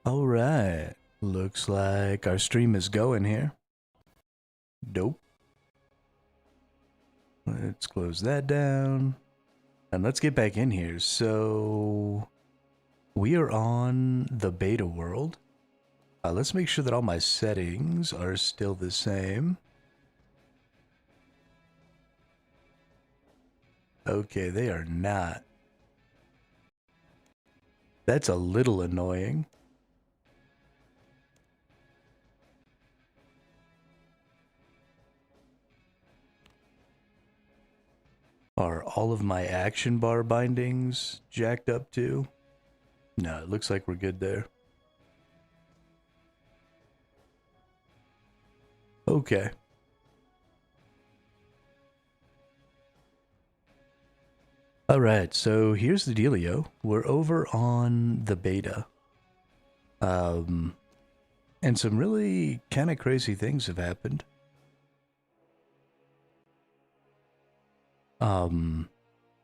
Alright, looks like our stream is going here. Dope. Let's close that down. And let's get back in here. So, we are on the beta world. Let's make sure that all my settings are still the same. Okay, they are not. That's a little annoying. Are all of my action bar bindings jacked up too? No, it looks like we're good there. Okay. Alright, so here's the dealio. We're over on the beta. And some really kind of crazy things have happened.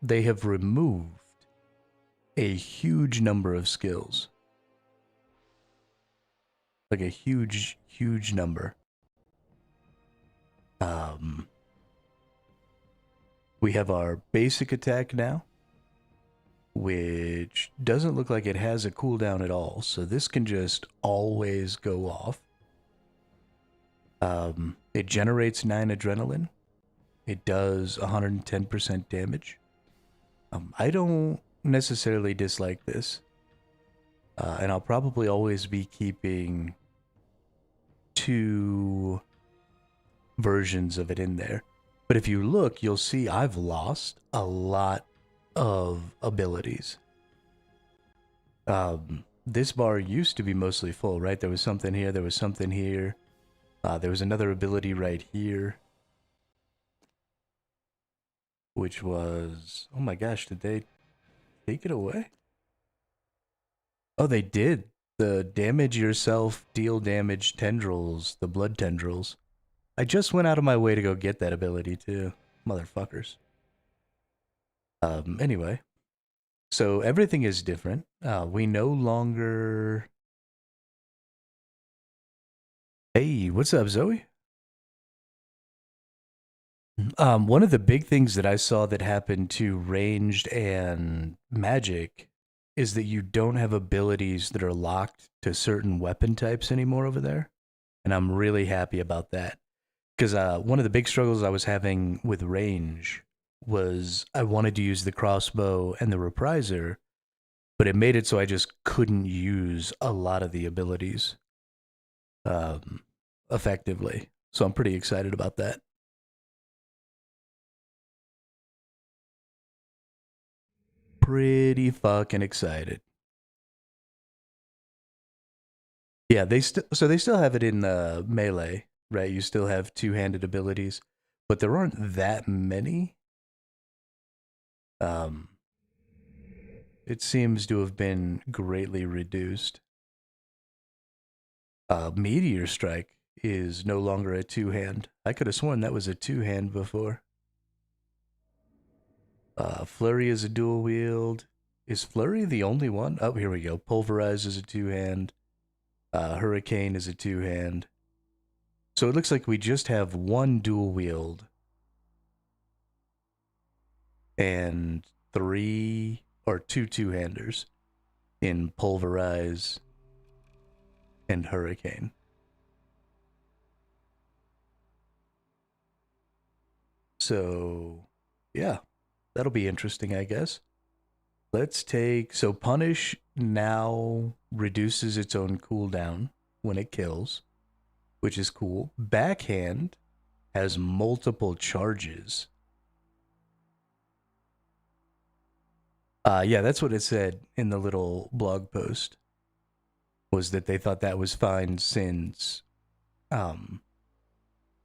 They have removed a huge number of skills. Like a huge, huge number. We have our basic attack now, which doesn't look like it has a cooldown at all, so this can just always go off. It generates 9 adrenaline. It does 110% damage. I don't necessarily dislike this. And I'll probably always be keeping 2 versions of it in there. But if you look, you'll see I've lost a lot of abilities. This bar used to be mostly full, right? There was something here, there was something here. There was another ability right here. Which was... oh my gosh, did they take it away? Oh, they did. The damage yourself, deal damage tendrils, the blood tendrils. I just went out of my way to go get that ability too. Motherfuckers. Anyway. So everything is different. We no longer... Hey, what's up, Zoe? One of the big things that I saw that happened to ranged and magic is that you don't have abilities that are locked to certain weapon types anymore over there. And I'm really happy about that. Because one of the big struggles I was having with range was I wanted to use the crossbow and the repriser, but it made it so I just couldn't use a lot of the abilities effectively. So I'm pretty excited about that. Pretty fucking excited. Yeah, they still have it in melee, right? You still have 2-handed abilities, but there aren't that many. It seems to have been greatly reduced. Meteor Strike is no longer a 2-hand. I could have sworn that was a 2-hand before. Flurry is a dual wield. Is Flurry the only one? Oh, here we go. Pulverize is a 2-hand. Hurricane is a 2-hand. So it looks like we just have 1 dual wield and 3 or 2 2-handers in Pulverize and Hurricane. So, yeah, that'll be interesting, I guess. Let's take... so Punish now reduces its own cooldown when it kills, which is cool. Backhand has multiple charges. Yeah, that's what it said in the little blog post, was that they thought that was fine since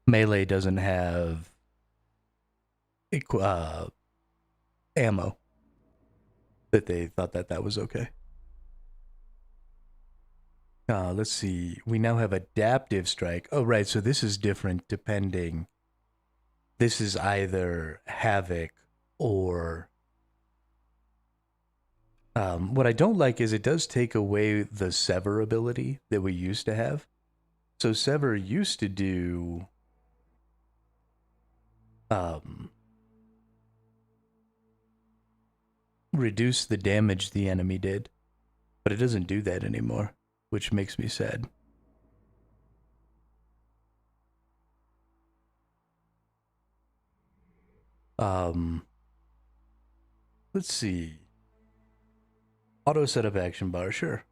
melee doesn't have ammo, that they thought that that was okay. Let's see. We now have Adaptive Strike. Oh, right. So this is different depending. This is either Havoc or What I don't like is it does take away the Sever ability that we used to have. So Sever used to do reduce the damage the enemy did, but it doesn't do that anymore, which makes me sad. Let's see. Auto setup action bar, sure.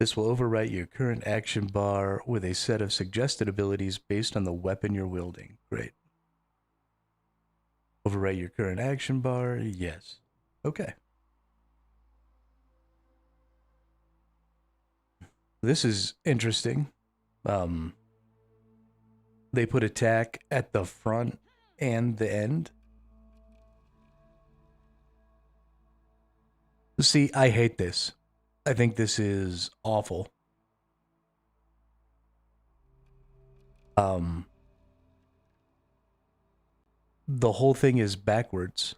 This will overwrite your current action bar with a set of suggested abilities based on the weapon you're wielding. Great. Overwrite your current action bar, yes. Okay. This is interesting. They put attack at the front and the end. See, I hate this. I think this is awful. The whole thing is backwards.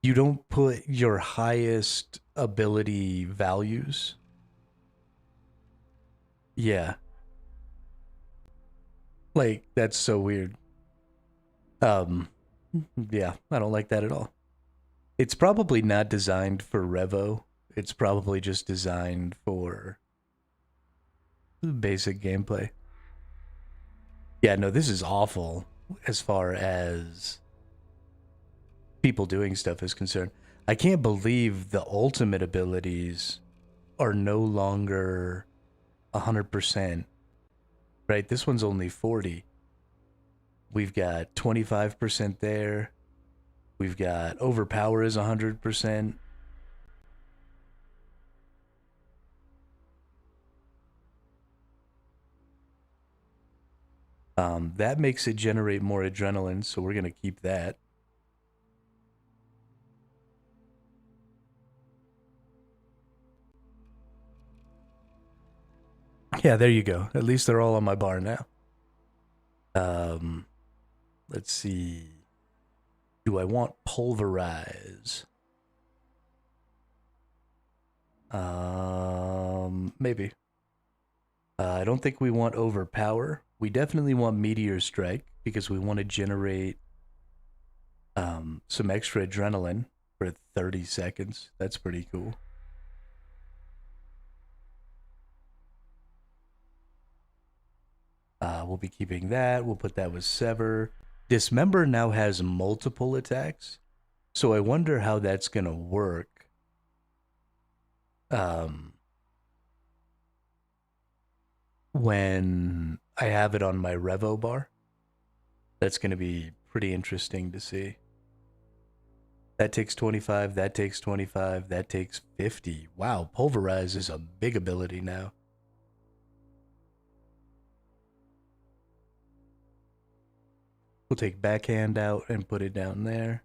You don't put your highest ability values. Yeah. Like, that's so weird. Yeah, I don't like that at all. It's probably not designed for Revo. It's probably just designed for basic gameplay. Yeah, no, this is awful as far as people doing stuff is concerned. I can't believe the ultimate abilities are no longer 100%. Right? This one's only 40. We've got 25% there. We've got overpower is 100%. That makes it generate more adrenaline, so we're going to keep that. Yeah, there you go. At least they're all on my bar now. Let's see. Do I want pulverize? Maybe. I don't think we want overpower. We definitely want meteor strike because we want to generate some extra adrenaline for 30 seconds. That's pretty cool. We'll be keeping that. We'll put that with Sever. Dismember now has multiple attacks, so I wonder how that's going to work. When I have it on my Revo bar, that's going to be pretty interesting to see. That takes 25, that takes 25, that takes 50. Wow, Pulverize is a big ability now. We'll take Backhand out and put it down there.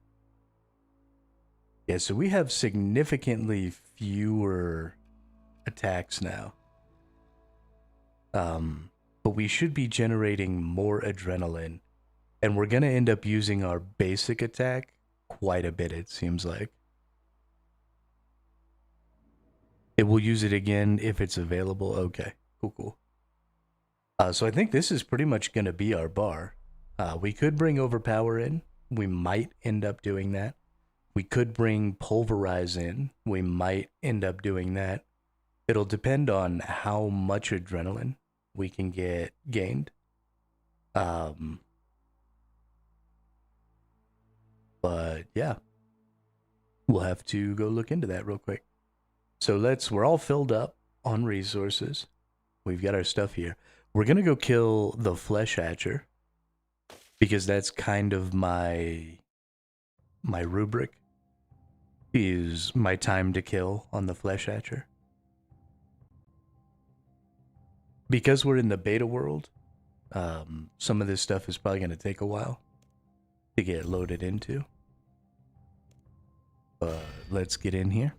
Yeah, so we have significantly fewer attacks now. But we should be generating more adrenaline. And we're going to end up using our basic attack quite a bit, it seems like. It will use it again if it's available. Okay, cool. So I think this is pretty much going to be our bar. We could bring Overpower in. We might end up doing that. We could bring Pulverize in. We might end up doing that. It'll depend on how much adrenaline we can get gained. But yeah, we'll have to go look into that real quick. So we're all filled up on resources. We've got our stuff here. We're going to go kill the Flesh Hatcher because that's kind of my rubric is my time to kill on the Flesh Hatcher. Because we're in the beta world, some of this stuff is probably going to take a while to get loaded into. But let's get in here.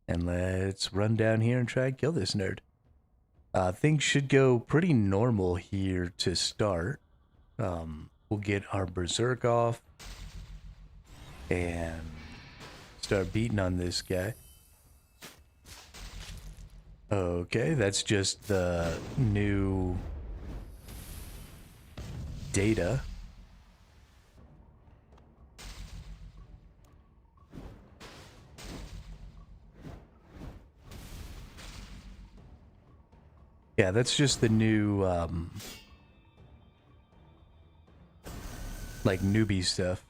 And let's run down here and try and kill this nerd. Things should go pretty normal here to start. We'll get our Berserk off. and start beating on this guy. Okay, that's just the new data. Yeah, that's just the new, like, newbie stuff.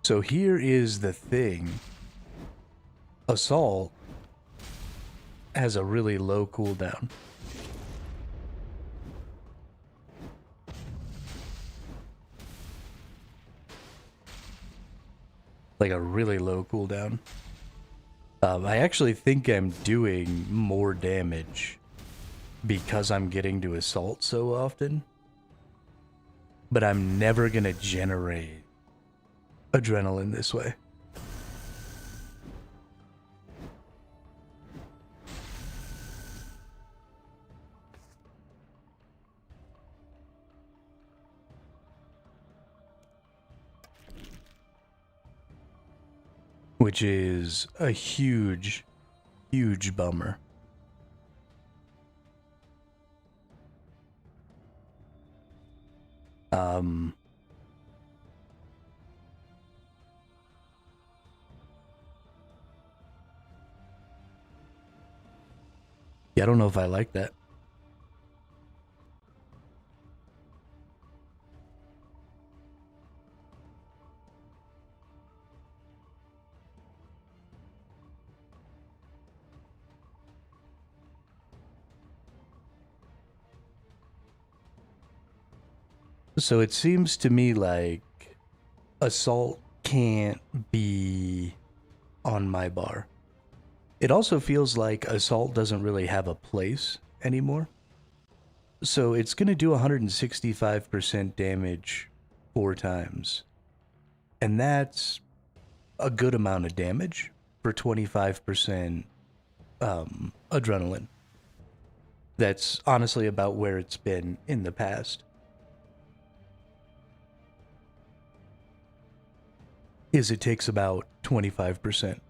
So here is the thing. Assault has a really low cooldown. Like a really low cooldown. I actually think I'm doing more damage because I'm getting to assault so often. But I'm never gonna generate adrenaline this way. Which is a huge, huge bummer. Yeah, I don't know if I like that. So it seems to me like assault can't be on my bar. It also feels like assault doesn't really have a place anymore. So it's going to do 165% damage 4 times. And that's a good amount of damage for 25% adrenaline. That's honestly about where it's been in the past. Is it takes about 25%.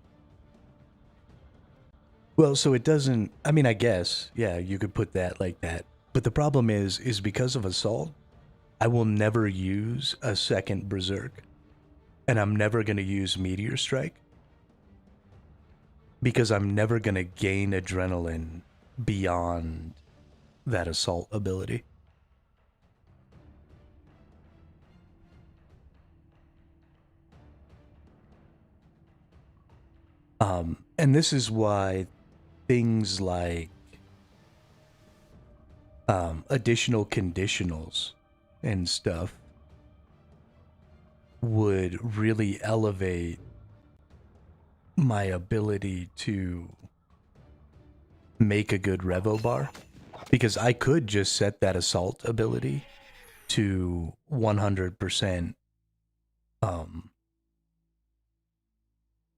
Well, so it doesn't, I mean, I guess, yeah, you could put that like that. But the problem is because of assault, I will never use a second berserk. And I'm never going to use meteor strike because I'm never going to gain adrenaline beyond that assault ability. And this is why things like additional conditionals and stuff would really elevate my ability to make a good revo bar, because I could just set that assault ability to 100%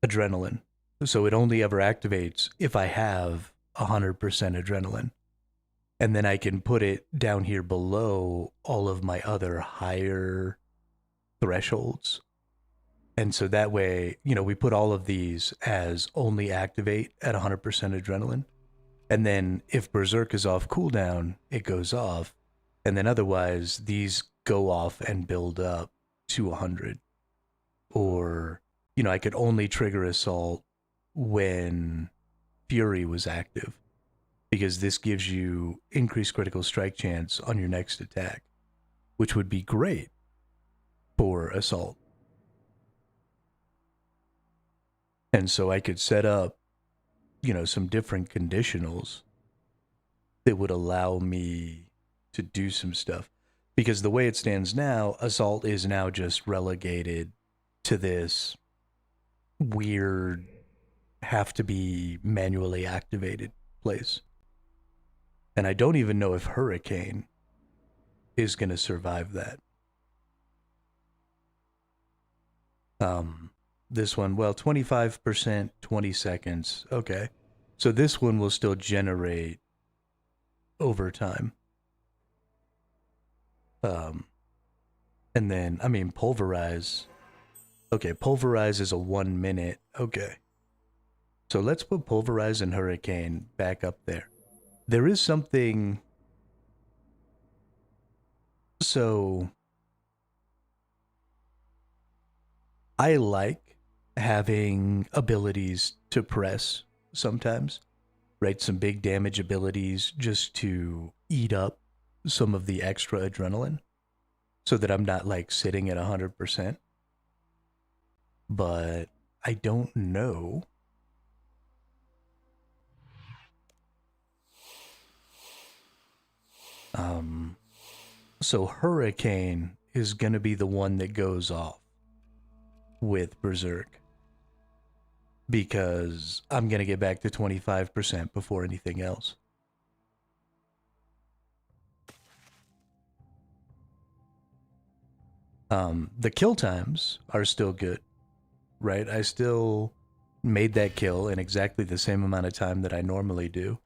adrenaline. So it only ever activates if I have 100% adrenaline. And then I can put it down here below all of my other higher thresholds. And so that way, you know, we put all of these as only activate at 100% adrenaline. And then if Berserk is off cooldown, it goes off. And then otherwise, these go off and build up to 100. Or, you know, I could only trigger Assault when Fury was active, because this gives you increased critical strike chance on your next attack, which would be great for Assault. And so I could set up, you know, some different conditionals that would allow me to do some stuff. Because the way it stands now, Assault is now just relegated to this weird, have to be manually activated place. And I don't even know if Hurricane is going to survive that. This one, well, 25%, 20 seconds. Okay. So this one will still generate over time. And then, I mean, pulverize. Okay, pulverize is a 1 minute. Okay. So let's put pulverize and hurricane back up there. There is something. So I like having abilities to press sometimes, right? Some big damage abilities just to eat up some of the extra adrenaline so that I'm not like sitting at 100%. But I don't know. So Hurricane is going to be the one that goes off with Berserk because I'm going to get back to 25% before anything else. The kill times are still good, right? I still made that kill in exactly the same amount of time that I normally do.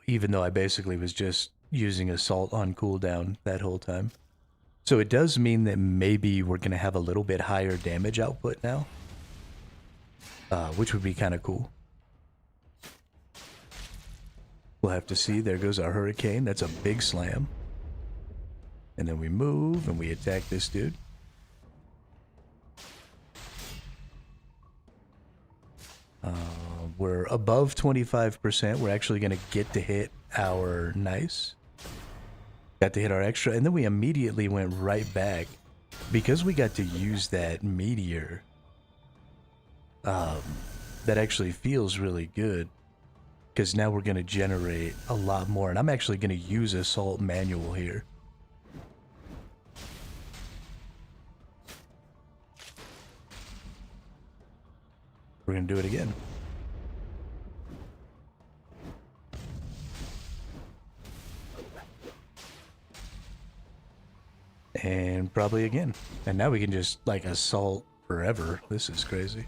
Even though I basically was just using Assault on cooldown that whole time. So it does mean that maybe we're going to have a little bit higher damage output now, which would be kind of cool. We'll have to see. There goes our Hurricane. That's a big slam. And then we move and we attack this dude. We're above 25%. We're actually going to get to hit our nice. Got to hit our extra. And then we immediately went right back. Because we got to use that meteor, that actually feels really good. Because now we're going to generate a lot more. And I'm actually going to use Assault Manual here. We're going to do it again. And probably again. And now we can just, like, assault forever. This is crazy.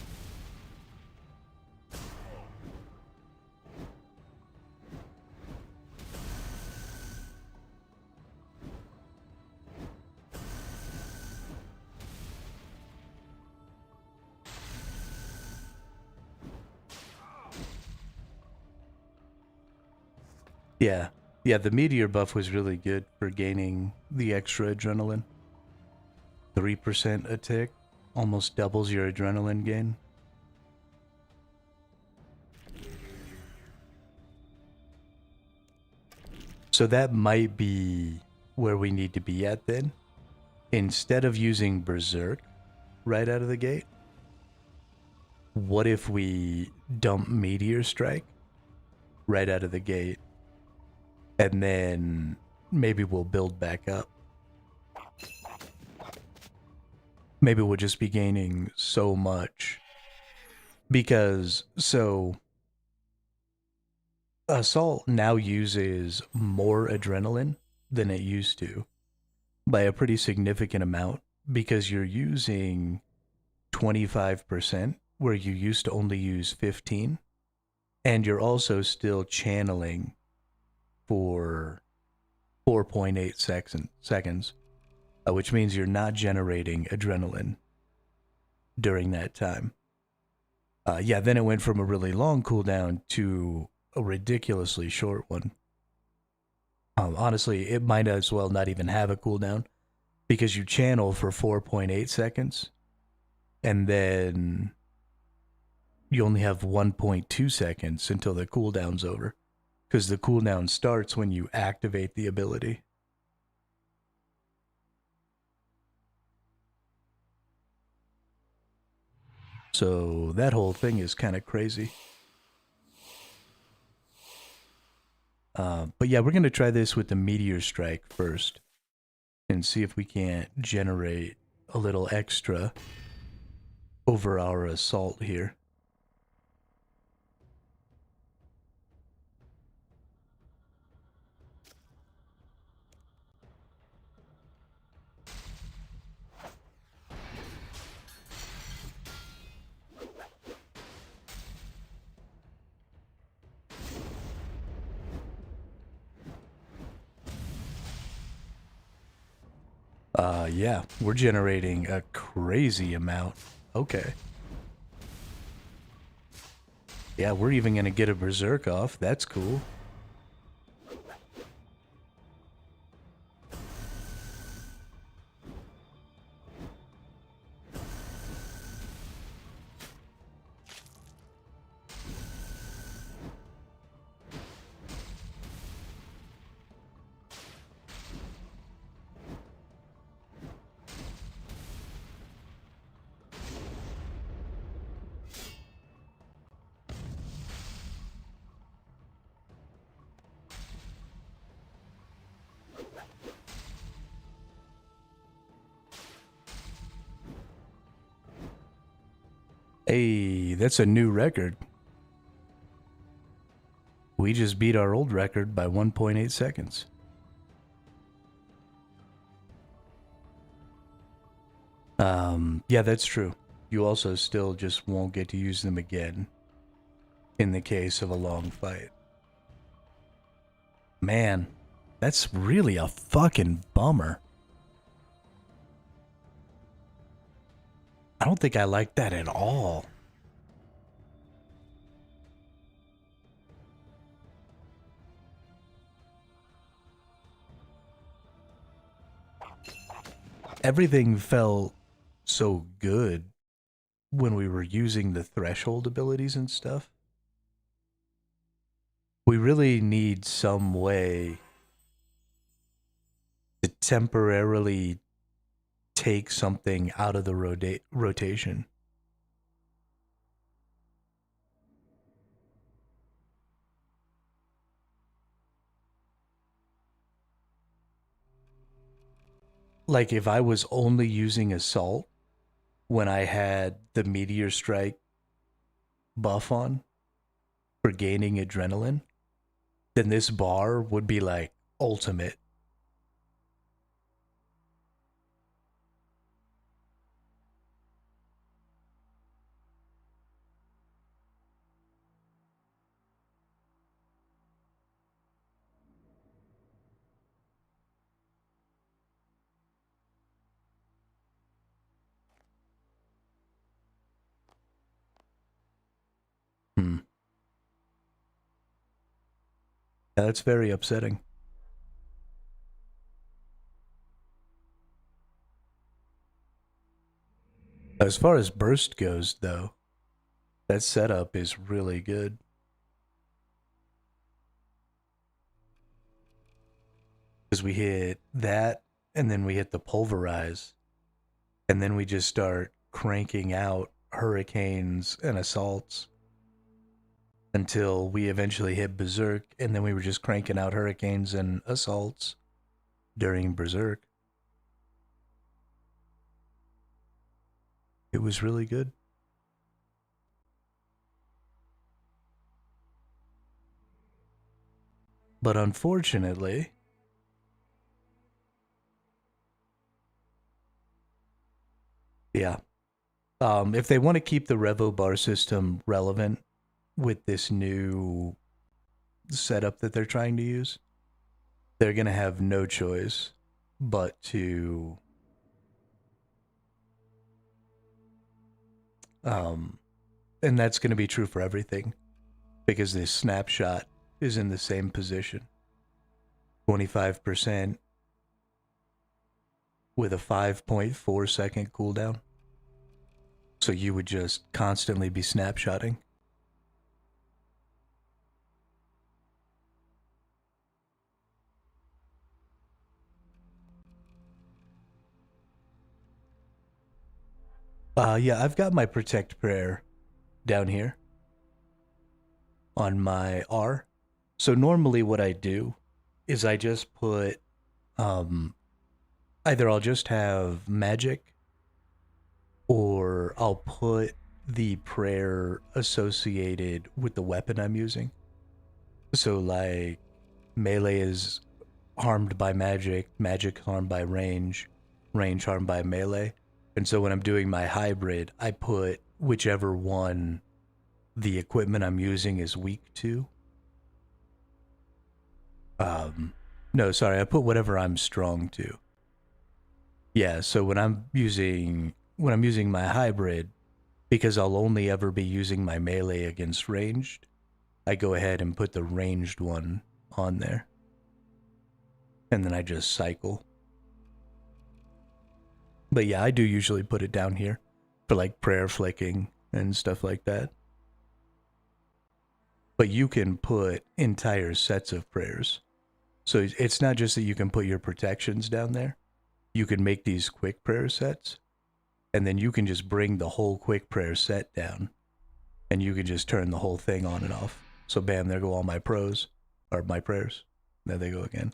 Yeah. Yeah, the meteor buff was really good for gaining the extra adrenaline. 3% a tick almost doubles your adrenaline gain. So that might be where we need to be at then. Instead of using Berserk right out of the gate, what if we dump Meteor Strike right out of the gate? And then maybe we'll build back up. Maybe we'll just be gaining so much. Because, so, Assault now uses more adrenaline than it used to by a pretty significant amount because you're using 25% where you used to only use 15, and you're also still channeling for 4.8 seconds, which means you're not generating adrenaline during that time. Yeah, then it went from a really long cooldown to a ridiculously short one. Honestly, it might as well not even have a cooldown because you channel for 4.8 seconds and then you only have 1.2 seconds until the cooldown's over because the cooldown starts when you activate the ability. So that whole thing is kind of crazy. But yeah, we're going to try this with the Meteor Strike first and see if we can't generate a little extra over our assault here. Yeah, we're generating a crazy amount. Okay. Yeah, we're even gonna get a berserk off. That's cool. Hey, that's a new record. We just beat our old record by 1.8 seconds. Yeah, that's true. You also still just won't get to use them again in the case of a long fight. Man, that's really a fucking bummer. I don't think I like that at all. Everything felt so good when we were using the threshold abilities and stuff. We really need some way to temporarily take something out of the rotation. Like if I was only using assault when I had the meteor strike buff on for gaining adrenaline, then this bar would be like ultimate. Hmm. Yeah, that's very upsetting. As far as burst goes, though, that setup is really good because we hit that and then we hit the pulverize and then we just start cranking out hurricanes and assaults until we eventually hit berserk and then we were just cranking out hurricanes and assaults during berserk. It was really good. But unfortunately, yeah. If they want to keep the Revo bar system relevant with this new setup that they're trying to use, they're going to have no choice but to um and that's going to be true for everything because this snapshot is in the same position. 25% with a 5.4-second cooldown. So you would just constantly be snapshotting. Yeah, I've got my protect prayer down here on my R. So normally what I do is I just put um either I'll just have magic or I'll put the prayer associated with the weapon I'm using. So like melee is harmed by magic, magic harmed by range, range harmed by melee. And so when I'm doing my hybrid, I put whichever one the equipment I'm using is weak to. Um, no, sorry, I put whatever I'm strong to. Yeah, so when I'm using my hybrid, because I'll only ever be using my melee against ranged, I go ahead and put the ranged one on there. And then I just cycle. But yeah, I do usually put it down here for like prayer flicking and stuff like that. But you can put entire sets of prayers. So it's not just that you can put your protections down there. You can make these quick prayer sets, and then you can just bring the whole quick prayer set down, and you can just turn the whole thing on and off. So bam, there go all my pros, or my prayers. There they go again.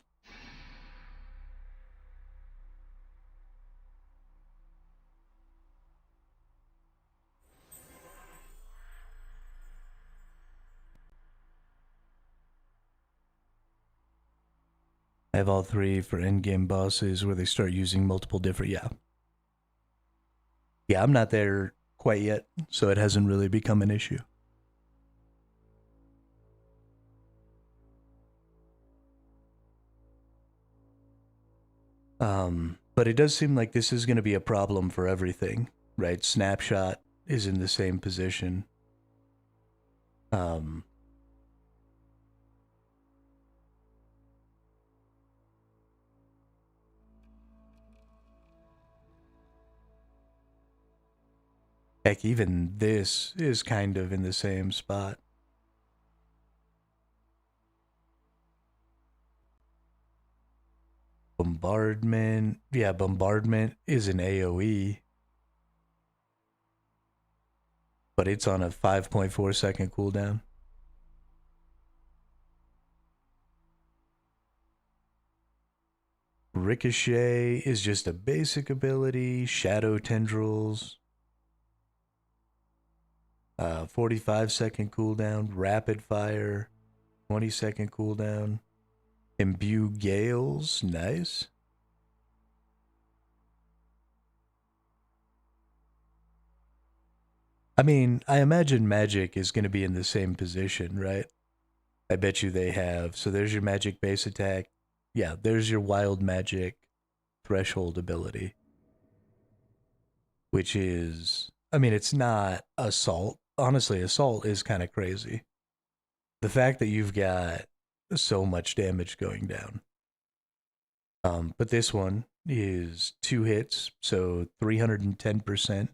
I have all three for in-game bosses where they start using multiple different, yeah, I'm not there quite yet, so it hasn't really become an issue. But it does seem like this is going to be a problem for everything, right? Snapshot is in the same position. Um, Heck, even this is kind of in the same spot. Bombardment, yeah, bombardment is an AoE, but it's on a 5.4 second cooldown. Ricochet is just a basic ability. Shadow tendrils, 45 second cooldown. Rapid fire, 20-second cooldown. Imbue gales, nice. I mean, I imagine magic is going to be in the same position, right? I bet you they have. So there's your magic base attack. Yeah, there's your wild magic threshold ability, which is, I mean, it's not assault. Honestly, assault is kind of crazy. The fact that you've got so much damage going down. But this one is 2 hits, so 310%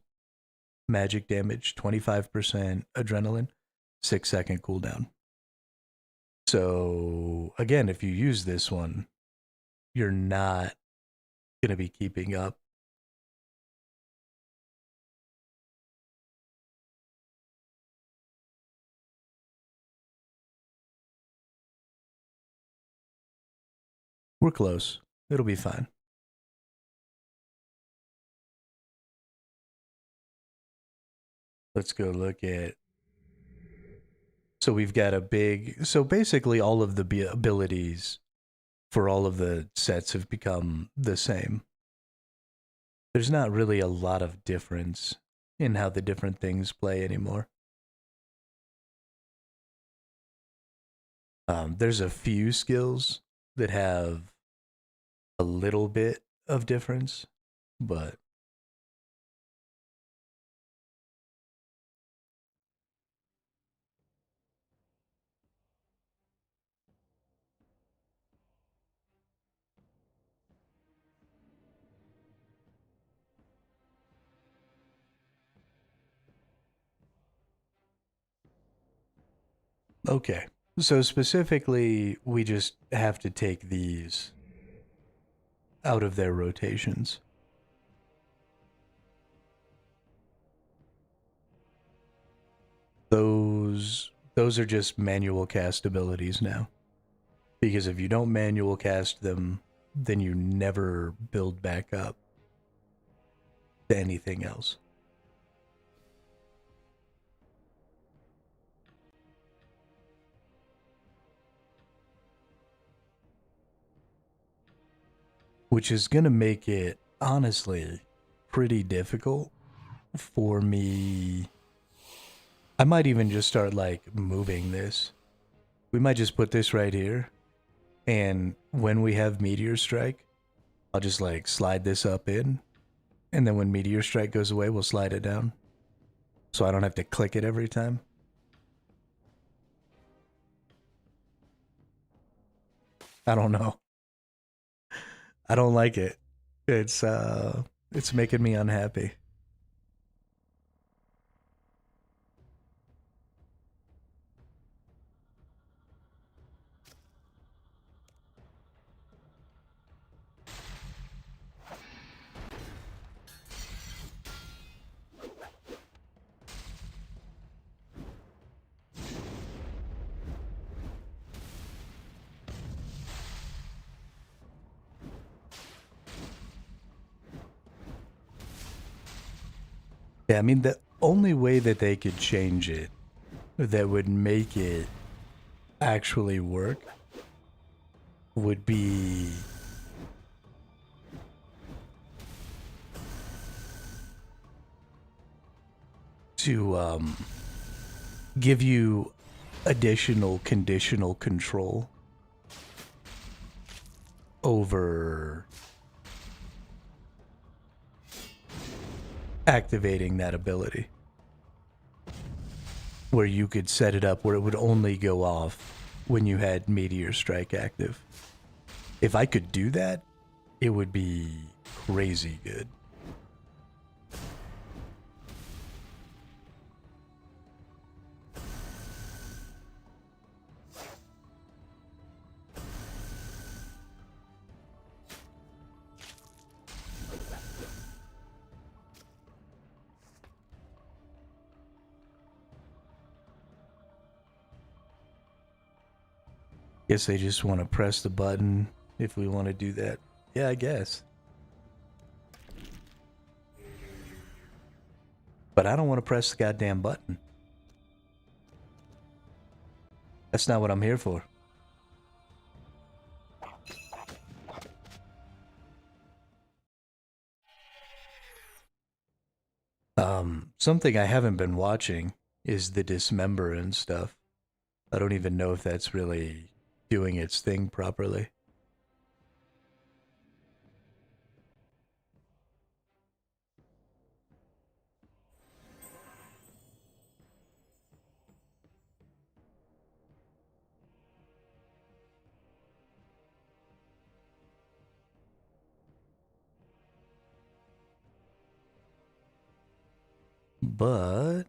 magic damage, 25% adrenaline, 6 second cooldown. So again, if you use this one, you're not going to be keeping up. We're close. It'll be fine. Let's go look at. So we've got a big. So basically, all of the abilities for all of the sets have become the same. There's not really a lot of difference in how the different things play anymore. There's a few skills that have a little bit of difference, but okay. So specifically, we just have to take these out of their rotations. Those are just manual cast abilities now. Because if you don't manual cast them, then you never build back up to anything else. Which is going to make it, honestly, pretty difficult for me. I might even just start, like, moving this. We might just put this right here. And when we have Meteor Strike, I'll just like slide this up in, and then when Meteor Strike goes away, we'll slide it down. So I don't have to click it every time. I don't know. I don't like it. It's making me unhappy. Yeah, I mean, the only way that they could change it that would make it actually work would be to give you additional conditional control over activating that ability, where you could set it up where it would only go off when you had Meteor Strike active. If I could do that, it would be crazy good. Guess they just want to press the button if we want to do that. Yeah, I guess. But I don't want to press the goddamn button. That's not what I'm here for. Something I haven't been watching is the Dismember and stuff. I don't even know if that's really doing its thing properly. But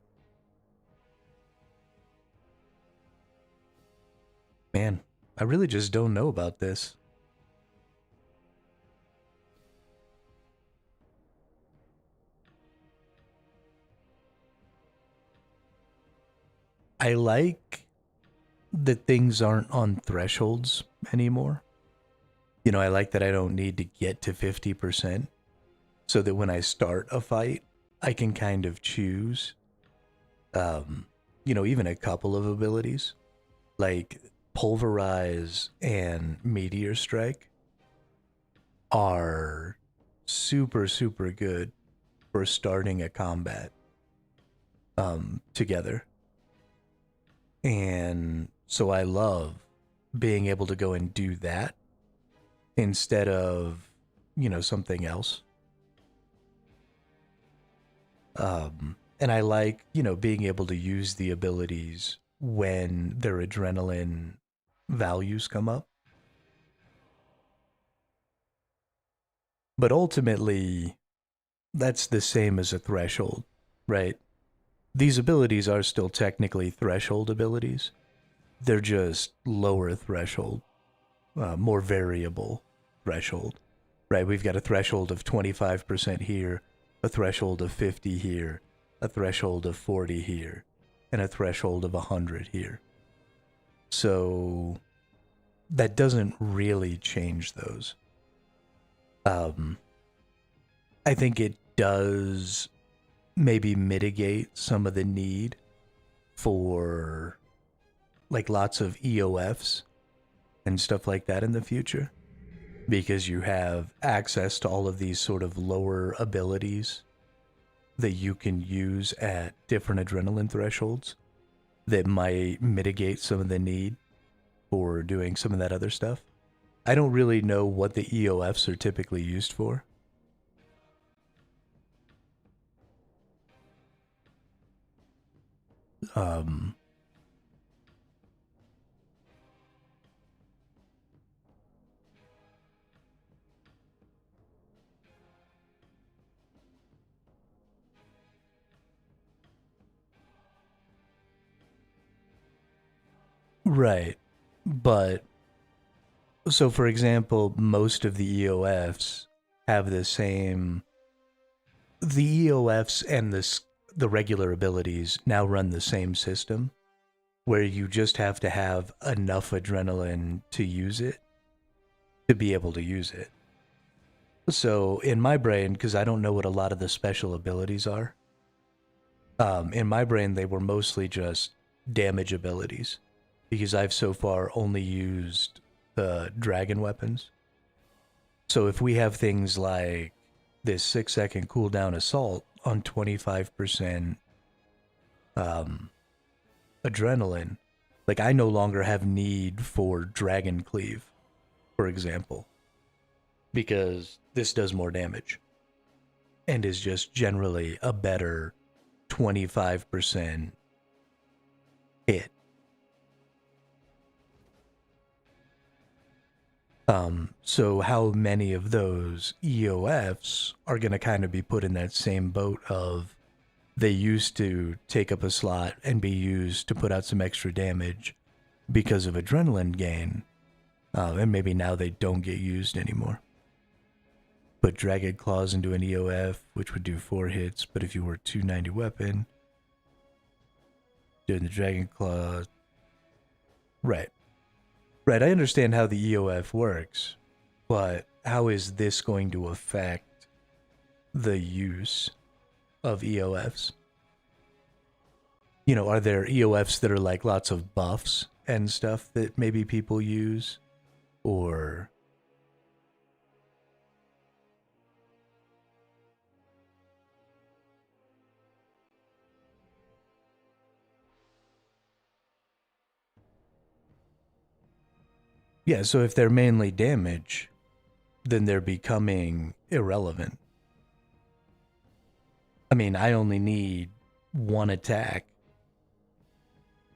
man, I really just don't know about this. I like that things aren't on thresholds anymore. You know, I like that I don't need to get to 50% so that when I start a fight, I can kind of choose, even a couple of abilities like Pulverize and Meteor Strike are super, super good for starting a combat together. And so I love being able to go and do that instead of, something else. And I like, being able to use the abilities when their adrenaline values come up. But ultimately, that's the same as a threshold, right? These abilities are still technically threshold abilities. They're just lower threshold, more variable threshold, right? We've got a threshold of 25% here, a threshold of 50 here, a threshold of 40 here, and a threshold of 100 here. So that doesn't really change those. I think it does maybe mitigate some of the need for like lots of EOFs and stuff like that in the future, because you have access to all of these sort of lower abilities that you can use at different adrenaline thresholds that might mitigate some of the need for doing some of that other stuff. I don't really know what the EOFs are typically used for. Um, right. But so, for example, most of the EOFs have the same. The EOFs and the regular abilities now run the same system, where you just have to have enough adrenaline to use it to be able to use it. So in my brain, because I don't know what a lot of the special abilities are, in my brain they were mostly just damage abilities, because I've so far only used the dragon weapons. So if we have things like this 6-second cooldown assault on 25% um, adrenaline, like I no longer have need for dragon cleave, for example, because this does more damage and is just generally a better 25% hit. So how many of those EOFs are going to kind of be put in that same boat of they used to take up a slot and be used to put out some extra damage because of adrenaline gain, and maybe now they don't get used anymore. Put Dragon Claws into an EOF, which would do 4 hits, but if you were 290 weapon, doing the Dragon Claw. Right. Right, I understand how the EOF works, but how is this going to affect the use of EOFs? You know, are there EOFs that are like lots of buffs and stuff that maybe people use? Or yeah, so if they're mainly damage, then they're becoming irrelevant. I mean, I only need one attack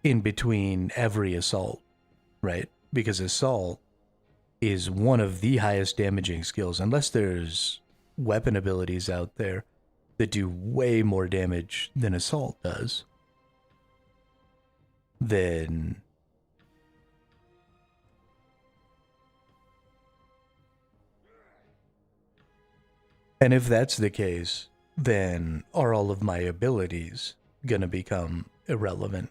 in between every assault, right? Because assault is one of the highest damaging skills, unless there's weapon abilities out there that do way more damage than assault does. Then and if that's the case, then are all of my abilities gonna become irrelevant?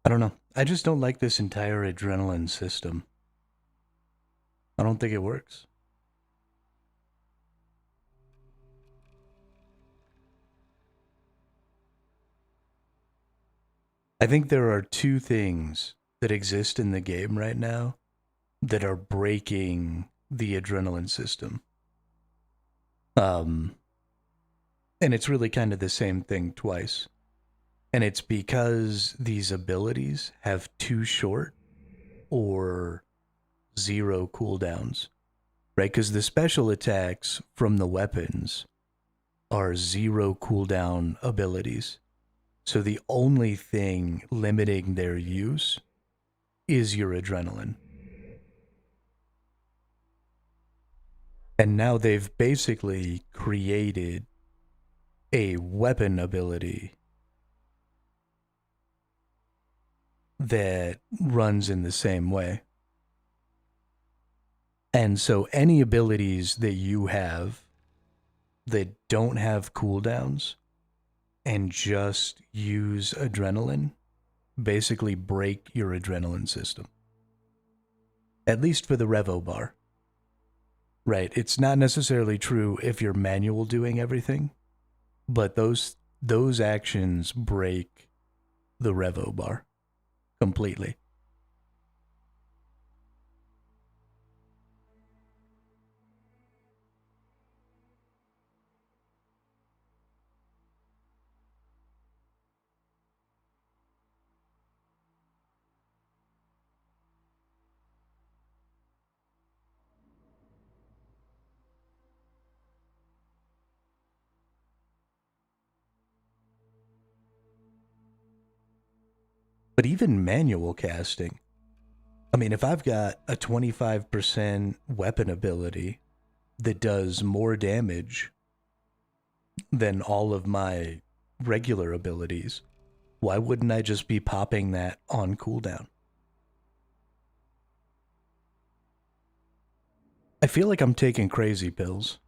I don't know. I just don't like this entire adrenaline system. I don't think it works. I think there are two things that exist in the game right now that are breaking the adrenaline system. Um, and it's really kind of the same thing twice. And it's because these abilities have too short or zero cooldowns, right? Because the special attacks from the weapons are zero cooldown abilities. So the only thing limiting their use is your adrenaline. And now they've basically created a weapon ability that runs in the same way. And so any abilities that you have that don't have cooldowns and just use adrenaline basically break your adrenaline system. At least for the Revo bar. Right. It's not necessarily true if you're manual doing everything, but those actions break the Revo bar completely. But even manual casting, I mean, if I've got a 25% weapon ability that does more damage than all of my regular abilities, why wouldn't I just be popping that on cooldown? I feel like I'm taking crazy pills.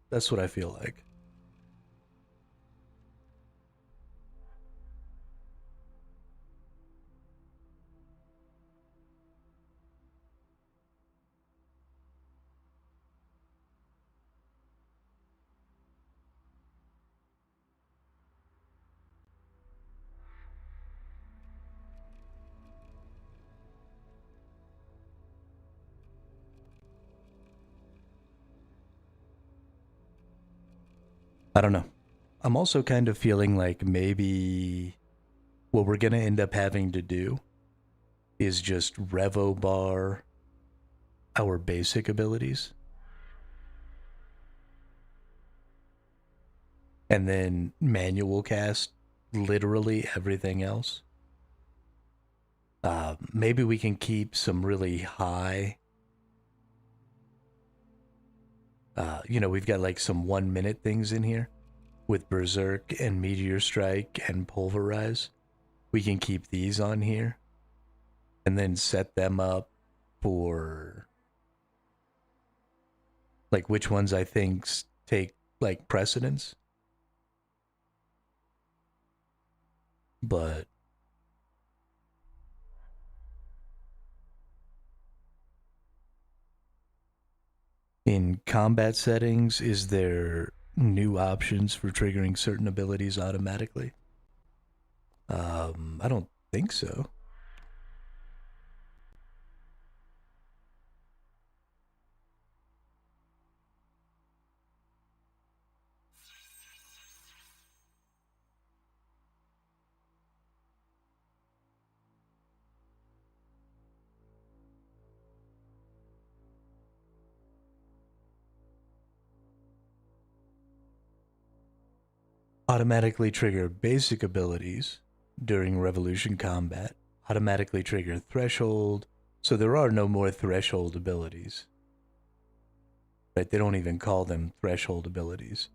That's what I feel like. I don't know. I'm also kind of feeling like maybe what we're going to end up having to do is just Revo bar our basic abilities and then manual cast literally everything else. Maybe we can keep some really high. We've got like some 1 minute things in here with Berserk and Meteor Strike and Pulverize. We can keep these on here and then set them up for like which ones I think take like precedence. But in combat settings, is there new options for triggering certain abilities automatically? I don't think so. Automatically trigger basic abilities during Revolution combat. Automatically trigger threshold. So there are no more threshold abilities. Right? They don't even call them threshold abilities.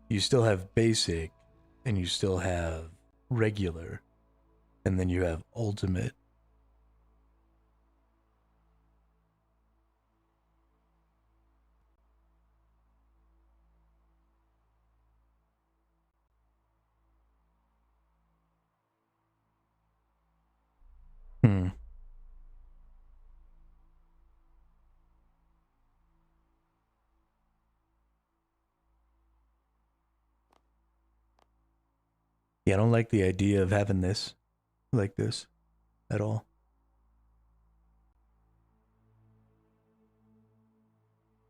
You still have basic and you still have regular and then you have ultimate. Hmm. Yeah, I don't like the idea of having this like this at all.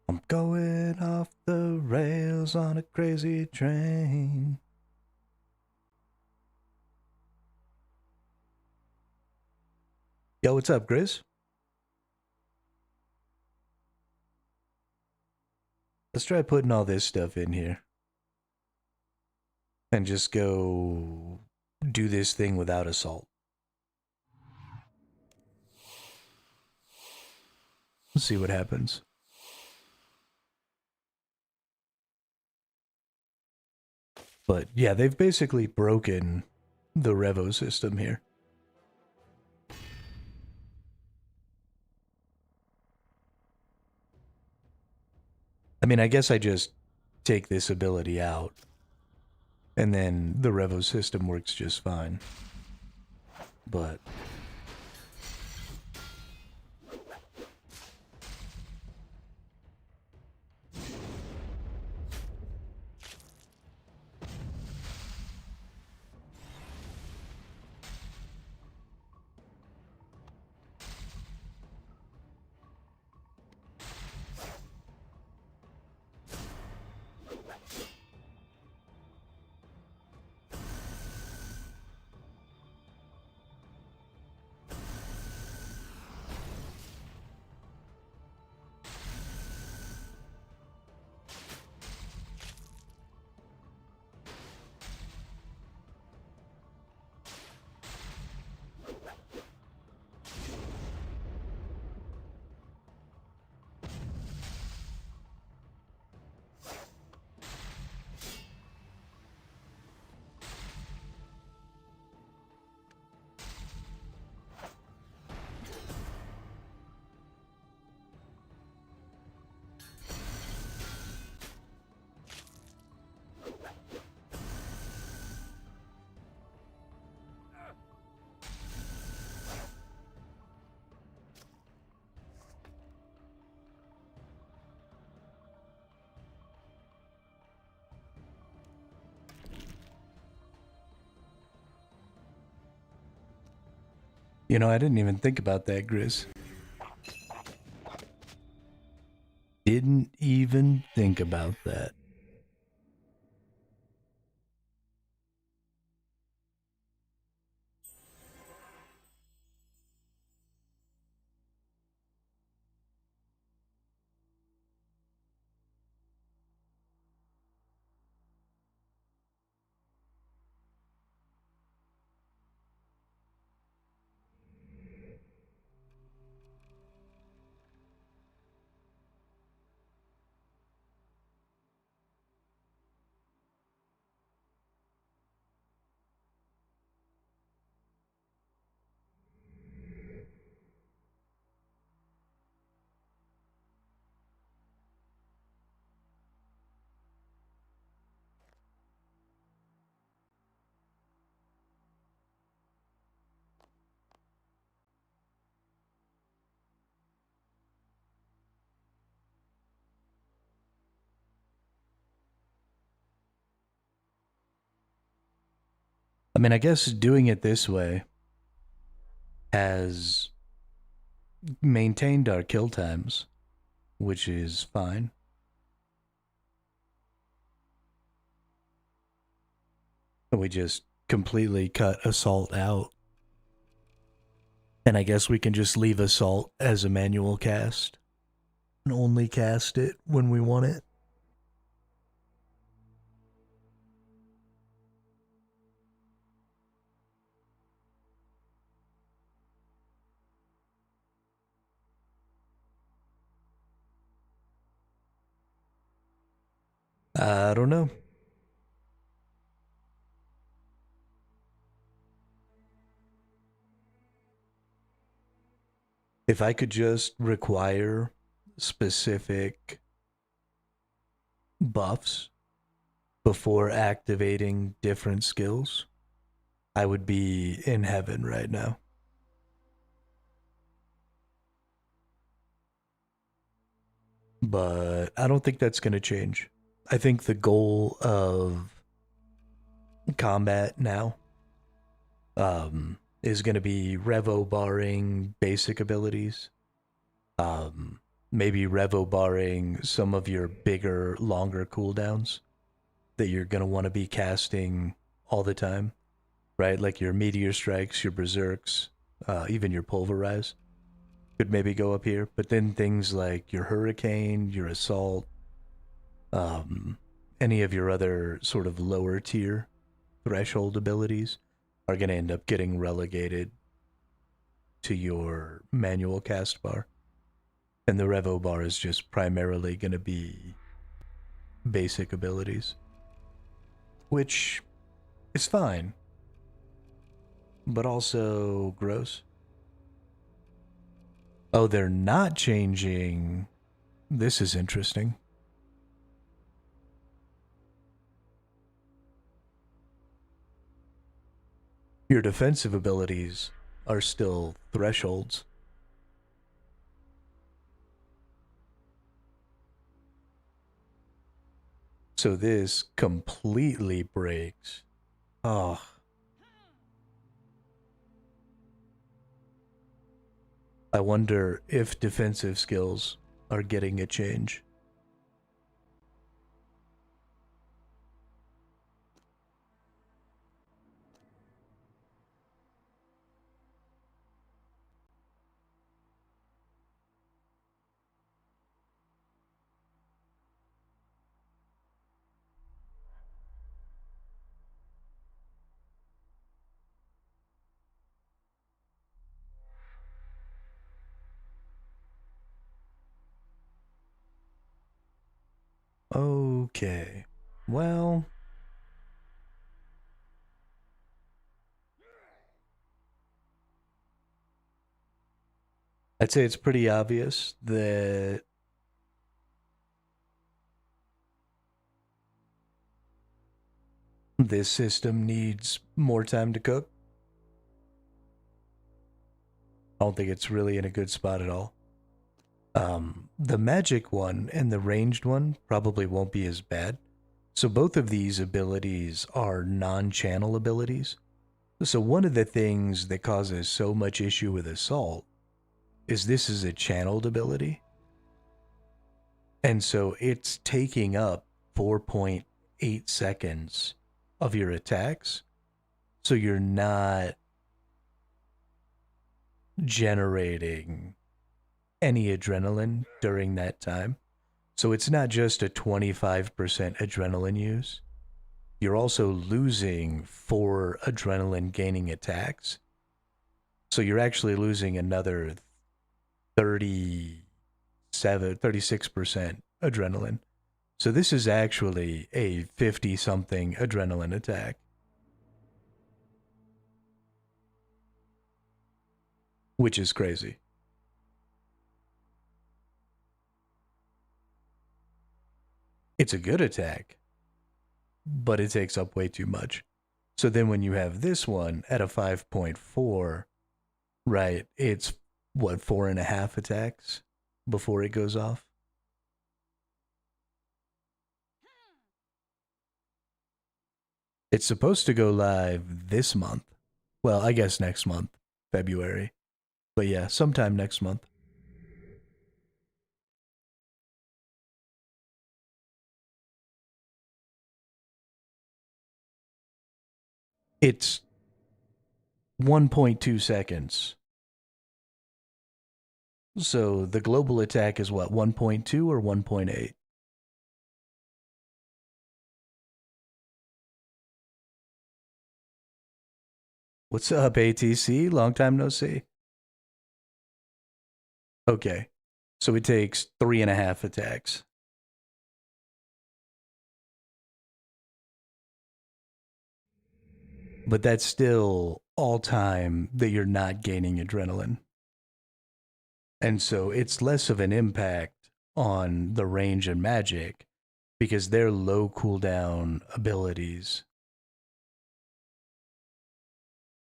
I'm going off the rails on a crazy train. Yo, what's up, Grizz? Let's try putting all this stuff in here and just go do this thing without assault. Let's see what happens. But yeah, they've basically broken the Revo system here. I mean, I guess I just take this ability out and then the Revo system works just fine. But you know, I didn't even think about that, Grizz. Didn't even think about that. I mean, I guess doing it this way has maintained our kill times, which is fine. We just completely cut assault out. And I guess we can just leave assault as a manual cast and only cast it when we want it. I don't know. If I could just require specific buffs before activating different skills, I would be in heaven right now. but I don't think that's going to change. I think the goal of combat now is going to be revo barring basic abilities. Maybe revo barring some of your bigger, longer cooldowns that you're going to want to be casting all the time, right? Like your meteor strikes, your berserks, even your pulverize could maybe go up here. But then things like your hurricane, your assault, um, any of your other sort of lower tier threshold abilities are going to end up getting relegated to your manual cast bar. And the revo bar is just primarily going to be basic abilities, which is fine, but also gross. Oh, they're not changing. This is interesting. Your defensive abilities are still thresholds. So this completely breaks. Oh. I wonder if defensive skills are getting a change. Okay. Well, I'd say it's pretty obvious that this system needs more time to cook. I don't think it's really in a good spot at all. The magic one and the ranged one probably won't be as bad. So both of these abilities are non-channel abilities. So one of the things that causes so much issue with assault is this is a channeled ability. And so it's taking up 4.8 seconds of your attacks. So you're not generating any adrenaline during that time. So it's not just a 25% adrenaline use. You're also losing 4 adrenaline gaining attacks. So you're actually losing another 36% adrenaline. So this is actually a 50 something adrenaline attack, which is crazy. It's a good attack, but it takes up way too much. So then when you have this one at a 5.4, right, it's what, 4.5 attacks before it goes off? It's supposed to go live this month. Well, I guess next month, February. But yeah, sometime next month. It's 1.2 seconds. So the global attack is what, 1.2 or 1.8? What's up, ATC? Long time no see. Okay. So it takes 3.5 attacks. But that's still all time that you're not gaining adrenaline. And so it's less of an impact on the range and magic because they're low cooldown abilities.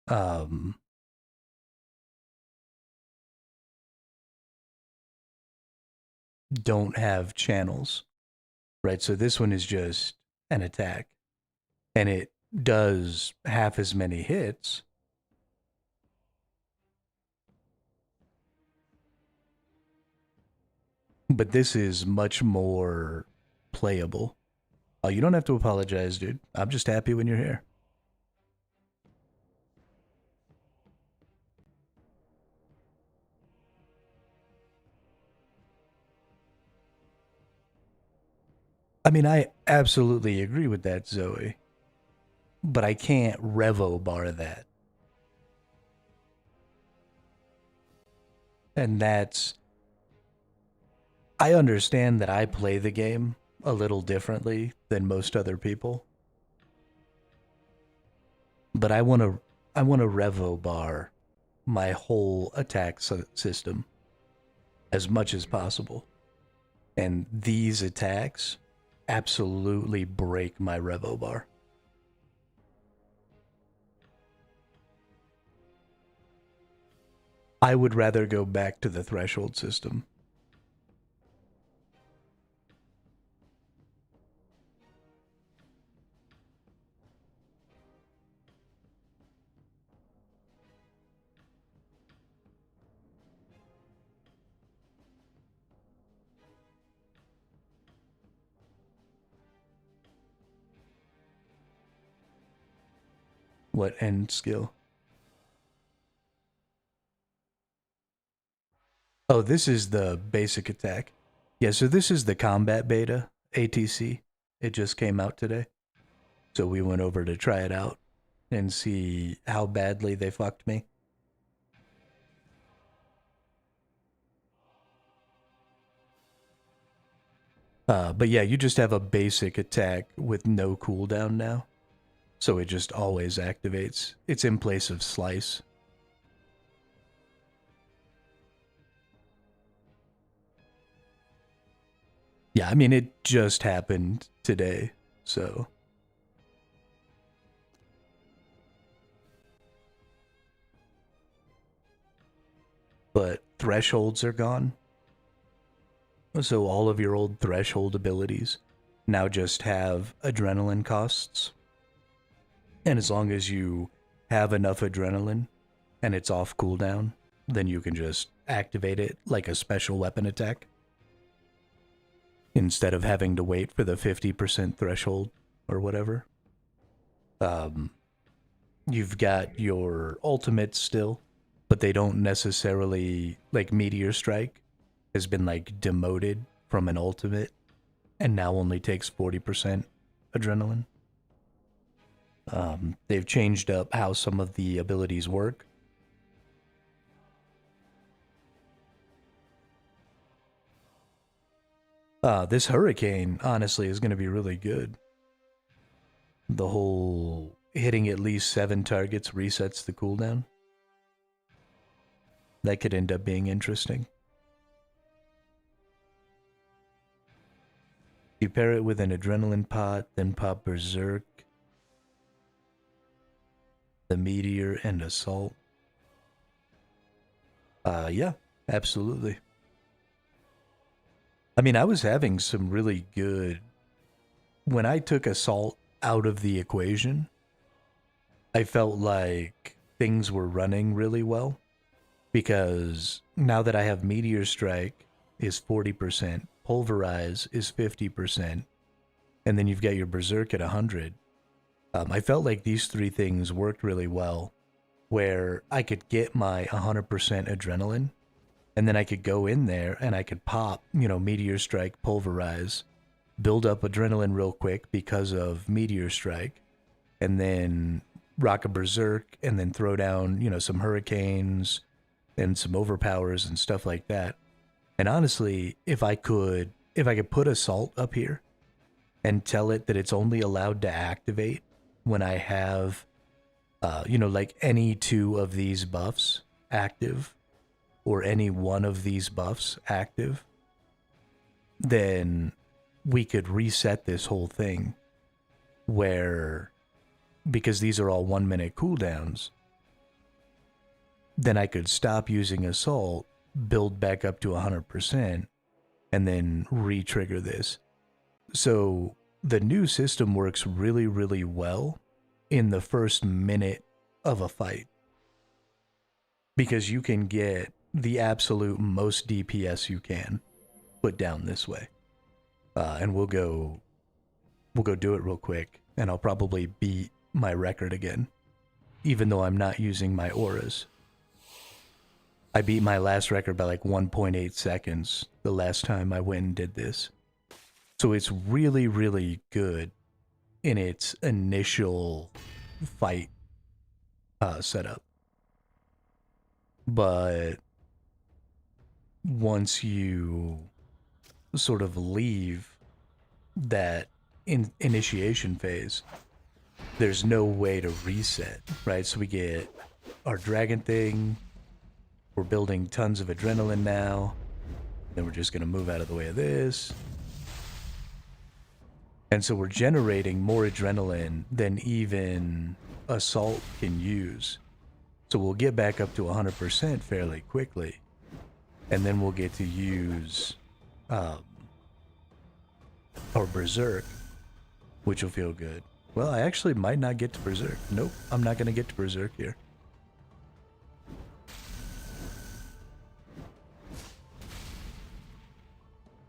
Um, don't have channels, right? So this one is just an attack, and it does half as many hits. But this is much more playable. Oh, you don't have to apologize, dude. I'm just happy when you're here. I mean, I absolutely agree with that, Zoe. But I can't revo bar that. And that's. I understand that I play the game a little differently than most other people. But I want to revo bar my whole attack system as much as possible. And these attacks absolutely break my revo bar. I would rather go back to the threshold system. What end skill? Oh, this is the basic attack. Yeah, so this is the combat beta, ATC. It just came out today. So we went over to try it out and see how badly they fucked me. But yeah, you just have a basic attack with no cooldown now. So it just always activates. It's in place of slice. Yeah, I mean, it just happened today, so. But thresholds are gone. So all of your old threshold abilities now just have adrenaline costs. And as long as you have enough adrenaline and it's off cooldown, then you can just activate it like a special weapon attack. Instead of having to wait for the 50% threshold or whatever. You've got your ultimates still, but they don't necessarily, like Meteor Strike has been like demoted from an ultimate and now only takes 40% adrenaline. They've changed up how some of the abilities work. This hurricane, honestly, is going to be really good. The whole hitting at least 7 targets resets the cooldown. That could end up being interesting. You pair it with an adrenaline pot, then pop Berserk, the Meteor, and Assault. Yeah, absolutely. I mean, I was having some really good. When I took Assault out of the equation, I felt like things were running really well. Because now that I have Meteor Strike is 40%, Pulverize is 50%, and then you've got your Berserk at 100. I felt like these 3 things worked really well, where I could get my 100% adrenaline, and then I could go in there and I could pop, Meteor Strike, Pulverize, build up adrenaline real quick because of Meteor Strike, and then rock a Berserk, and then throw down, some Hurricanes and some overpowers and stuff like that. And honestly, if I could put Assault up here and tell it that it's only allowed to activate when I have, like any 2 of these buffs active or any one of these buffs active, then we could reset this whole thing where, because these are all 1-minute cooldowns, then I could stop using Assault, build back up to 100%, and then re-trigger this. So the new system works really, really well in the first minute of a fight, because you can get the absolute most DPS you can put down this way. And we'll go do it real quick, and I'll probably beat my record again, even though I'm not using my auras. I beat my last record by like 1.8 seconds the last time I went and did this. So it's really, really good in its initial fight setup. But once you sort of leave that initiation phase, there's no way to reset, right? So we get our dragon thing. We're building tons of adrenaline now. Then we're just going to move out of the way of this. And so we're generating more adrenaline than even Assault can use. So we'll get back up to 100% fairly quickly. And then we'll get to use our Berserk, which will feel good. Well, I actually might not get to Berserk. Nope, I'm not going to get to Berserk here.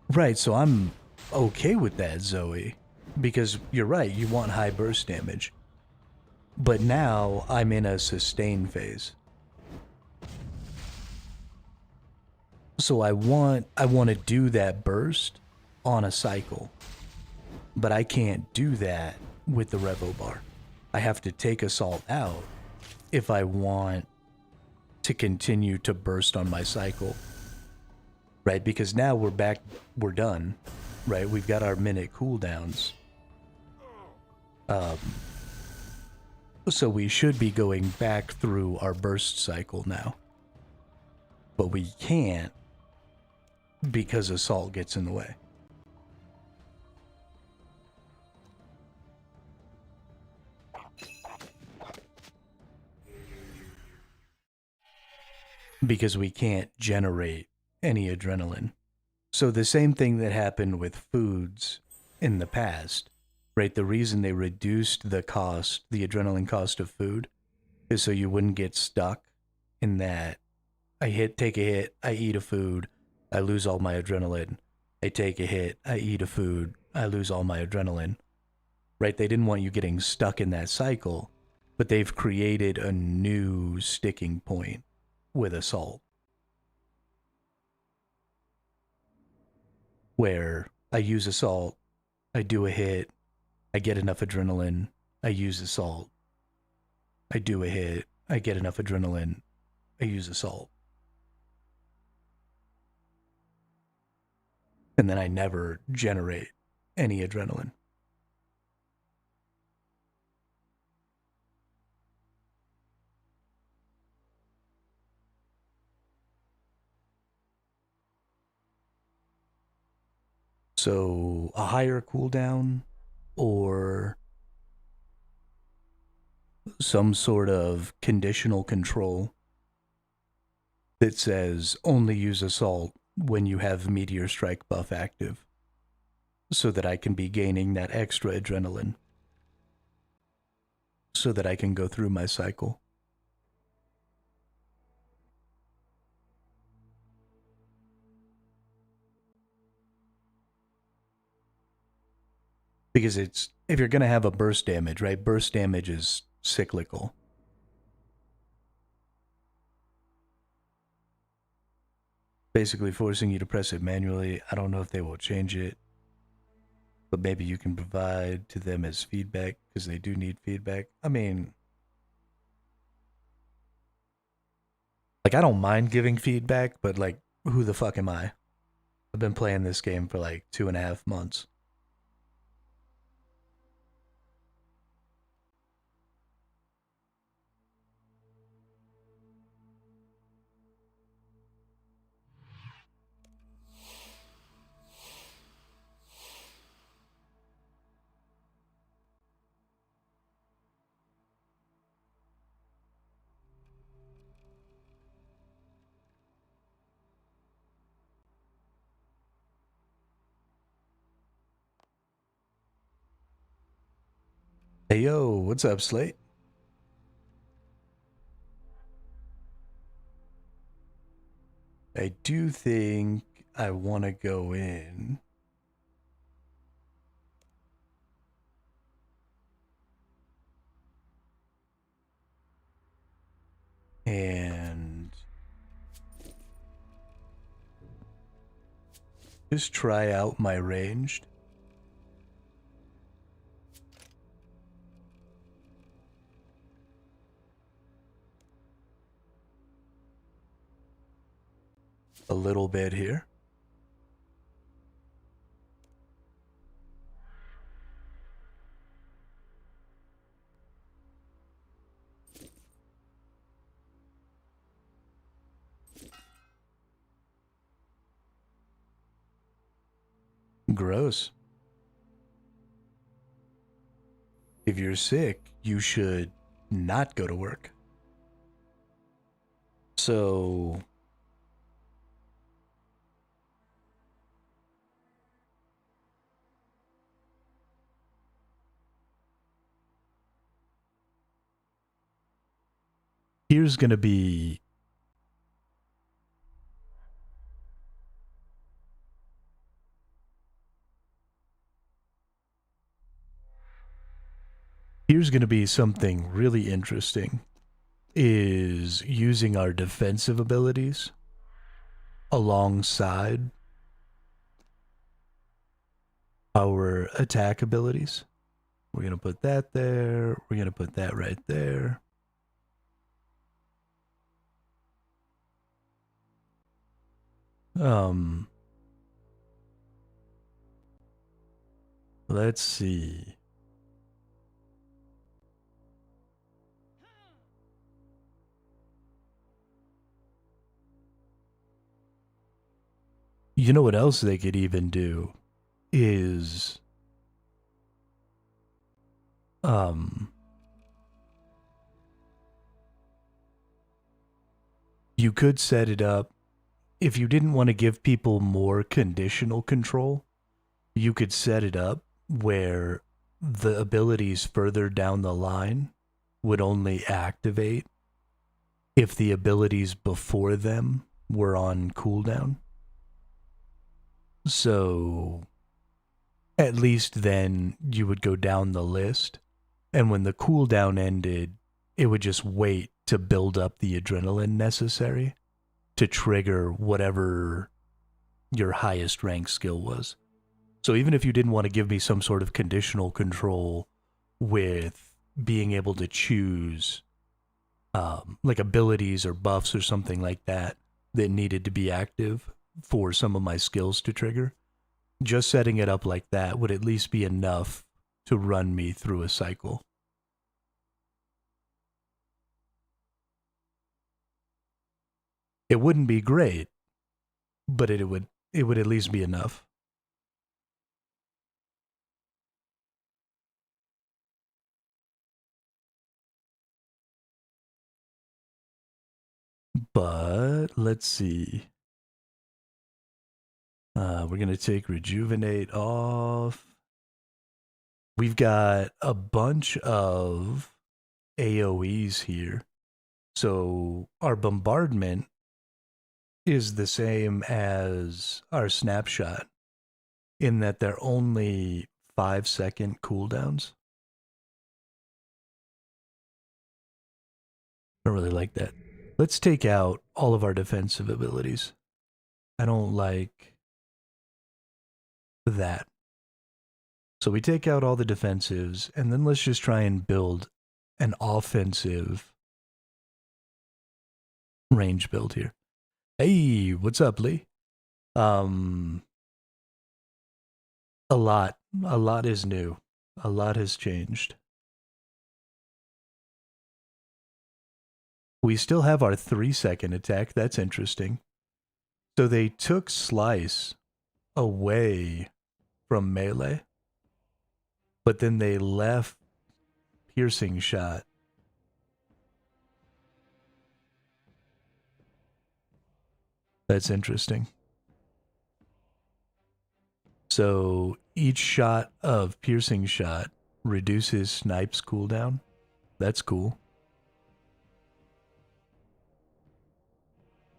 Right, so I'm okay with that, Zoe, because you're right, you want high burst damage. But now I'm in a sustain phase. So I want to do that burst on a cycle. But I can't do that with the Revo bar. I have to take Assault out if I want to continue to burst on my cycle. Right, because now we're back, we're done, right? We've got our minute cooldowns. So we should be going back through our burst cycle now. But we can't because Assault gets in the way. Because we can't generate any adrenaline. So the same thing that happened with foods in the past, right? The reason they reduced the cost, the adrenaline cost of food, is so you wouldn't get stuck in that take a hit, I eat a food, I lose all my adrenaline. I take a hit, I eat a food, I lose all my adrenaline. Right? They didn't want you getting stuck in that cycle, but they've created a new sticking point with Assault, where I use Assault, I do a hit, I get enough adrenaline, I use Assault, I do a hit, I get enough adrenaline, I use Assault. And then I never generate any adrenaline. So a higher cooldown or some sort of conditional control that says only use Assault when you have Meteor Strike buff active, so that I can be gaining that extra adrenaline, so that I can go through my cycle. Because it's, if you're going to have a burst damage, right? Burst damage is cyclical. Basically forcing you to press it manually. I don't know if they will change it, but maybe you can provide to them as feedback, because they do need feedback. I mean, like, I don't mind giving feedback, but like, who the fuck am I? I've been playing this game for like 2.5 months. Hey yo, what's up, Slate? I do think I want to go in and just try out my ranged. A little bit here. Gross. If you're sick, you should not go to work. So, here's going to be something really interesting is using our defensive abilities alongside our attack abilities. We're going to put that there. We're going to put that right there. Let's see. You know what else they could even do is you could set it up if you didn't want to give people more conditional control, you could set it up where the abilities further down the line would only activate if the abilities before them were on cooldown. So at least then you would go down the list, and when the cooldown ended, it would just wait to build up the adrenaline necessary to trigger whatever your highest rank skill was. So even if you didn't want to give me some sort of conditional control with being able to choose like abilities or buffs or something like that that needed to be active for some of my skills to trigger, just setting it up like that would at least be enough to run me through a cycle. It wouldn't be great, but it would at least be enough. But let's see. We're gonna take rejuvenate off. We've got a bunch of AoEs here. So our bombardment is the same as our snapshot in that they're only 5-second cooldowns. I don't really like that. Let's take out all of our defensive abilities. I don't like that. So we take out all the defensives, and then let's just try and build an offensive range build here. Hey, what's up, Lee? Um, a lot is new. A lot has changed. We still have our 3-second attack. That's interesting. So they took Slice away from melee, but then they left Piercing Shot. That's interesting. So each shot of Piercing Shot reduces snipes cooldown. That's cool.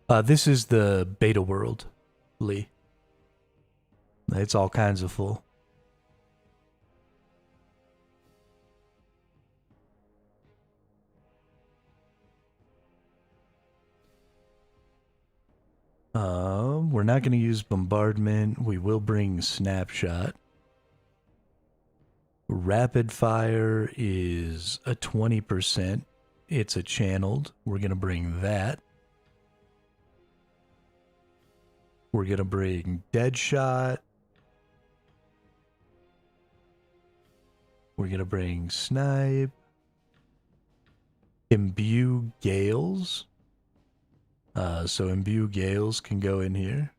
This is the beta world, Lee. It's all kinds of full. We're not going to use bombardment. We will bring snapshot. Rapid fire is a 20%. It's a channeled. We're going to bring that. We're going to bring dead shot. We're going to bring snipe. Imbue gales. So imbue gales can go in here.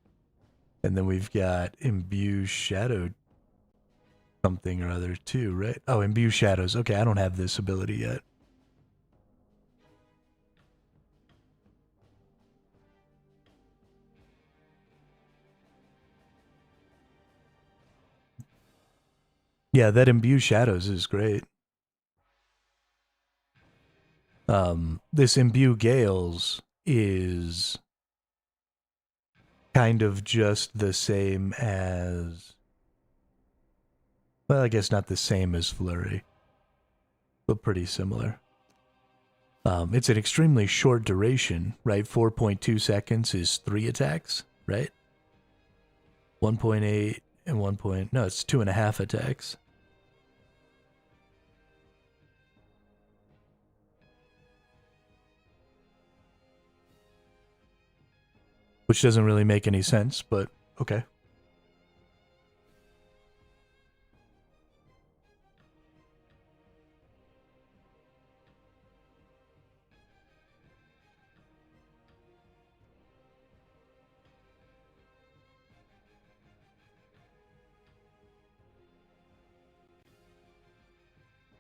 And then we've got imbue shadow something or other too, right? Oh, imbue shadows. Okay, I don't have this ability yet. Yeah, that imbue shadows is great. This imbue gales is kind of just the same as, well, I guess not the same as flurry, but pretty similar. It's an extremely short duration, right? 4.2 seconds is 3 attacks, right? 1.8 and 1. No, it's 2.5 attacks. Which doesn't really make any sense, but okay.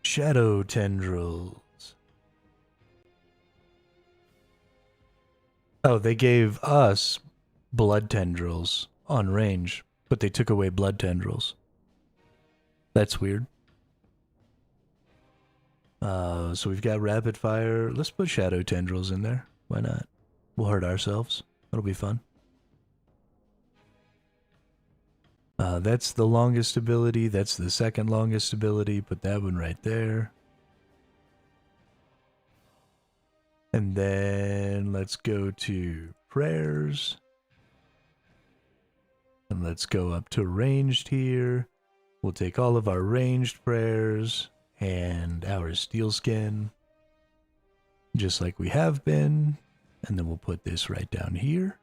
Shadow tendrils. Oh, they gave us blood tendrils on range, but they took away blood tendrils. That's weird. So we've got rapid fire. Let's put shadow tendrils in there. Why not? We'll hurt ourselves. That'll be fun. That's the longest ability. That's the second longest ability. Put that one right there. And then let's go to prayers. And let's go up to ranged here. We'll take all of our ranged prayers and our steel skin, just like we have been. And then we'll put this right down here.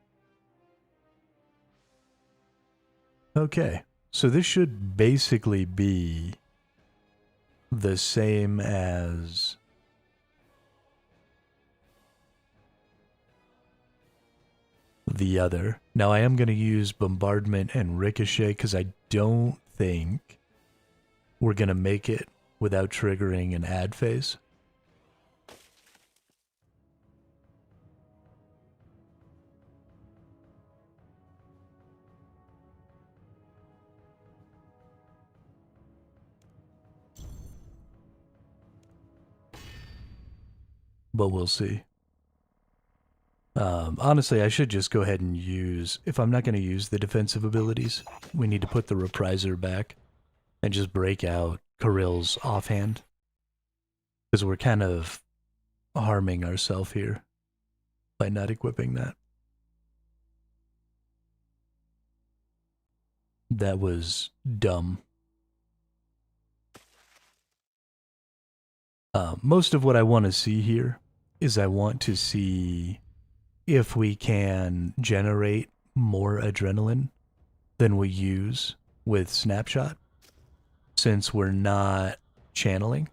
Okay, so this should basically be the same as the other. Now I am going to use bombardment and ricochet because I don't think we're going to make it without triggering an ad phase. But we'll see. Honestly, I should just go ahead and use, if I'm not going to use the defensive abilities, we need to put the repriser back and just break out Kirill's offhand. Because we're kind of harming ourselves here by not equipping that. That was dumb. Most of what I want to see here is I want to see if we can generate more adrenaline than we use with snapshot, since we're not channeling.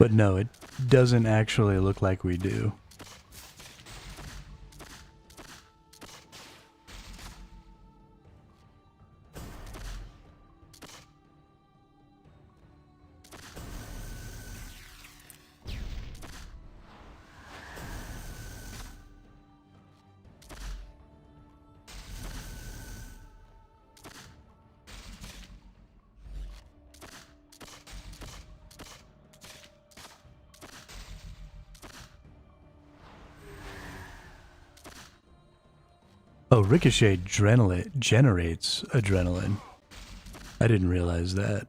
But no, it doesn't actually look like we do. Oh, Ricochet generates adrenaline. I didn't realize that.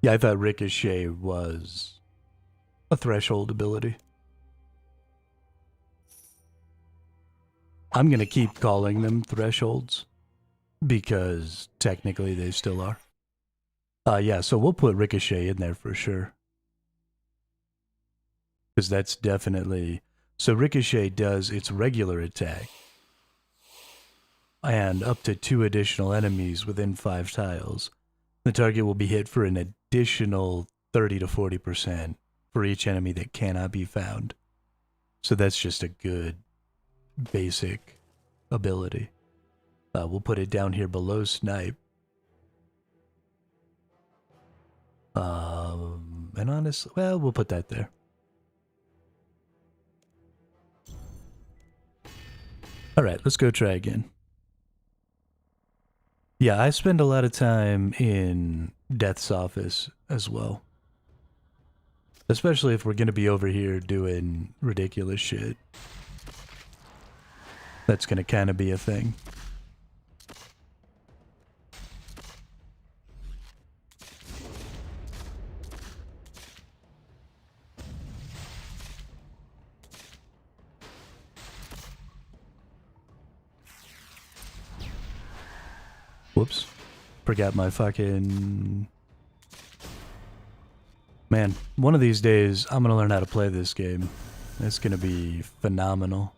Yeah, I thought Ricochet was a threshold ability. I'm going to keep calling them thresholds because technically they still are. Yeah, so we'll put Ricochet in there for sure. Because that's definitely... So Ricochet does its regular attack and up to 2 additional enemies within 5 tiles. The target will be hit for an additional 30 to 40% for each enemy that cannot be found. So that's just a good basic ability. We'll put it down here below Snipe. And honestly, well, we'll put that there. Alright, let's go try again. Yeah, I spend a lot of time in Death's office as well. Especially if we're going to be over here doing ridiculous shit. That's going to kind of be a thing. Whoops. Forgot my fucking... Man, one of these days, I'm going to learn how to play this game. It's going to be phenomenal.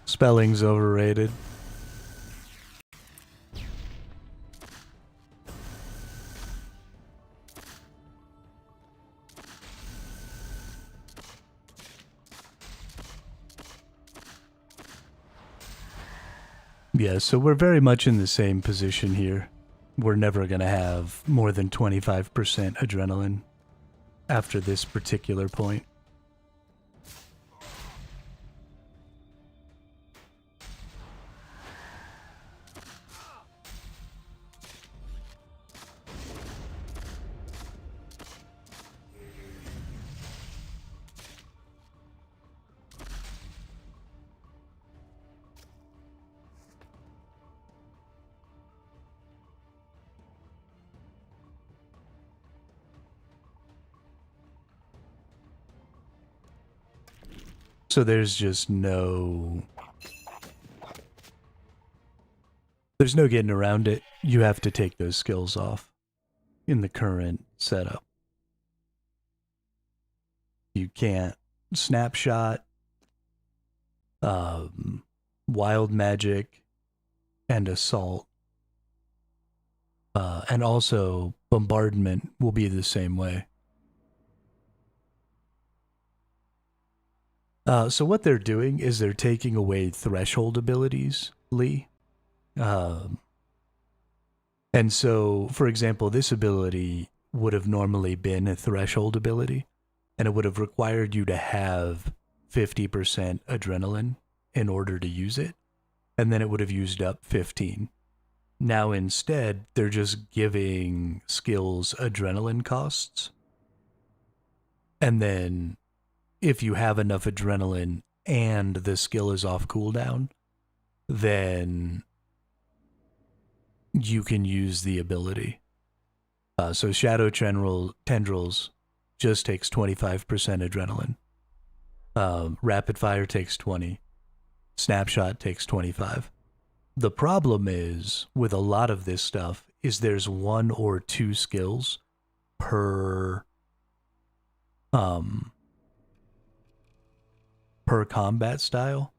Spelling's overrated. Yeah, so we're very much in the same position here. We're never going to have more than 25% adrenaline after this particular point. So there's just no... There's no getting around it. You have to take those skills off in the current setup. You can't snapshot, wild magic, and assault. And also bombardment will be the same way. So what they're doing is they're taking away threshold abilities, Lee. And so, for example, this ability would have normally been a threshold ability, and it would have required you to have 50% adrenaline in order to use it, and then it would have used up 15. Now instead, they're just giving skills adrenaline costs, and then if you have enough adrenaline and the skill is off cooldown, then you can use the ability. So Shadow Tendrils just takes 25% adrenaline. Rapid Fire takes 20. Snapshot takes 25. The problem is, with a lot of this stuff, is there's 1 or 2 skills per combat style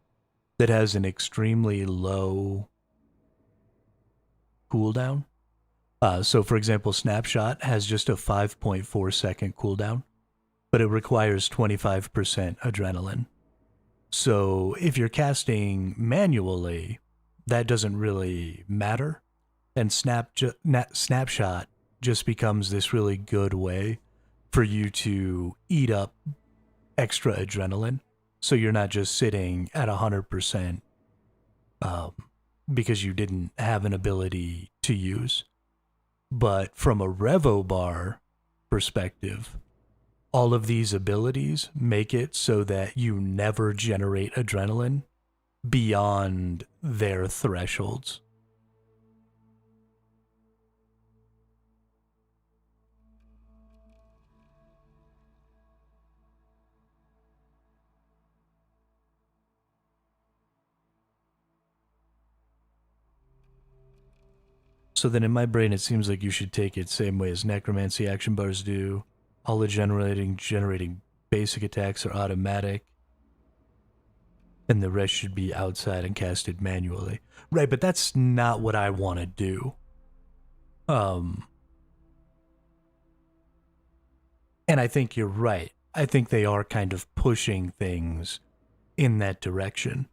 that has an extremely low cooldown. So for example, Snapshot has just a 5.4 second cooldown, but it requires 25% adrenaline. So if you're casting manually, that doesn't really matter. And Snapshot just becomes this really good way for you to eat up extra adrenaline. So you're not just sitting at 100% because you didn't have an ability to use. But from a Revo Bar perspective, all of these abilities make it so that you never generate adrenaline beyond their thresholds. So then in my brain, it seems like you should take it same way as Necromancy action bars do. All the generating basic attacks are automatic. And the rest should be outside and casted manually. Right, but that's not what I want to do. And I think you're right. I think they are kind of pushing things in that direction.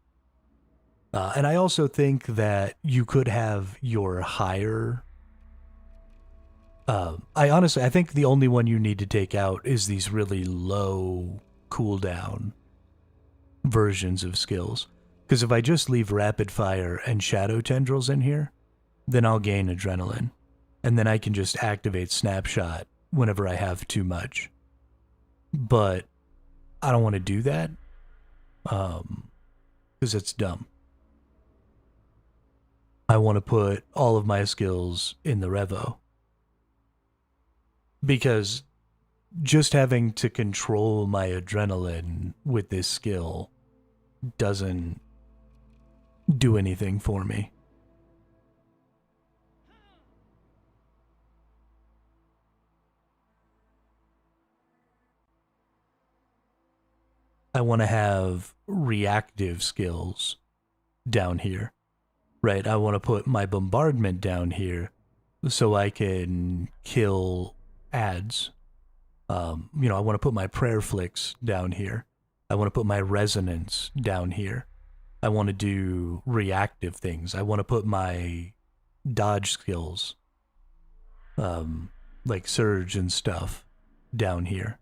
And I also think that you could have your higher... I think the only one you need to take out is these really low cooldown versions of skills. Because if I just leave Rapid Fire and Shadow Tendrils in here, then I'll gain adrenaline. And then I can just activate Snapshot whenever I have too much. But I don't want to do that. Because it's dumb. I want to put all of my skills in the Revo. Because just having to control my adrenaline with this skill doesn't do anything for me. I want to have reactive skills down here, right? I want to put my bombardment down here so I can kill ads. I want to put my prayer flicks down here. I want to put my resonance down here. I want to do reactive things. I want to put my dodge skills, like surge and stuff, down here.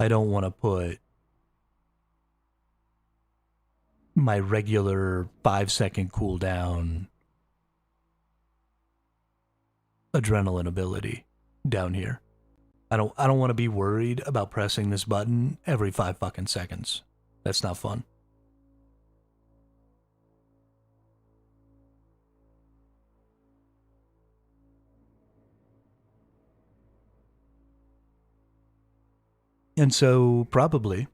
I don't want to put my regular 5-second cooldown adrenaline ability down here. I don't want to be worried about pressing this button every 5 fucking seconds. That's not fun. And so probably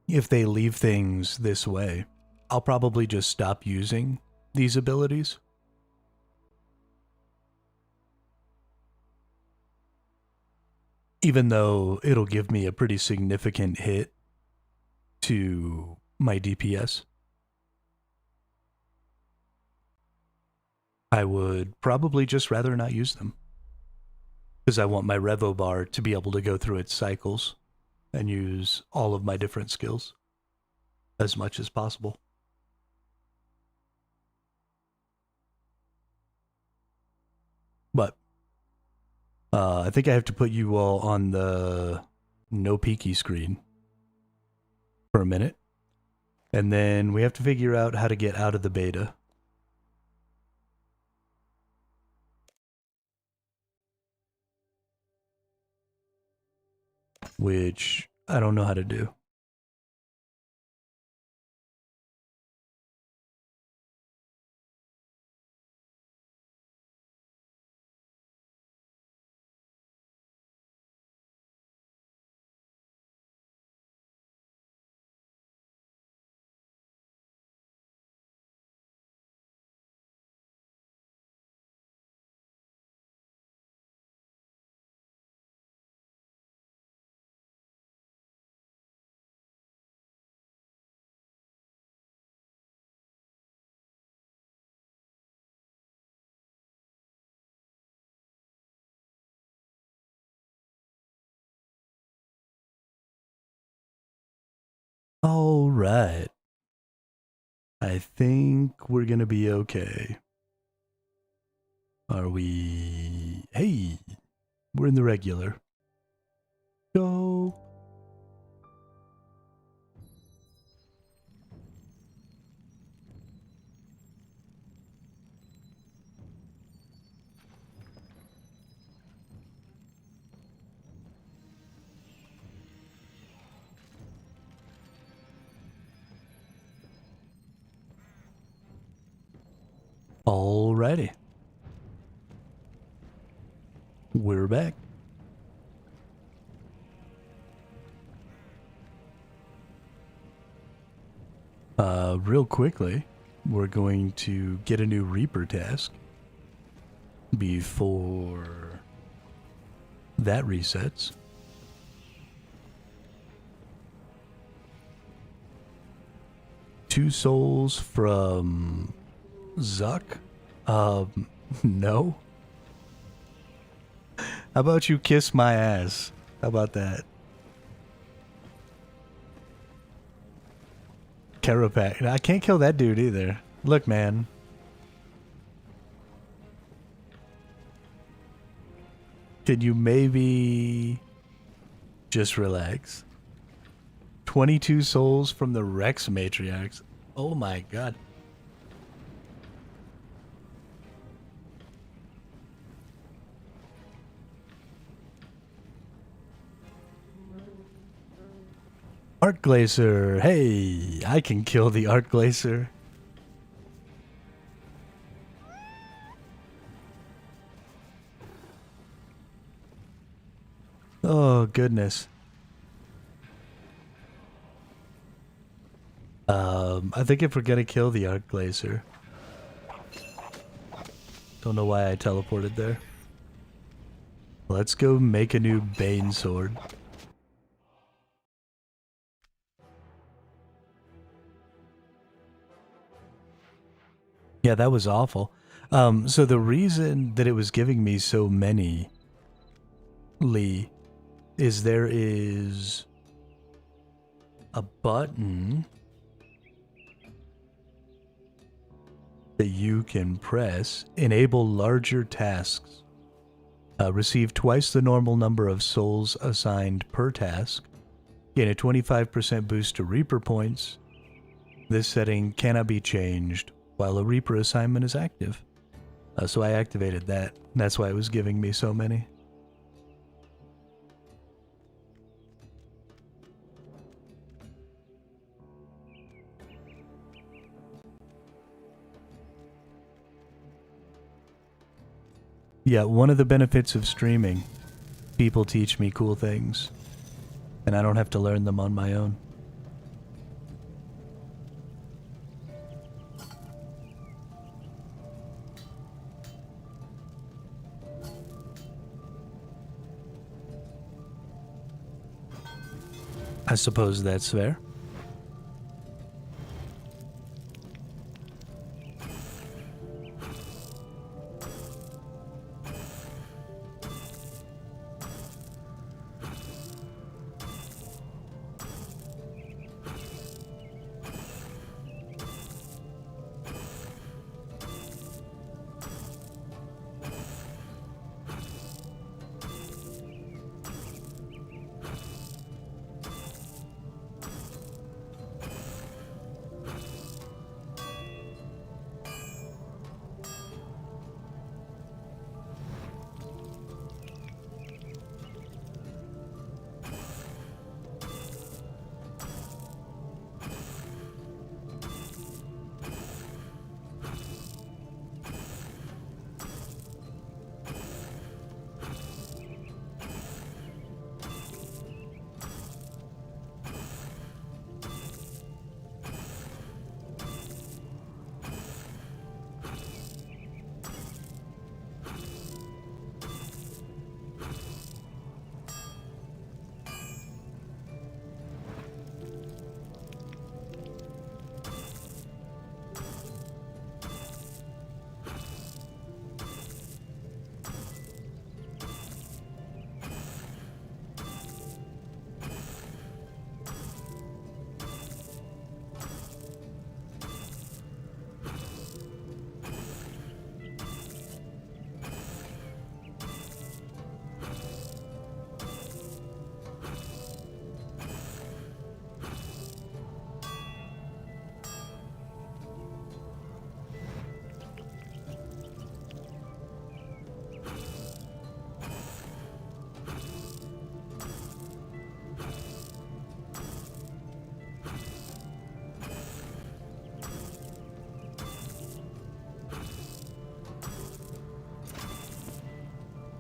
if they leave things this way, I'll probably just stop using these abilities. Even though it'll give me a pretty significant hit to my DPS. I would probably just rather not use them. Because I want my Revo bar to be able to go through its cycles and use all of my different skills as much as possible. But I think I have to put you all on the no peeky screen for a minute. And then we have to figure out how to get out of the beta. Which I don't know how to do. All right. I think we're going to be okay. Are we? Hey, we're in the regular. Go. Alrighty. We're back. Real quickly, we're going to get a new Reaper task before that resets. Two souls from Zuck? No. How about you kiss my ass? How about that? Carapac. I can't kill that dude either. Look, man. Could you maybe just relax? 22 souls from the Rex Matriarchs. Oh my god. Art Glacier. Hey, I can kill the Art Glacier. Oh, goodness. I think if we're gonna kill the Art Glacier. Don't know why I teleported there. Let's go make a new Bane sword. Yeah, that was awful. So the reason that it was giving me so many, Lee, is there is a button that you can press. Enable larger tasks. Receive twice the normal number of souls assigned per task. Gain a 25% boost to Reaper points. This setting cannot be changed while a Reaper assignment is active. So I activated that. That's why it was giving me so many. Yeah, one of the benefits of streaming, people teach me cool things, and I don't have to learn them on my own. I suppose that's fair.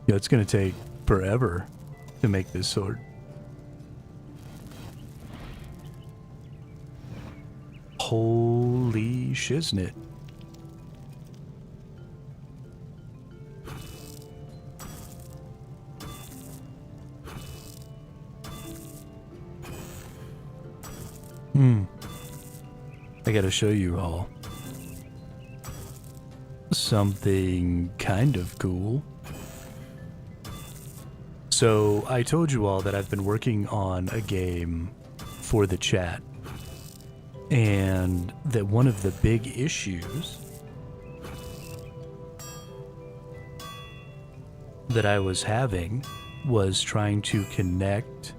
Yeah, it's gonna take forever to make this sword. Holy shiznit. I gotta show you all something kind of cool. So I told you all that I've been working on a game for the chat, and that one of the big issues that I was having was trying to connect.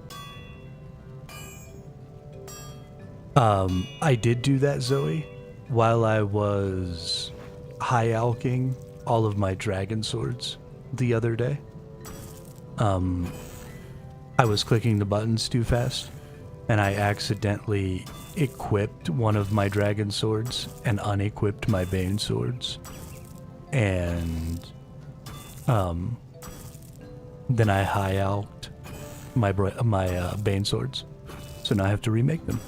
I did do that, Zoe, while I was high alching all of my dragon swords the other day. I was clicking the buttons too fast, and I accidentally equipped one of my dragon swords and unequipped my bane swords. And then I high alched my bane swords, so now I have to remake them.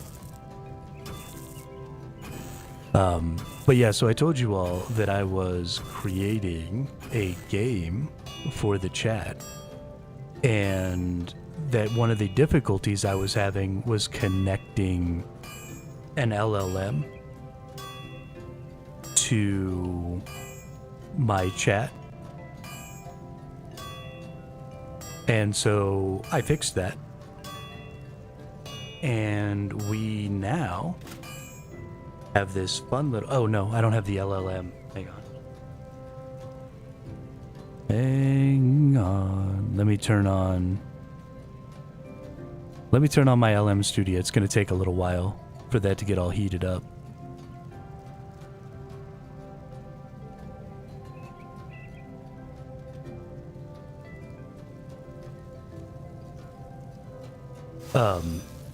But yeah, so I told you all that I was creating a game for the chat, and that one of the difficulties I was having was connecting an LLM to my chat. And so I fixed that, and we now have this fun little... Oh no, I don't have the LLM. Hang on. Let me turn on my LM Studio. It's going to take a little while for that to get all heated up.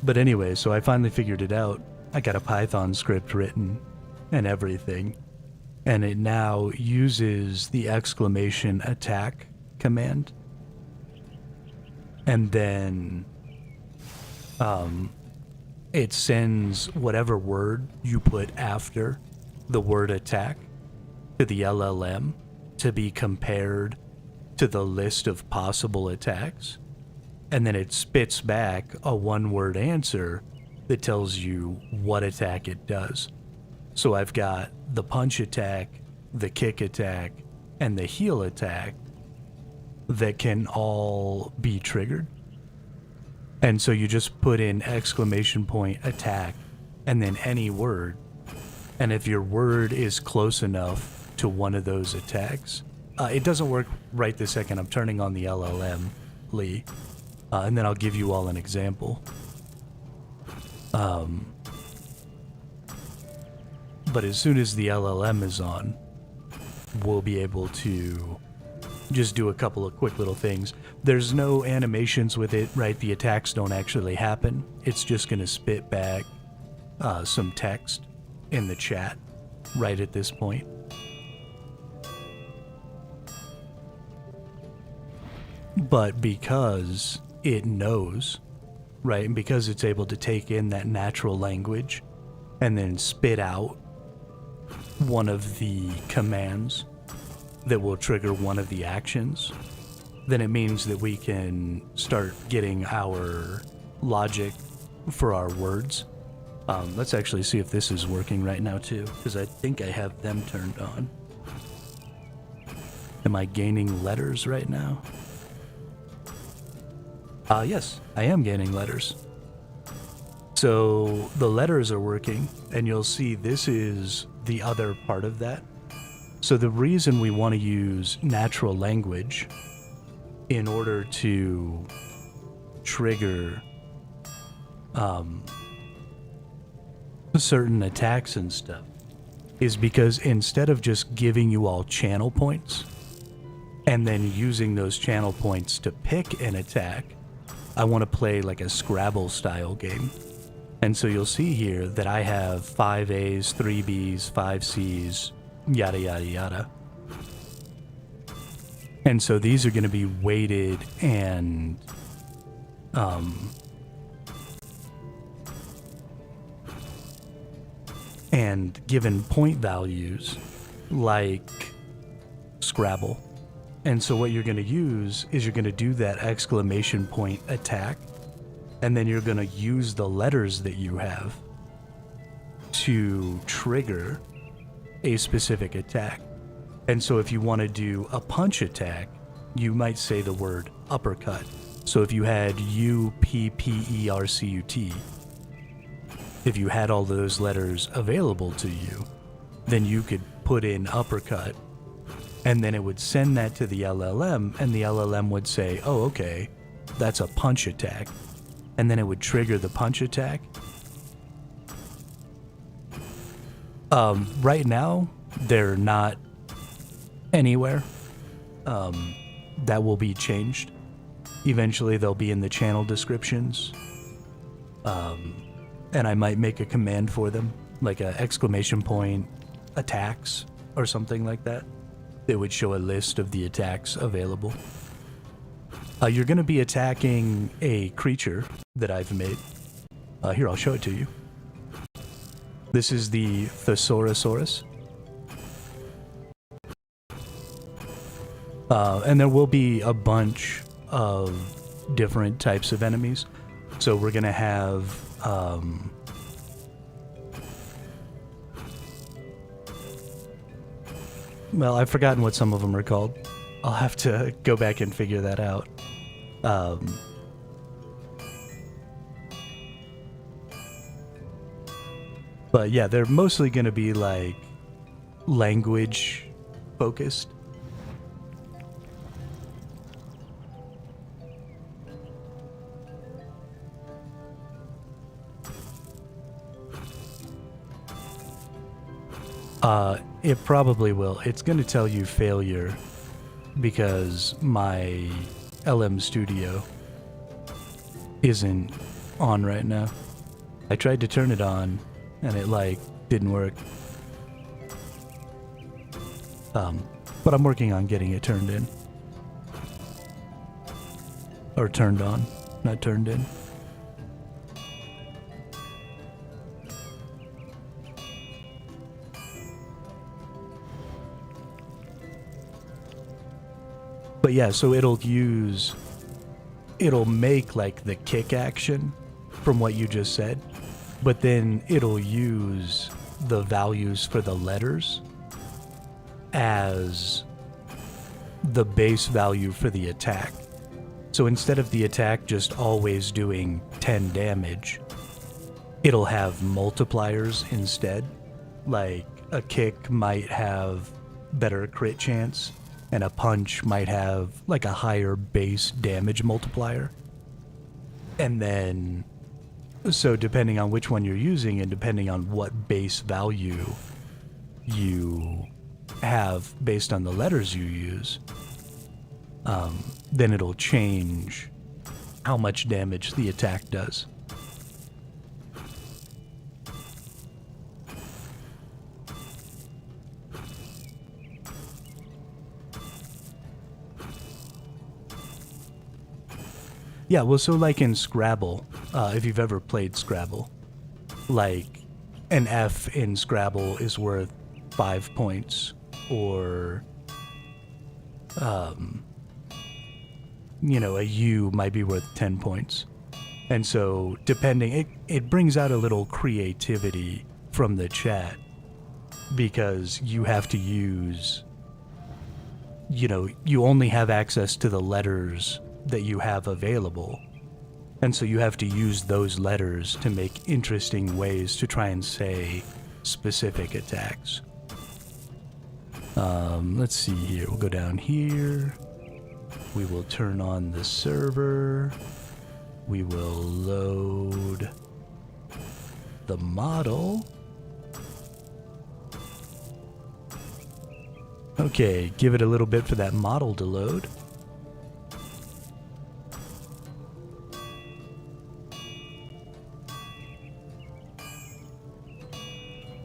But anyway, so I finally figured it out. I got a Python script written and everything, and it now uses the exclamation attack command, and then it sends whatever word you put after the word attack to the LLM to be compared to the list of possible attacks, and then it spits back a one-word answer that tells you what attack it does. So I've got the punch attack, the kick attack, and the heal attack that can all be triggered. And so you just put in exclamation point attack and then any word. And if your word is close enough to one of those attacks, it doesn't work right this second. I'm turning on the LLM, Lee, and then I'll give you all an example. But as soon as the LLM is on, we'll be able to just do a couple of quick little things. There's no animations with it, right? The attacks don't actually happen. It's just going to spit back some text in the chat right at this point. But because it knows, right, and because it's able to take in that natural language and then spit out one of the commands that will trigger one of the actions, then it means that we can start getting our logic for our words. Let's actually see if this is working right now too, because I think I have them turned on. Am I gaining letters right now? Yes, I am gaining letters. So the letters are working, and you'll see this is the other part of that. So the reason we want to use natural language in order to trigger certain attacks and stuff is because instead of just giving you all channel points and then using those channel points to pick an attack, I want to play like a Scrabble style game. And so you'll see here that I have 5 A's, 3 B's, 5 C's, yada yada yada. And so these are going to be weighted and given point values like Scrabble. And so what you're going to use is you're going to do that exclamation point attack, and then you're going to use the letters that you have to trigger a specific attack. And so if you want to do a punch attack, you might say the word uppercut. So if you had UPPERCUT, if you had all those letters available to you, then you could put in uppercut, and then it would send that to the LLM, and the LLM would say, oh, okay, that's a punch attack. And then it would trigger the punch attack. Right now, they're not anywhere. That will be changed. Eventually, they'll be in the channel descriptions. And I might make a command for them, like a exclamation point attacks or something like that. It would show a list of the attacks available. You're going to be attacking a creature that I've made. Here, I'll show it to you. This is the Thesaurosaurus. And there will be a bunch of different types of enemies. So we're going to have... well, I've forgotten what some of them are called. I'll have to go back and figure that out. But yeah, they're mostly going to be like language focused. It probably will. It's going to tell you failure because my LM Studio isn't on right now. I tried to turn it on and it like didn't work. But I'm working on getting it turned in. Or turned on, not turned in. But yeah, so it'll make like the kick action from what you just said, but then it'll use the values for the letters as the base value for the attack. So instead of the attack just always doing 10 damage, it'll have multipliers instead. Like a kick might have better crit chance, and a punch might have like a higher base damage multiplier. And then, so depending on which one you're using and depending on what base value you have based on the letters you use, then it'll change how much damage the attack does. Yeah, well, so like in Scrabble, if you've ever played Scrabble, like an F in Scrabble is worth 5 points, or, you know, a U might be worth 10 points. And so depending, it brings out a little creativity from the chat because you have to use, you know, you only have access to the letters that you have available, and so you have to use those letters to make interesting ways to try and say specific attacks. Let's see here, we'll go down here, we will turn on the server, we will load the model. Okay, give it a little bit for that model to load.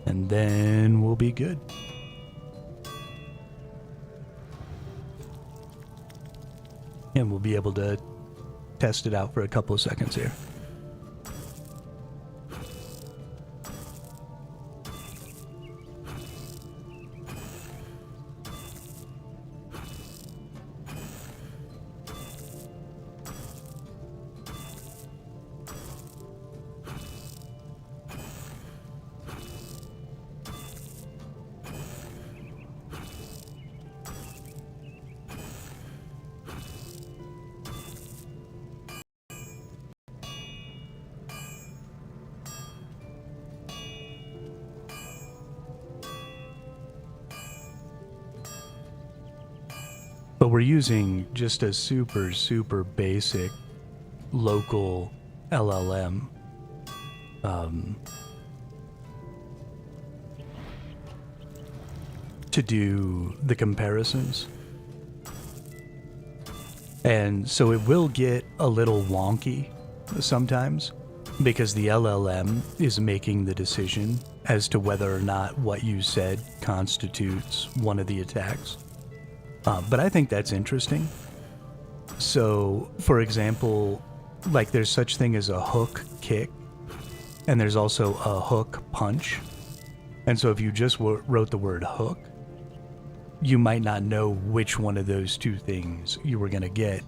And then we'll be good. And we'll be able to test it out for a couple of seconds here. But we're using just a super, super basic local LLM. To do the comparisons. And so it will get a little wonky sometimes because the LLM is making the decision as to whether or not what you said constitutes one of the attacks. But I think that's interesting. So, for example, like there's such thing as a hook kick, and there's also a hook punch. And so if you just wrote the word hook, you might not know which one of those two things you were going to get,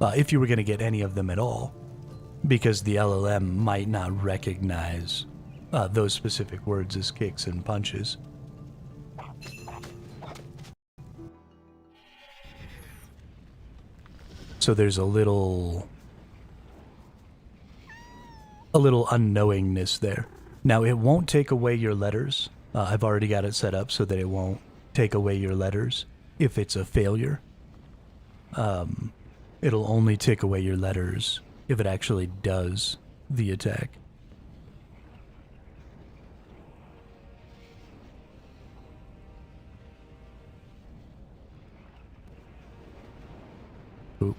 if you were going to get any of them at all, because the LLM might not recognize those specific words as kicks and punches. So there's a little unknowingness there. Now, it won't take away your letters. I've already got it set up so that it won't take away your letters if it's a failure. It'll only take away your letters if it actually does the attack. Ooh.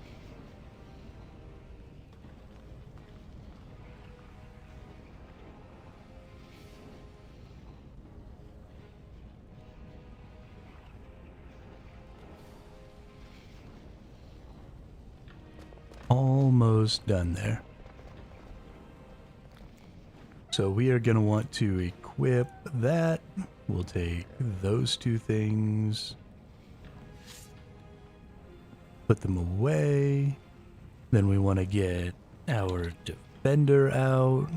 Almost done there. So we are going to want to equip that. We'll take those two things, put them away. Then we want to get our defender out.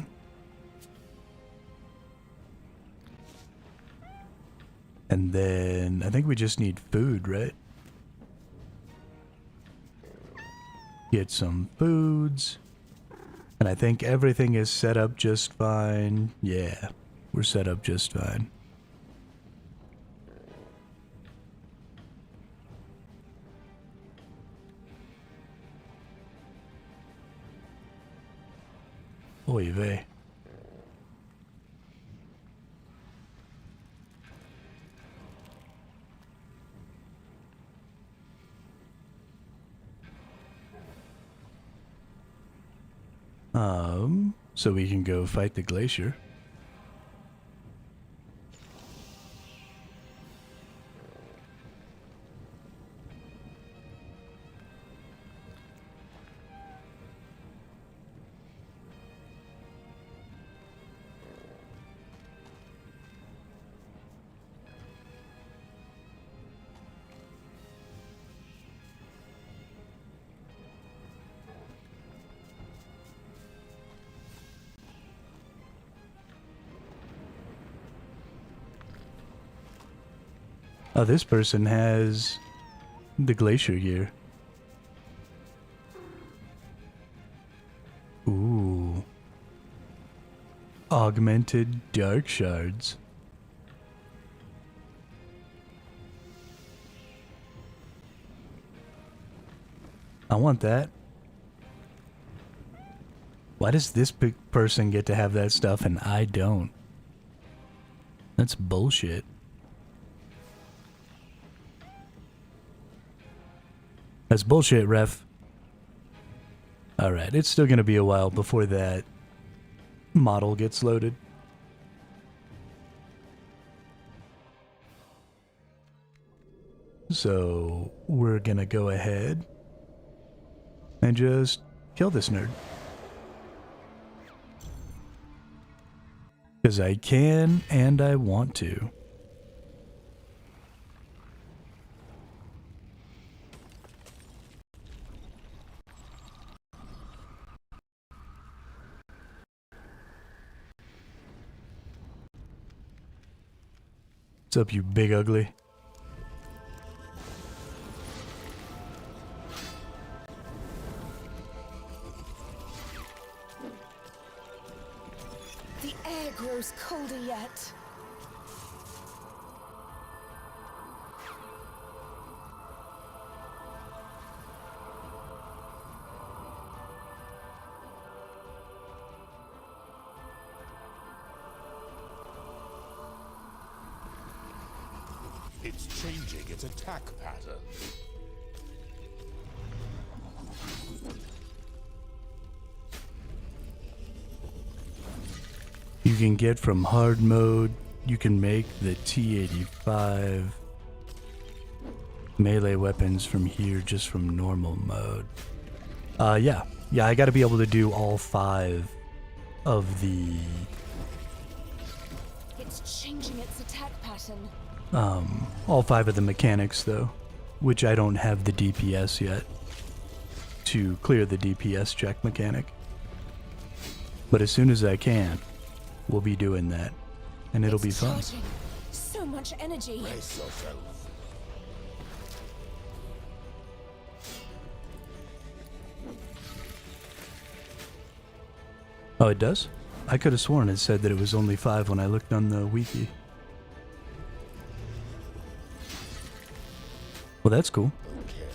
And then I think we just need food, right? Get some foods. And I think everything is set up just fine. Yeah, we're set up just fine. Oy vey. So we can go fight the glacier. Oh, this person has the glacier gear. Ooh. Augmented dark shards. I want that. Why does this big person get to have that stuff and I don't? That's bullshit. That's bullshit, ref. Alright, it's still gonna be a while before that model gets loaded. So we're gonna go ahead and just kill this nerd. Because I can and I want to. What's up, you big ugly? The air grows colder yet. It's changing its attack pattern. You can get from hard mode, you can make the T-85 melee weapons from here just from normal mode. Yeah, I gotta be able to do all 5 of the It's changing its attack pattern. all 5 of the mechanics though, which I don't have the DPS yet to clear the DPS check mechanic. But as soon as I can, we'll be doing that, and it'll be fun. Charging. So much energy. Brace yourself. Oh, it does? I could have sworn it said that it was only 5 when I looked on the wiki. Well, that's cool. Okay,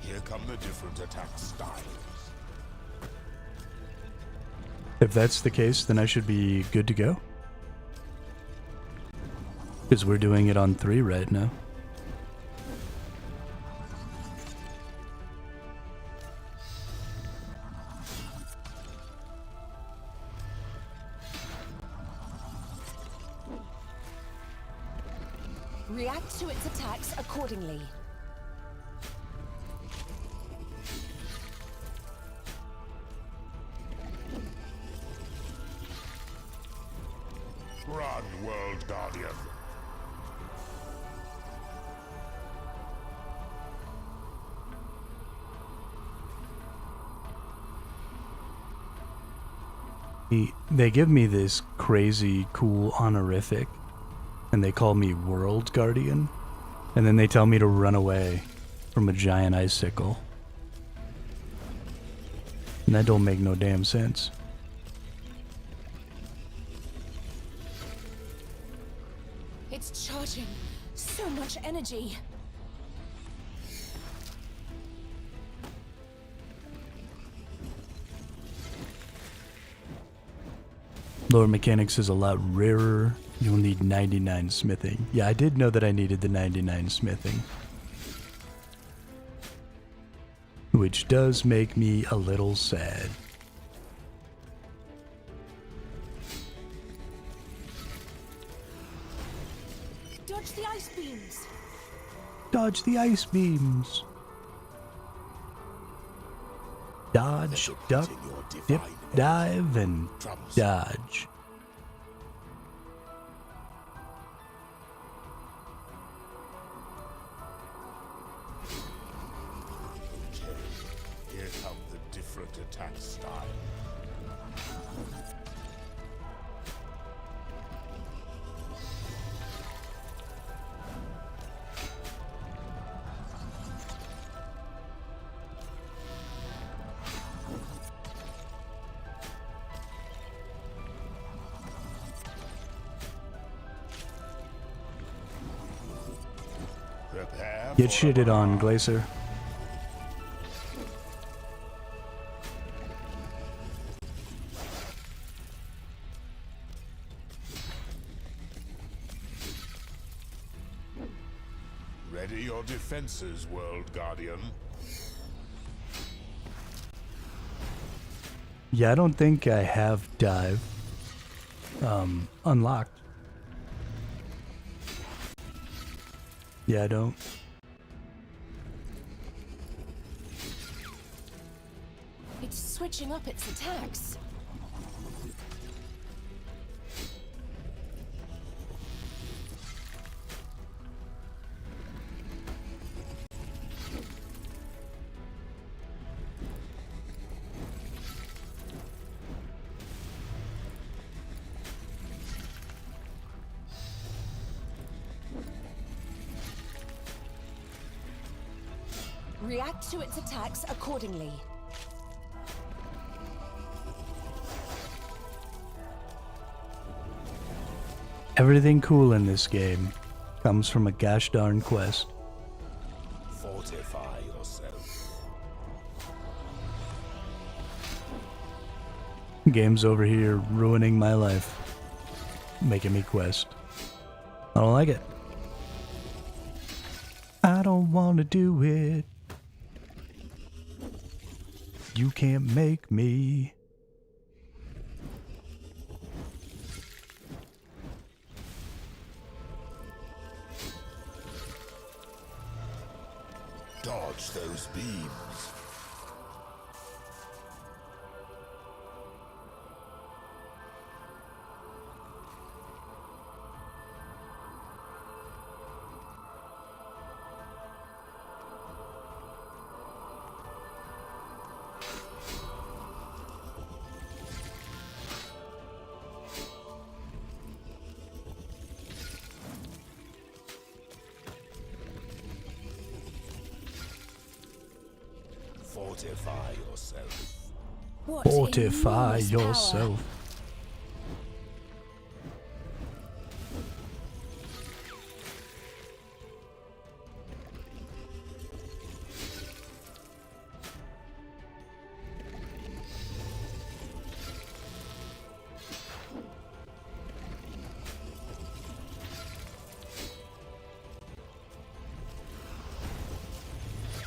here come the different attack styles. If that's the case, then I should be good to go. Because we're doing it on 3 right now. React to its attacks accordingly. Run, World Guardian. They give me this crazy cool honorific, and they call me World Guardian, and then they tell me to run away from a giant icicle. And that don't make no damn sense. It's charging. So much energy. Lower mechanics is a lot rarer. You'll need 99 smithing. Yeah, I did know that I needed the 99 smithing. Which does make me a little sad. Dodge the ice beams. Dodge the ice beams. Dodge, duck, dip, dive, and dodge. Okay, here come the different attack styles. Prepare Get for shitted on, Glacier. Ready your defenses, World Guardian. Yeah, I don't think I have dive unlocked. Yeah, I don't. It's switching up its attacks. React to its attacks accordingly. Everything cool in this game comes from a gosh darn quest. Fortify yourself. Game's over here ruining my life, making me quest. I don't like it. I don't want to do it. You can't make me. Dodge those beams. Fortify yourself. What Fortify enormous power. yourself.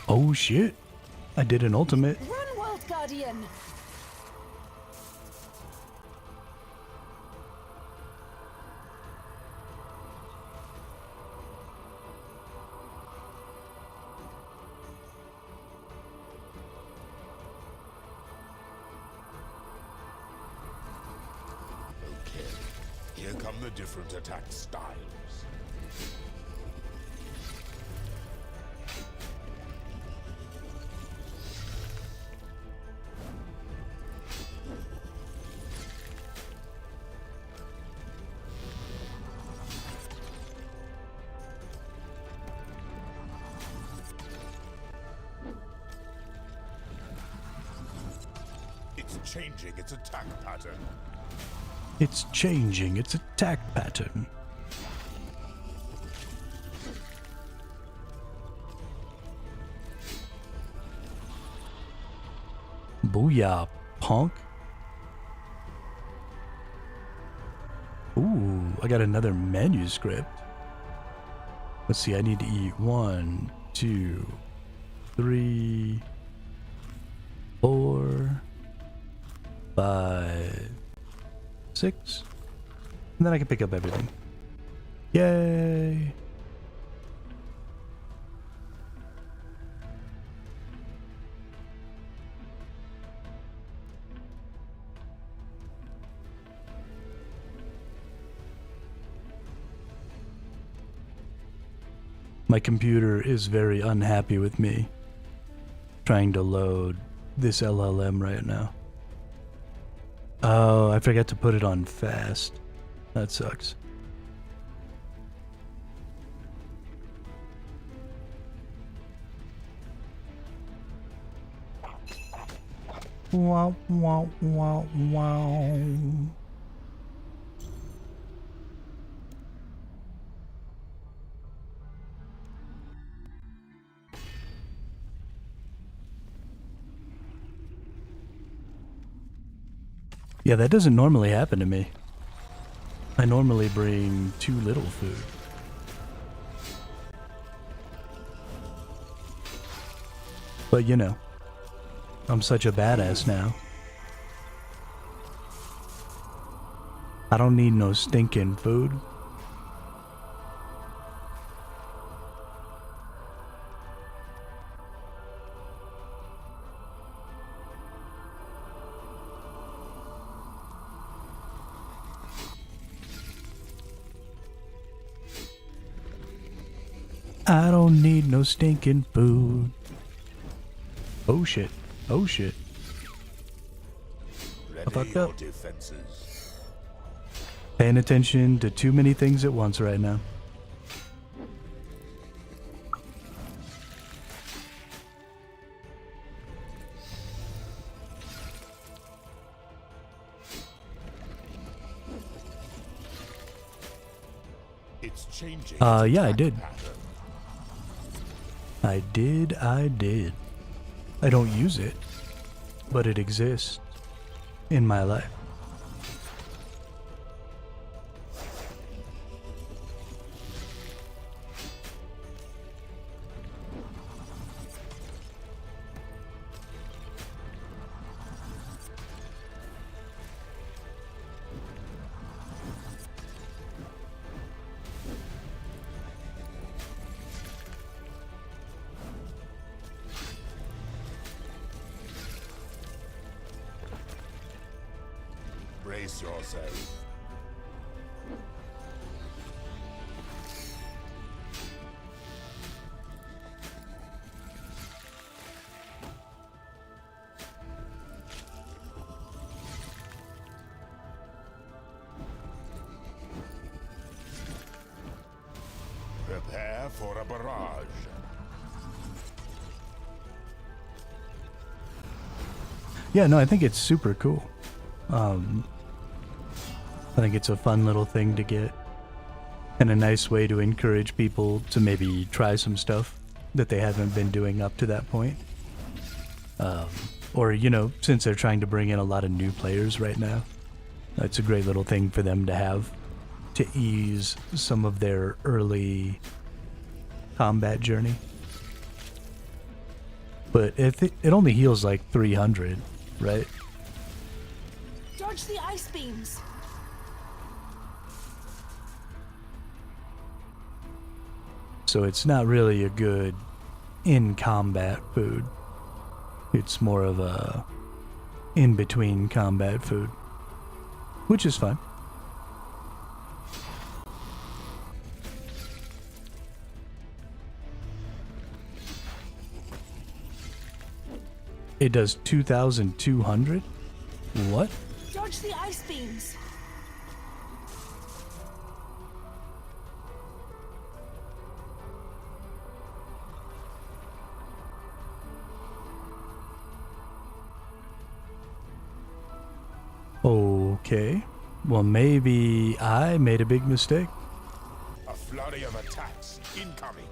Oh shit. I did an ultimate. Run, World Guardian! Okay. Here come the different attack styles. It's changing its attack pattern. It's changing its attack pattern. Booyah, punk. Ooh, I got another manuscript. Let's see, I need to eat 1, 2, 3, 4, 5, 6. And then I can pick up everything. Yay! My computer is very unhappy with me trying to load this LLM right now. Oh, I forgot to put it on fast. That sucks. Wow, wow, wow, wow. Yeah, that doesn't normally happen to me. I normally bring too little food. But you know, I'm such a badass now. I don't need no stinking food. I don't need no stinking food. Oh shit. Oh shit. I fucked Ready up. your defenses. Paying attention to too many things at once right now. It's changing. Yeah, I its did. attack pattern. I did. I don't use it, but it exists in my life. Brace yourself. Prepare for a barrage. Yeah, no, I think it's super cool. I think it's a fun little thing to get, and a nice way to encourage people to maybe try some stuff that they haven't been doing up to that point. Or, you know, since they're trying to bring in a lot of new players right now, it's a great little thing for them to have to ease some of their early combat journey. But it only heals like 300, right? Dodge the ice beams. So it's not really a good in-combat food. It's more of a in-between combat food, which is fine. It does 2,200? What? Dodge the ice beams. Okay. Well, maybe I made a big mistake. A flurry of attacks incoming.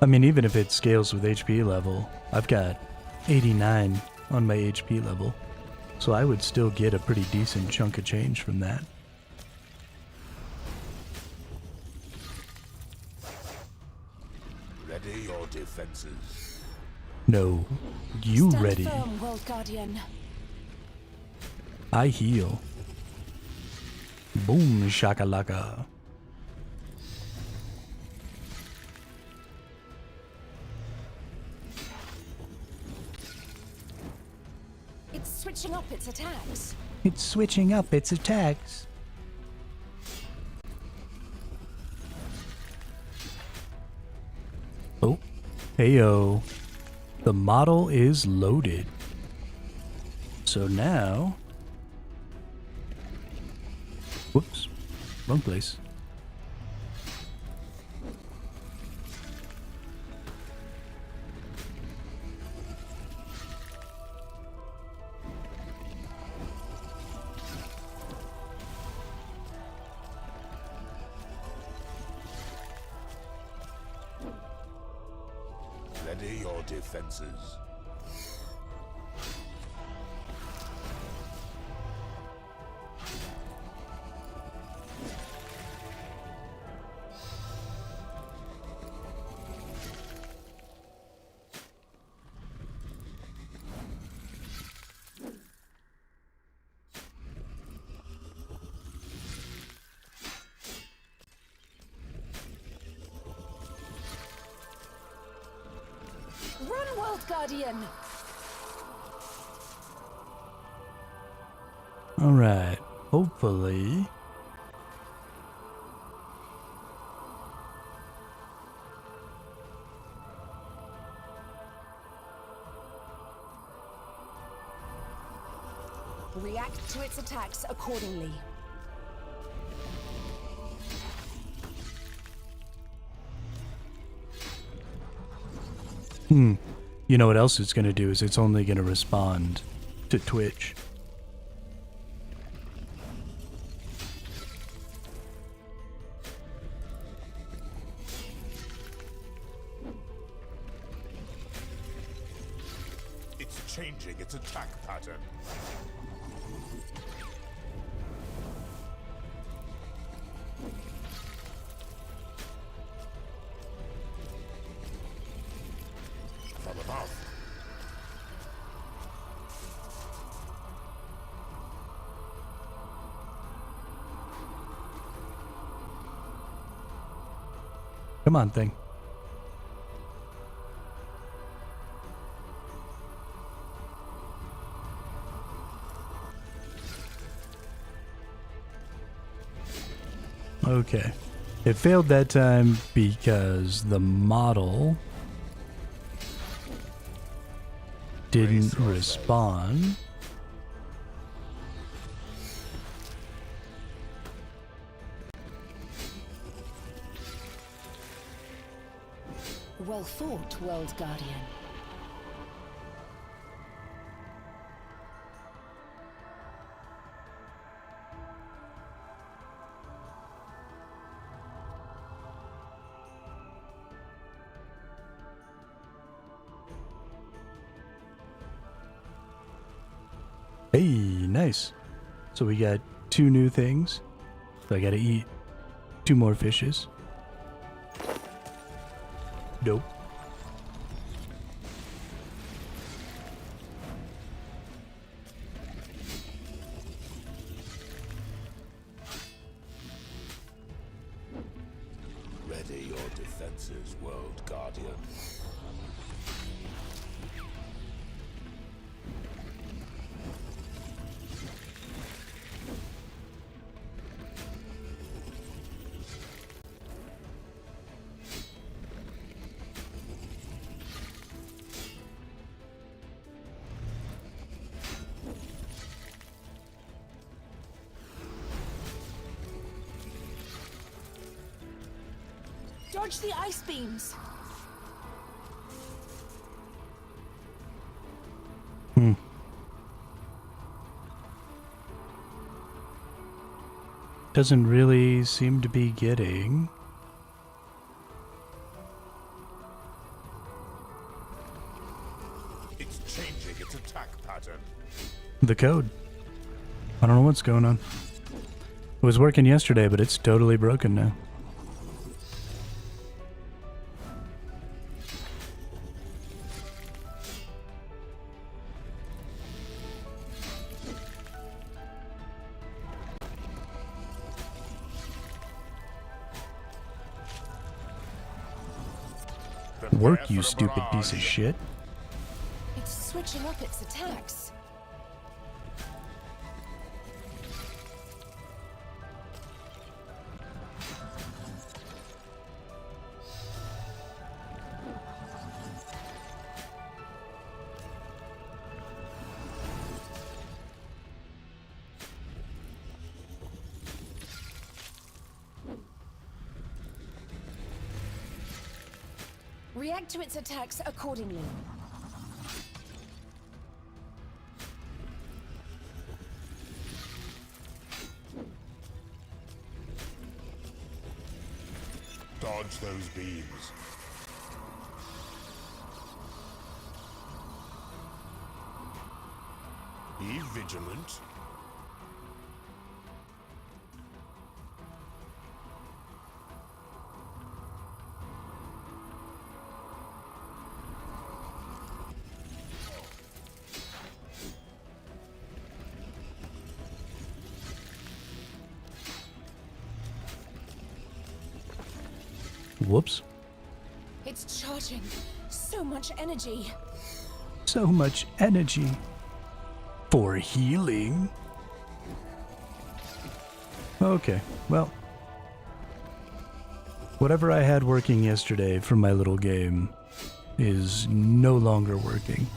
I mean, even if it scales with HP level, I've got 89 on my HP level, so I would still get a pretty decent chunk of change from that. Ready your defenses. No, you Stand ready? firm, World Guardian. I heal. Boom shakalaka. It's switching up its attacks. It's switching up its attacks. Oh, heyo. The model is loaded. So now... Whoops, wrong place. Ready your defenses. Guardian. All right. Hopefully. React to its attacks accordingly. You know what else it's going to do is it's only going to respond to Twitch. It's changing its attack pattern. From above. Come on, thing. Okay. It failed that time because the model didn't respond. Well fought, World Guardian. Hey, nice. So we got 2 new things. So I gotta eat 2 more fishes. Nope. Ready your defenses, World Guardian. Dodge the ice beams. Doesn't really seem to be getting. It's changing its attack pattern. The code. I don't know what's going on. It was working yesterday, but it's totally broken now. Work, you stupid piece of shit. It's switching up its attacks. React to its attacks accordingly. Dodge those beams. Be vigilant. Whoops. It's charging. So much energy. So much energy for healing. Okay, well, whatever I had working yesterday for my little game is no longer working.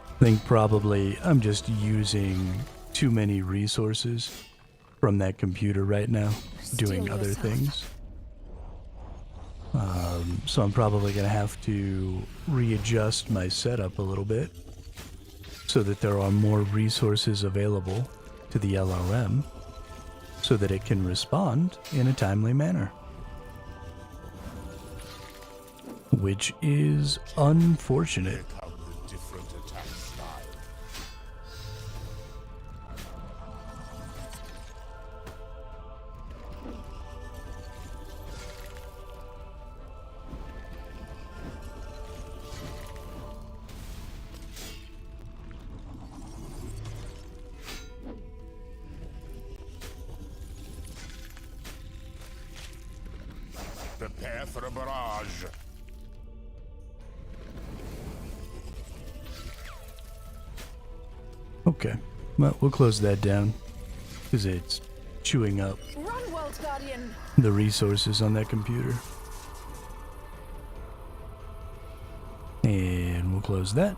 I think probably I'm just using too many resources from that computer right now, doing other things. So I'm probably going to have to readjust my setup a little bit so that there are more resources available to the LLM so that it can respond in a timely manner. Which is unfortunate. Check out the different attack style. Prepare for a barrage. Okay, well, we'll close that down because it's chewing up Run, World Guardian! the resources on that computer. And we'll close that.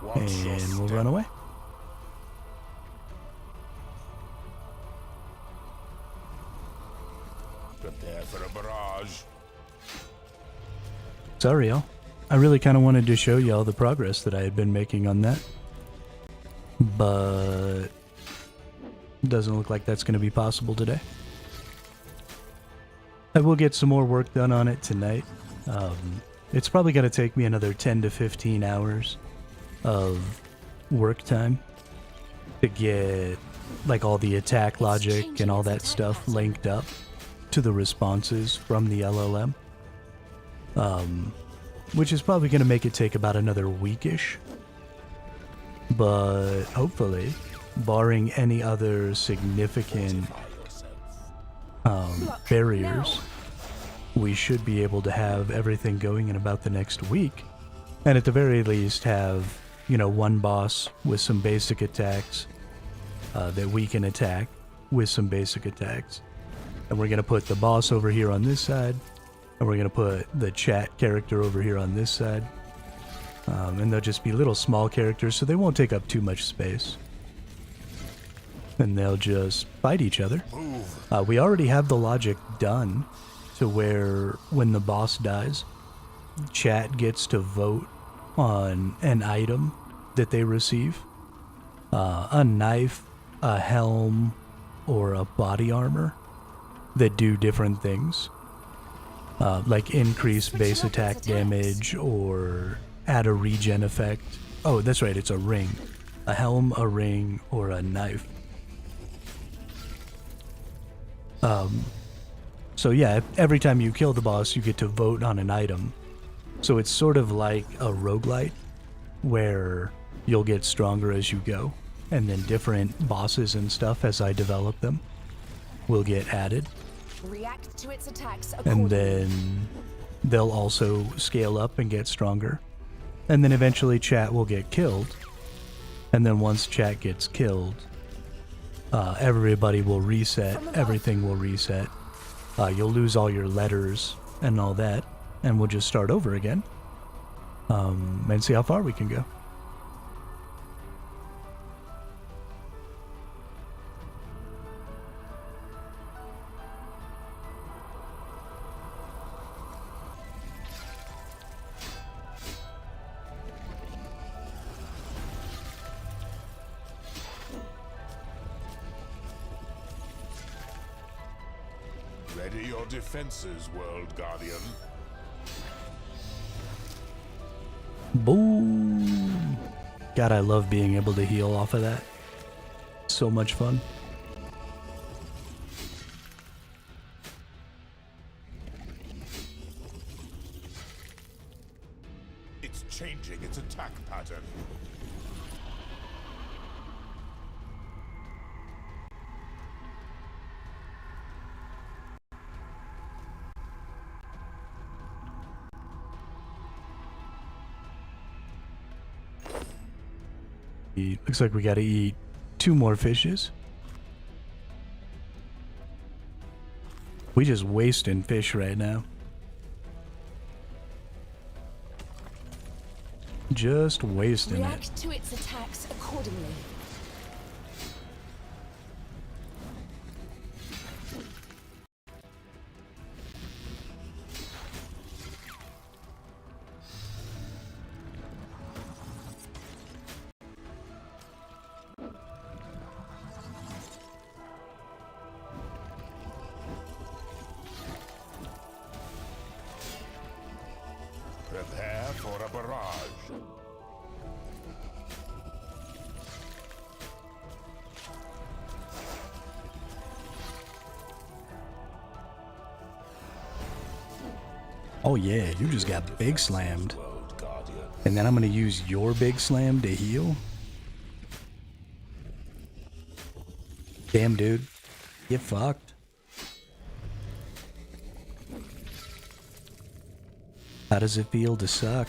Watch your And we'll step. run away. Prepare for a barrage. Sorry, y'all. I really kind of wanted to show y'all the progress that I had been making on that. But doesn't look like that's going to be possible today. I will get some more work done on it tonight. It's probably going to take me another 10 to 15 hours of work time to get like all the attack logic and all that stuff linked up to the responses from the LLM. Which is probably going to make it take about another weekish. But hopefully, barring any other significant barriers, we should be able to have everything going in about the next week. And at the very least have, you know, one boss with some basic attacks that we can attack with some basic attacks. And we're going to put the boss over here on this side. And we're going to put the chat character over here on this side. And they'll just be little small characters, so they won't take up too much space. And they'll just fight each other. We already have the logic done to where when the boss dies, chat gets to vote on an item that they receive. A knife, a helm, or a body armor that do different things. Like increase base attack damage or add a regen effect. Oh, that's right, it's a ring. A helm, a ring, or a knife. So yeah, every time you kill the boss, you get to vote on an item. So it's sort of like a roguelite, where you'll get stronger as you go, and then different bosses and stuff as I develop them will get added. React to its attacks accordingly. And then they'll also scale up and get stronger. And then eventually chat will get killed. And then once chat gets killed, everybody will reset, everything will reset. You'll lose all your letters and all that, and we'll just start over again. And see how far we can go. Ready your defenses, World Guardian. Boom! God, I love being able to heal off of that. So much fun. It's changing its attack pattern. Looks like we gotta eat 2 more fishes. We just wasting fish right now. Just wasting it. React to its attacks accordingly. Prepare for a barrage. Oh yeah, you just got big slammed. World Guardian. And then I'm gonna use your big slam to heal? Damn, dude. Get fucked. How does it feel to suck?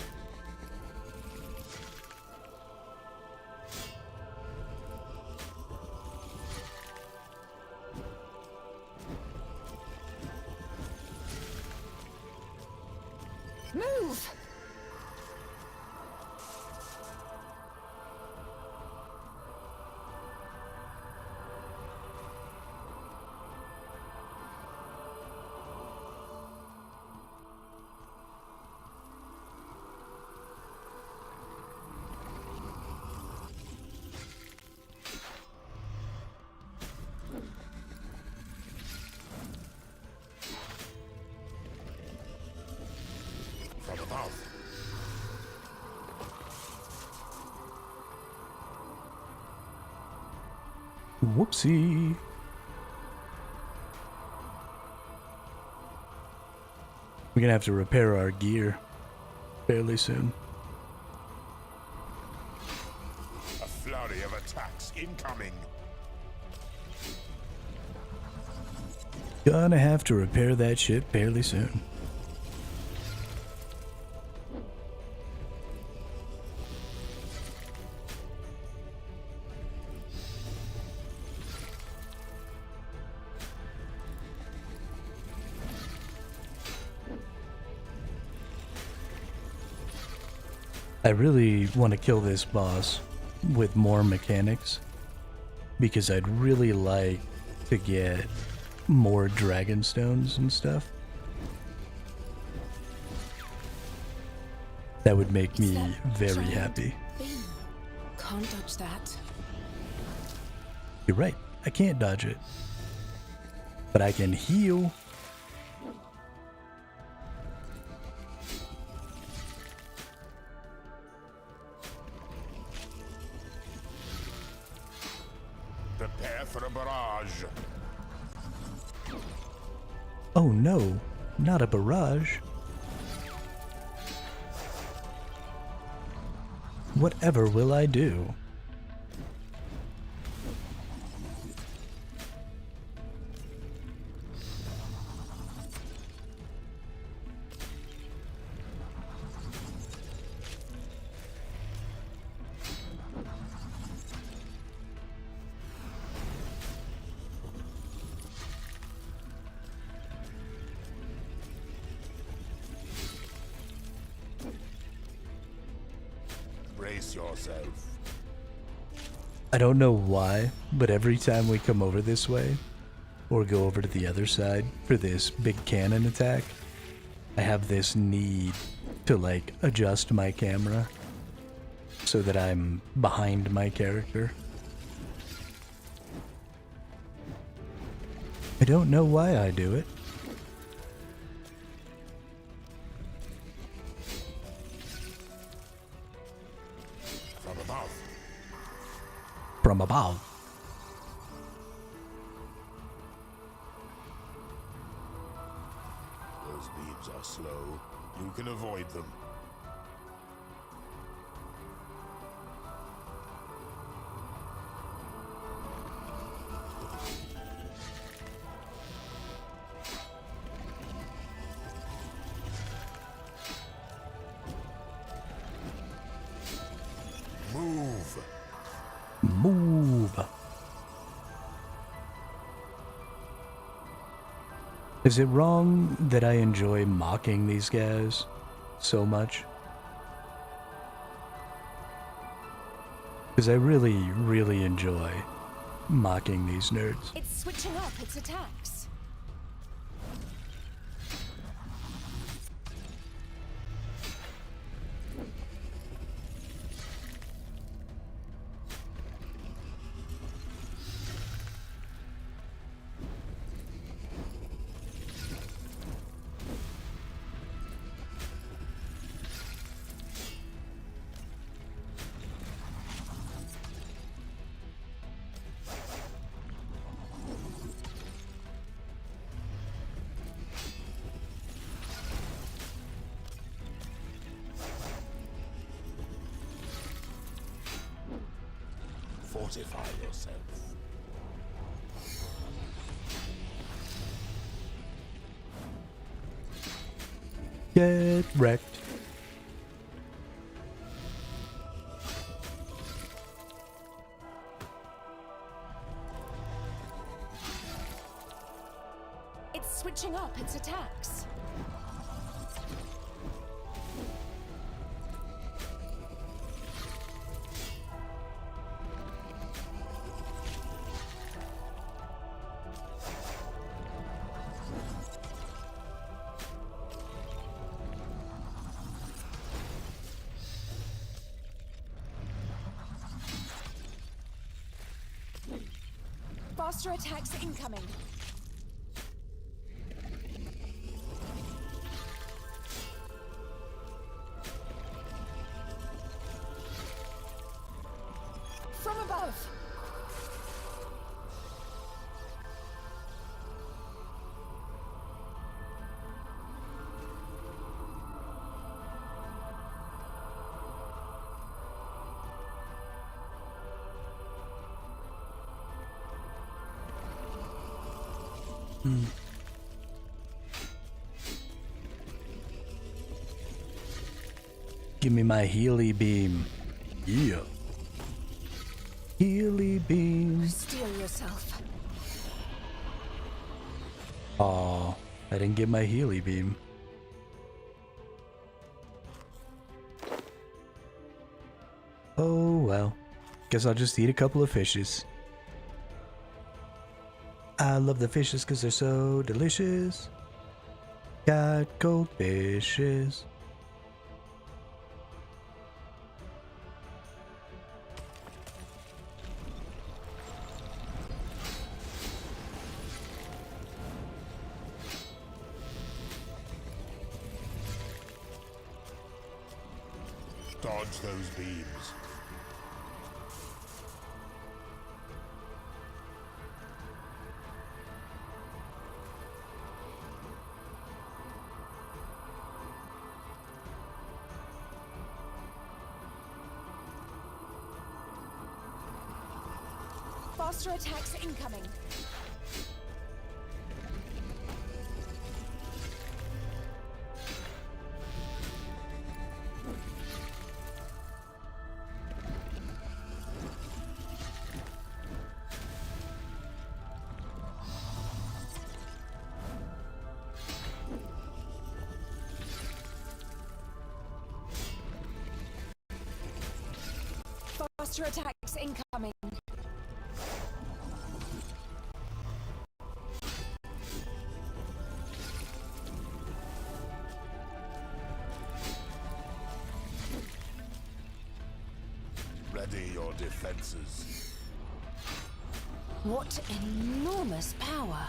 Move! From above. Whoopsie. We're gonna have to repair our gear fairly soon. A flurry of attacks incoming. Gonna have to repair that shit fairly soon. I really want to kill this boss with more mechanics because I'd really like to get more dragon stones and stuff. That would make me very Giant happy. Thing. Can't dodge that. You're right, I can't dodge it. But I can heal. Prepare for a barrage. Oh no, not a barrage. Whatever will I do? Brace yourself. I don't know why, but every time we come over this way, or go over to the other side for this big cannon attack, I have this need to like adjust my camera so that I'm behind my character. I don't know why I do it. From above. From above. Those beams are slow. You can avoid them. Move. Is it wrong that I enjoy mocking these guys so much? Because I really, really enjoy mocking these nerds. It's switching up its attacks. Fortify yourself. Get wrecked. It's switching up its attacks. Faster attacks incoming. From above. Give me my Healy beam. Yeah. Healy beam. Steel yourself. Aw, I didn't get my Healy beam. Oh well. Guess I'll just eat a couple of fishes. I love the fishes because they're so delicious. Got goldfishes. Dodge those beams. Faster attacks incoming. Faster attacks incoming. Ready your defenses. What enormous power.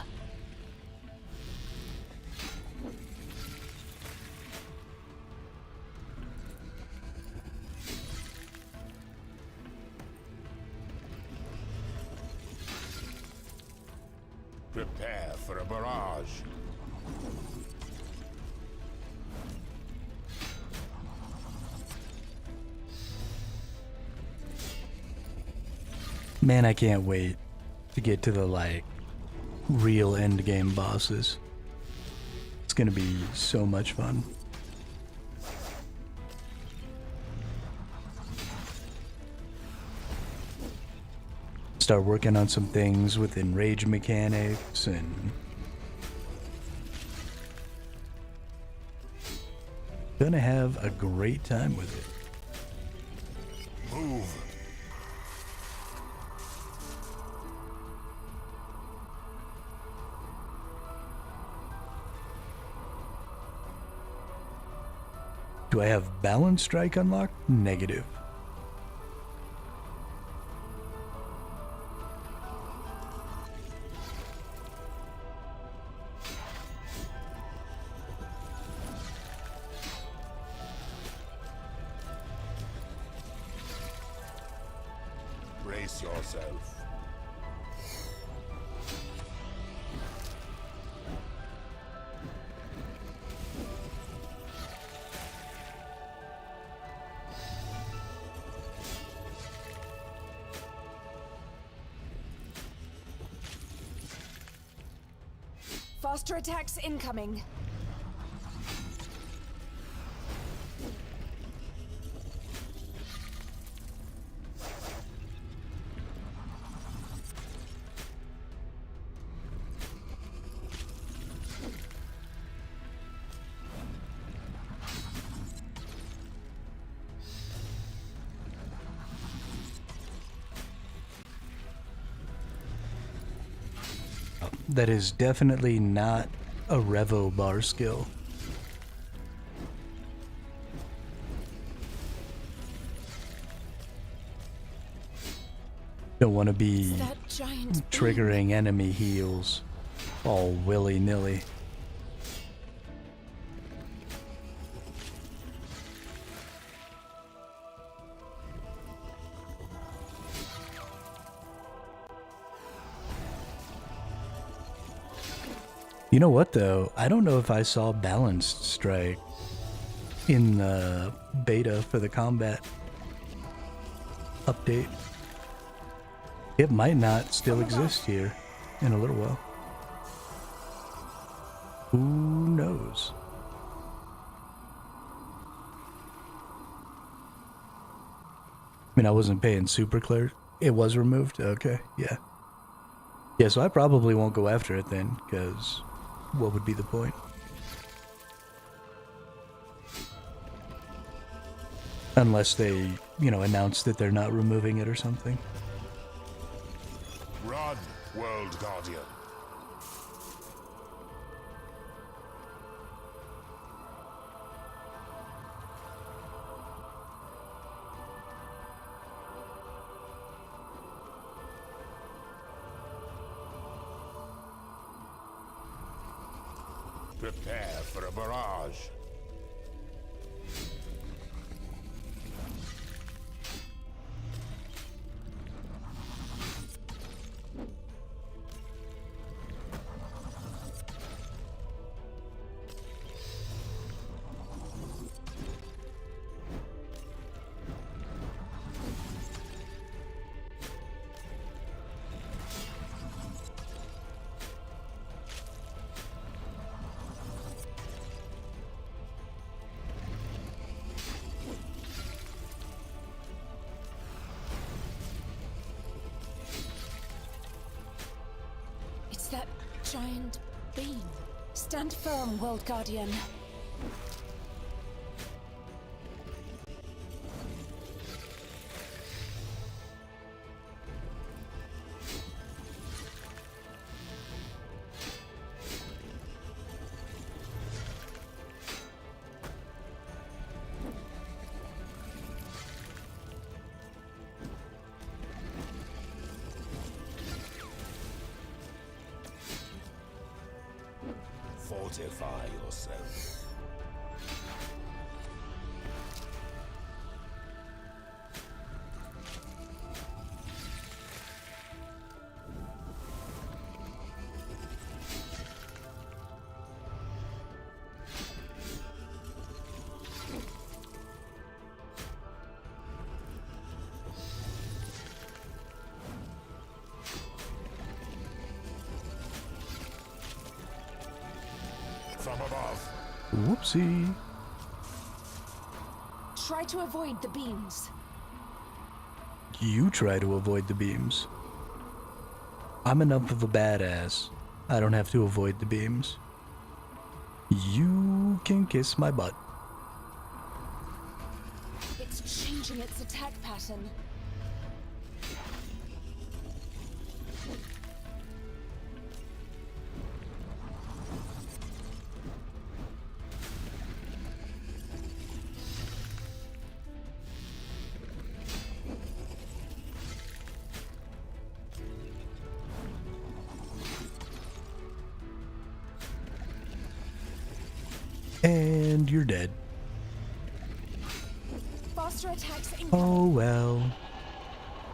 Prepare for a barrage. Man, I can't wait to get to the, like, real endgame bosses. It's gonna be so much fun. Start working on some things within rage mechanics and gonna have a great time with it. Move. Do I have Balance Strike unlocked? Negative. Brace yourself. Faster attacks incoming. That is definitely not a Revo bar skill. Don't want to be That giant triggering enemy heals all willy-nilly. You know what though? I don't know if I saw Balanced Strike in the beta for the combat update. It might not still exist here in a little while. Who knows? I mean, I wasn't paying super clear. It was removed? Okay, yeah. Yeah, so I probably won't go after it then, because what would be the point? Unless they, you know, announce that they're not removing it or something. Run, World Guardian. Prepare for a barrage. It's that giant beam. Stand firm, World Guardian. Fortify yourself. From above. Whoopsie. Try to avoid the beams. You try to avoid the beams. I'm enough of a badass. I don't have to avoid the beams. You can kiss my butt. changing its attack pattern. And you're dead. Faster attacks incoming. Oh well.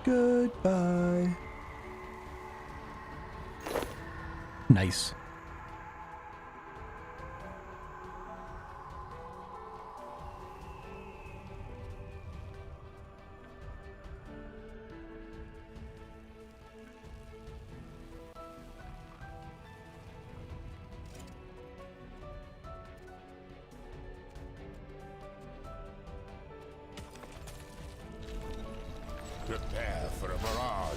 Goodbye. Nice. Prepare for a barrage.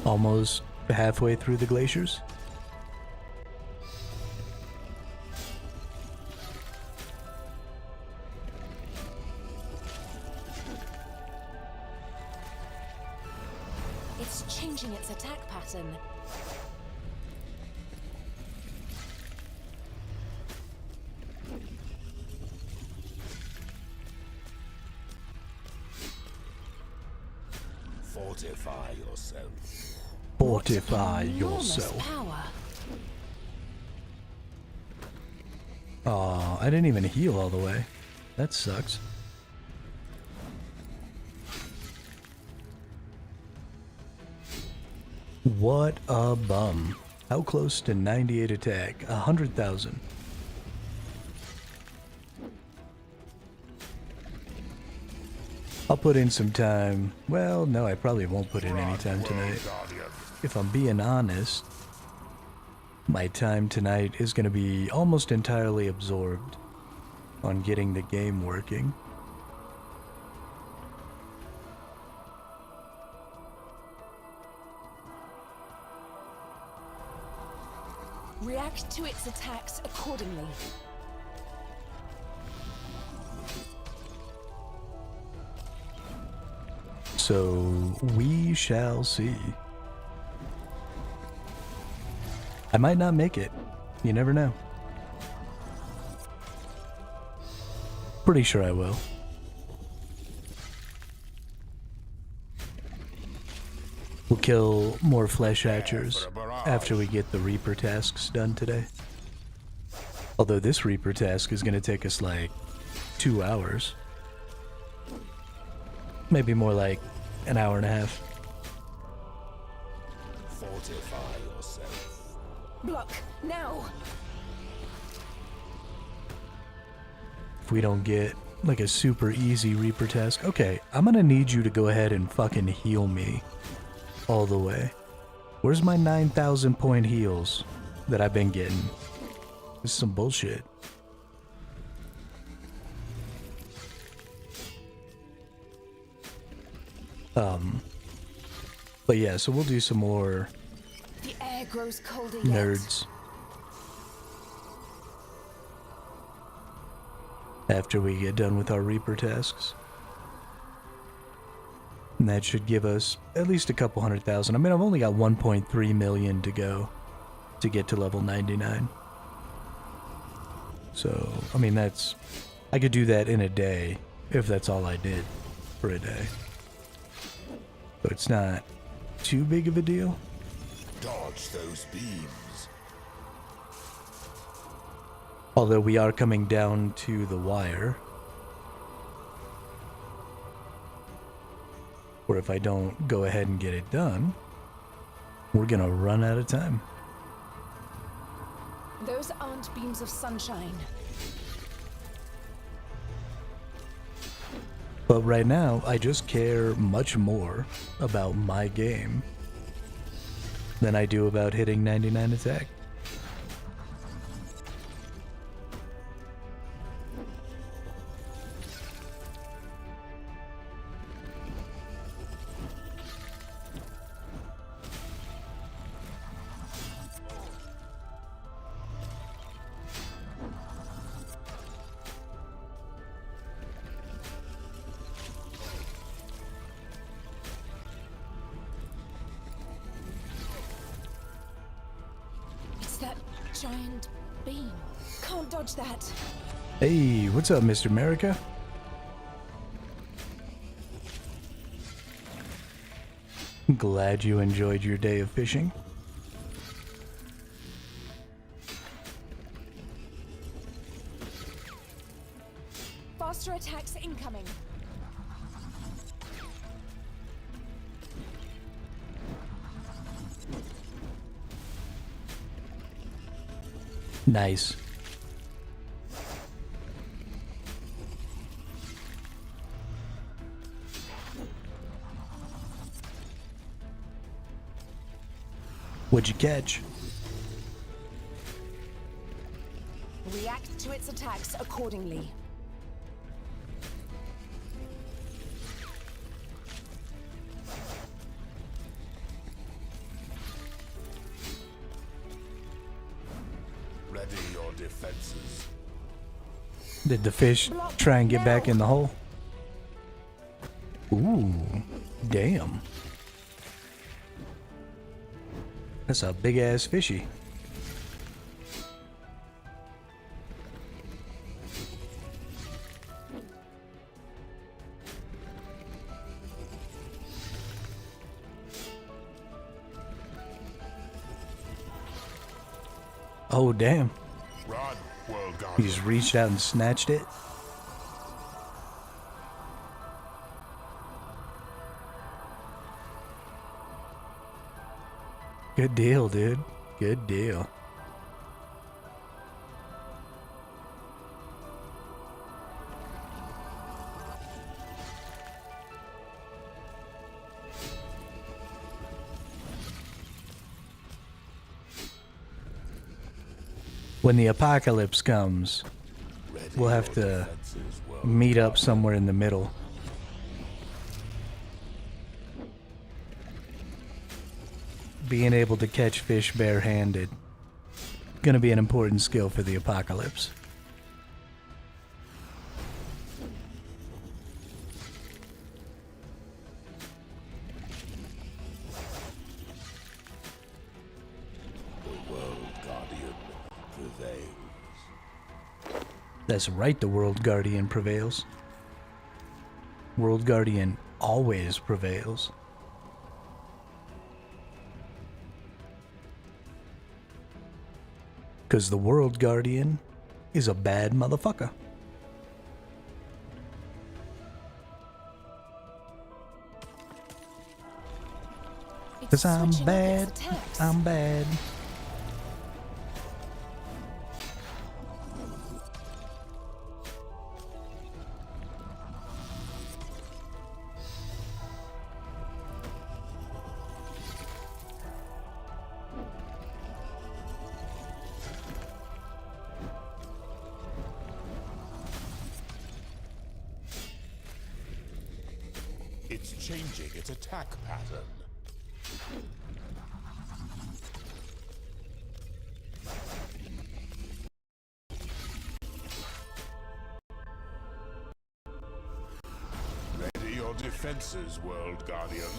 Almost halfway through the glaciers. It's changing its attack pattern. Fortify yourself. Fortify Enormous yourself. power. Aw, I didn't even heal all the way. That sucks. What a bum. How close to 98 attack? 100,000. I'll put in some time. Well, no, I probably won't put in any time tonight. Guardian. If I'm being honest, my time tonight is going to be almost entirely absorbed on getting the game working. React to its attacks accordingly. So we shall see. I might not make it. You never know. Pretty sure I will. We'll kill more flesh hatchers after we get the Reaper tasks done today. Although this Reaper task is going to take us like 2 hours. Maybe more like an hour and a half. Fortify yourself. Block now. If we don't get like a super easy Reaper task. Okay, I'm gonna need you to go ahead and fucking heal me all the way. Where's my 9,000 point heals that I've been getting? This is some bullshit. But yeah, so we'll do some more The air grows colder yet. nerds after we get done with our Reaper tasks. And that should give us at least a couple 100,000. I mean, I've only got 1.3 million to go to get to level 99. So, I mean, that's... I could do that in a day if that's all I did for a day. But it's not too big of a deal. Dodge those beams. Although we are coming down to the wire. Or if I don't go ahead and get it done, we're gonna run out of time. Those aren't beams of sunshine. But right now, I just care much more about my game than I do about hitting 99 attack. giant beam. Can't dodge that. Hey, what's up, Mr. America? Glad you enjoyed your day of fishing. Faster attacks incoming. Nice. What'd you catch? React to its attacks accordingly. Ready your defenses. Did the fish try and get back in the hole? Ooh, damn. That's a big ass fishy. Oh, damn. Run, World Guardian. He just reached out and snatched it. Good deal, dude. Good deal. When the apocalypse comes, Ready we'll have your to defenses, World meet up somewhere in the middle. Being able to catch fish barehanded, gonna be an important skill for the apocalypse. The World Guardian prevails. That's right, the World Guardian prevails. World Guardian always prevails. Because the World Guardian is a bad motherfucker. Because I'm switching up bad. its attacks. I'm bad. It's changing its attack pattern. Ready your defenses, World Guardian.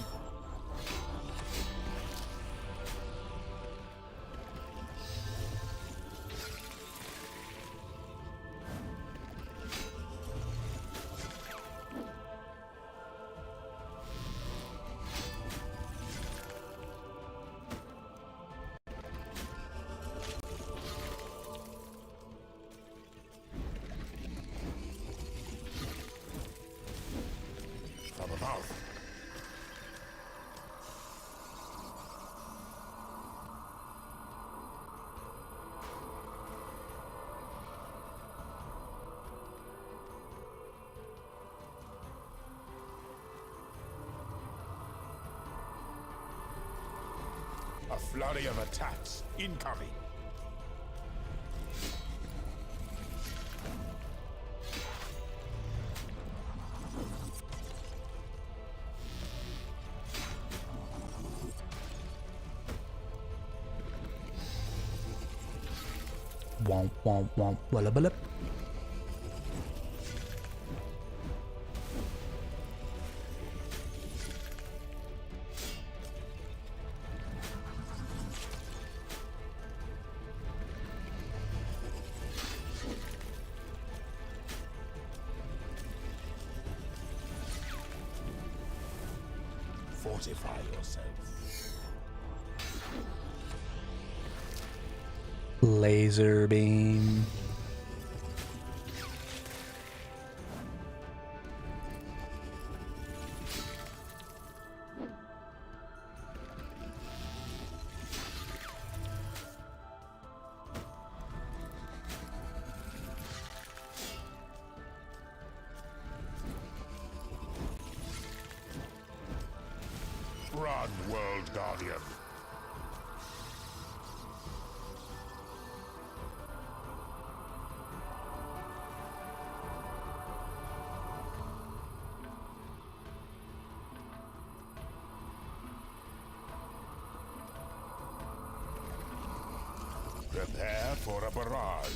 From above. A flurry of attacks incoming. Womp womp womp walla ballip. Fortify yourself. Laser beam. Run, World Guardian. Prepare for a barrage.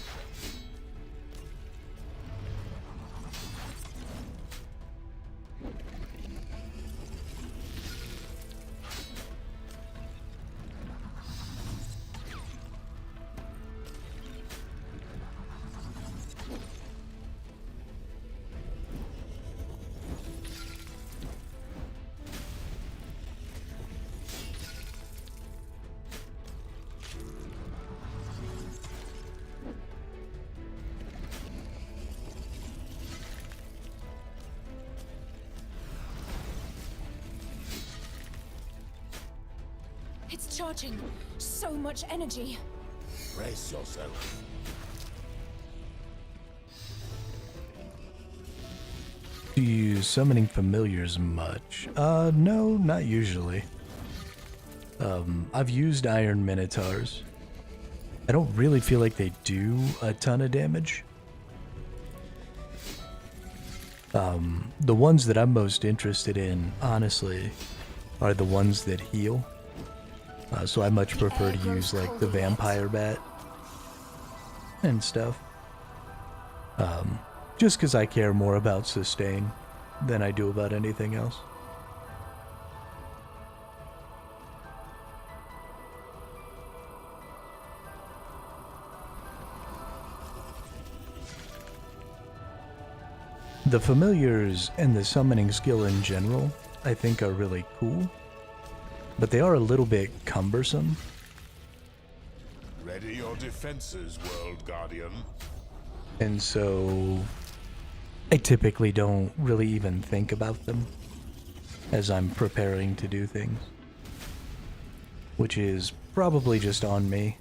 It's charging. So much energy. Brace yourself. Do you use summoning familiars much? No, not usually. I've used Iron Minotaurs. I don't really feel like they do a ton of damage. The ones that I'm most interested in, honestly, are the ones that heal. So I much prefer to use like the vampire bat and stuff. Just because I care more about sustain than I do about anything else. The familiars and the summoning skill in general, I think, are really cool. But they are a little bit cumbersome. Ready your defenses, World Guardian. And so I typically don't really even think about them as I'm preparing to do things. Which is probably just on me.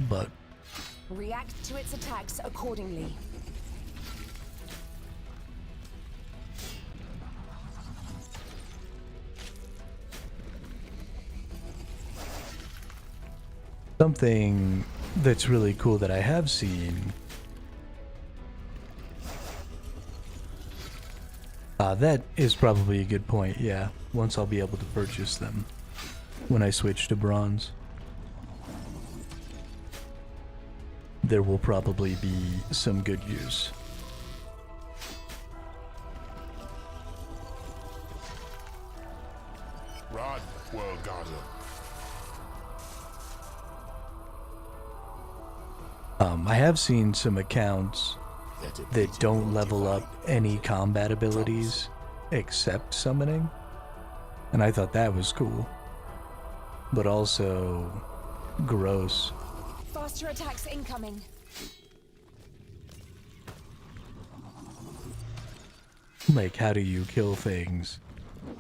But React to its attacks accordingly. something that's really cool that I have seen. That is probably a good point, yeah. Once I'll be able to purchase them when I switch to bronze. There will probably be some good use. Run, World Guardian. I have seen some accounts that don't level up any combat abilities except summoning, and I thought that was cool, but also gross. Faster attacks incoming. Like, how do you kill things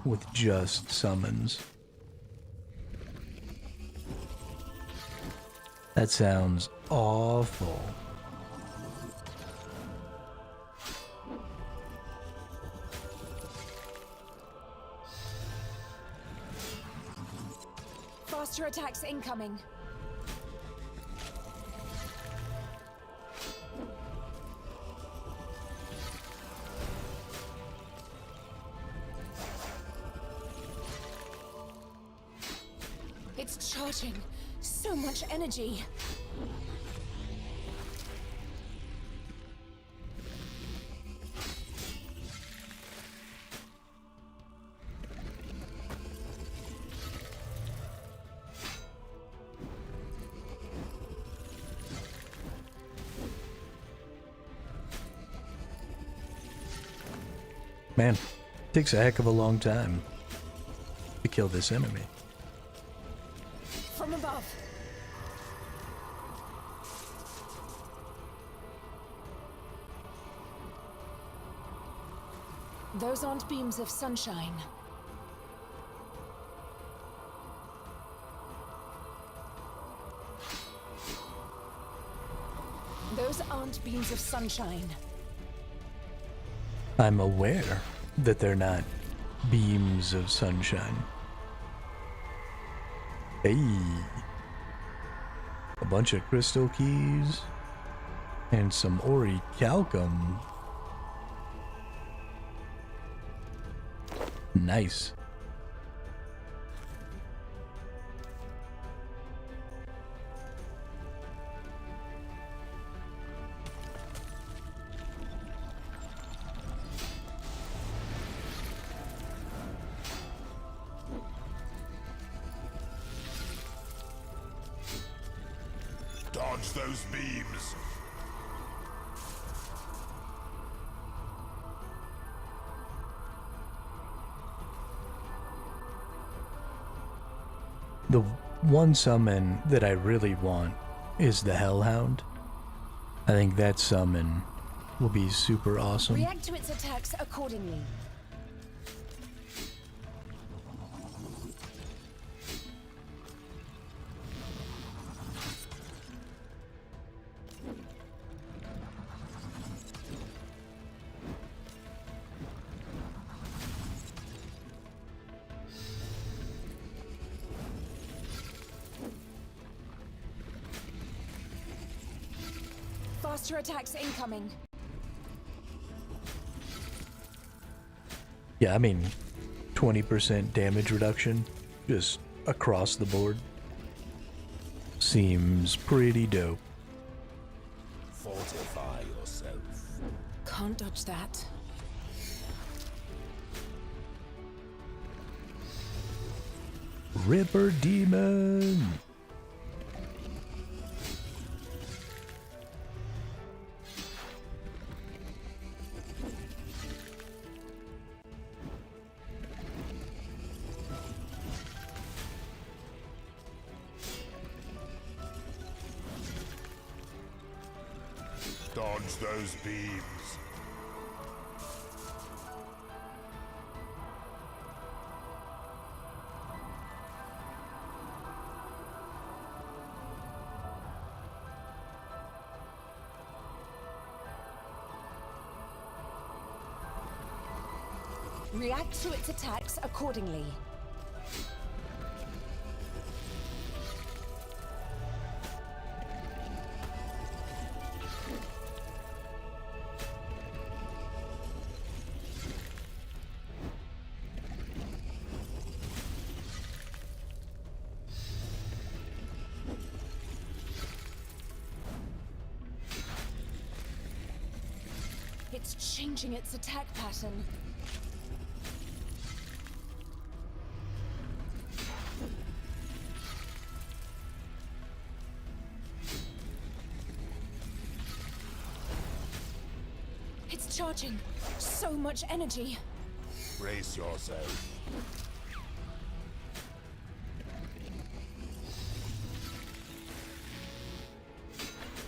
with just summons? That sounds awful. Faster attacks incoming. It's charging. So much energy. Man, takes a heck of a long time to kill this enemy. From above. Those aren't beams of sunshine. Those aren't beams of sunshine. I'm aware that they're not beams of sunshine. Hey. A bunch of crystal keys and some orichalcum. Nice. Dodge those beams. The one summon that I really want is the Hellhound. I think that summon will be super awesome. React to its attacks accordingly. Faster attacks incoming. Yeah, I mean, 20% damage reduction just across the board. Seems pretty dope. Fortify yourself. Can't dodge that. Ripper Demon! Dodge those beams. React to its attacks accordingly. It's changing its attack pattern. It's charging. So much energy. Brace yourself.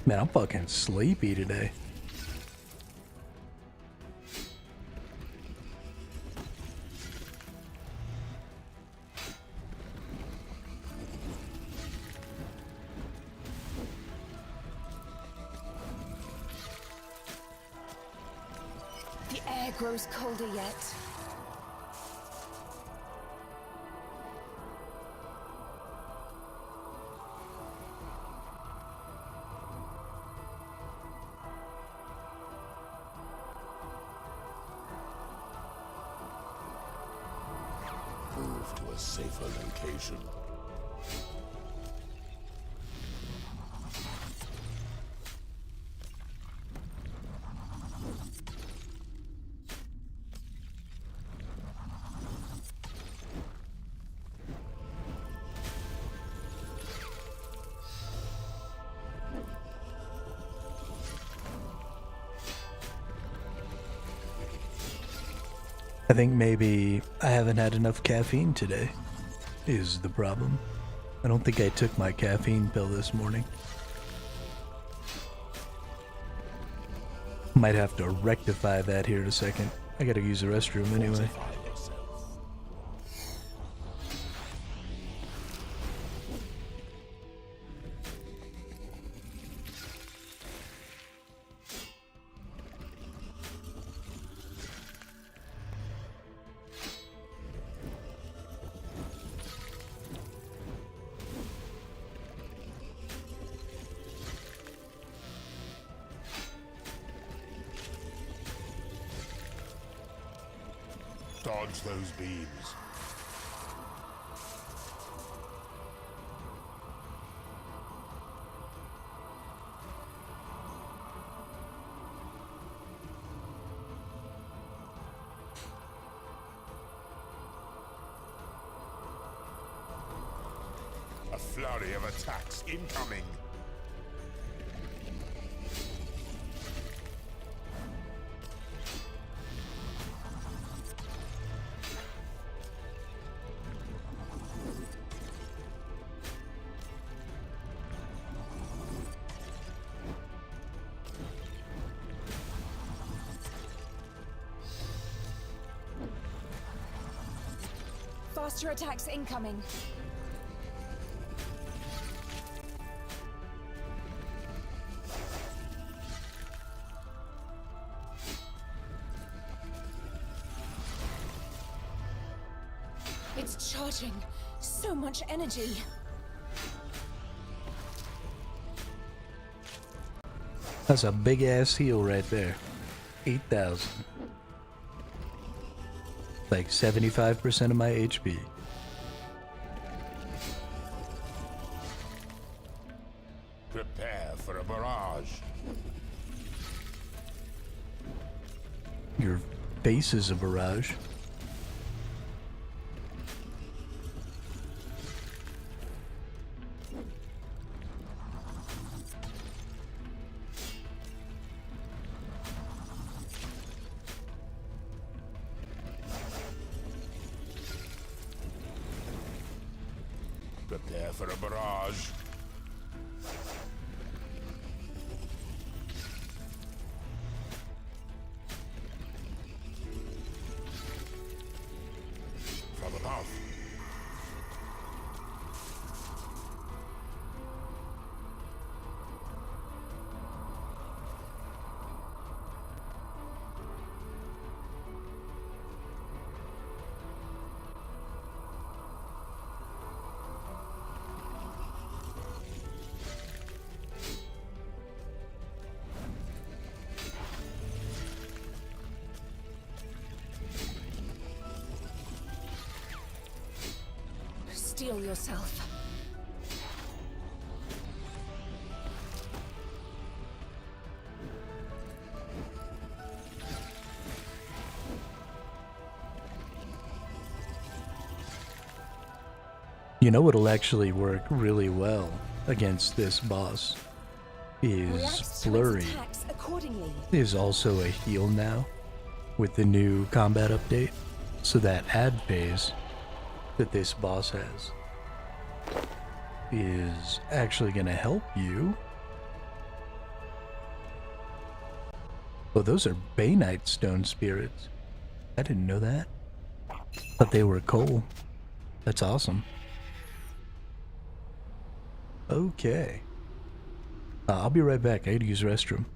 Man, I'm fucking sleepy today. The air grows colder yet. Move to a safer location. I think maybe I haven't had enough caffeine today, is the problem. I don't think I took my caffeine pill this morning. Might have to rectify that here in a second. I gotta use the restroom anyway. Fortify yourself. Dodge those beams. A flurry of attacks incoming. Faster attacks incoming. It's charging. So much energy. That's a big ass heal right there. 8,000. Like 75% of my HP. Prepare for a barrage. Your face is a barrage. Prepare for a barrage. From above. Steel yourself. You know what'll actually work really well against this boss is React to Blurry. its attacks accordingly. Is also a heal now with the new combat update. So that ad phase that this boss has is actually going to help you. Oh, those are Bainite stone spirits. I didn't know that. Thought they were coal. That's awesome. Okay. I'll be right back. I gotta use the restroom.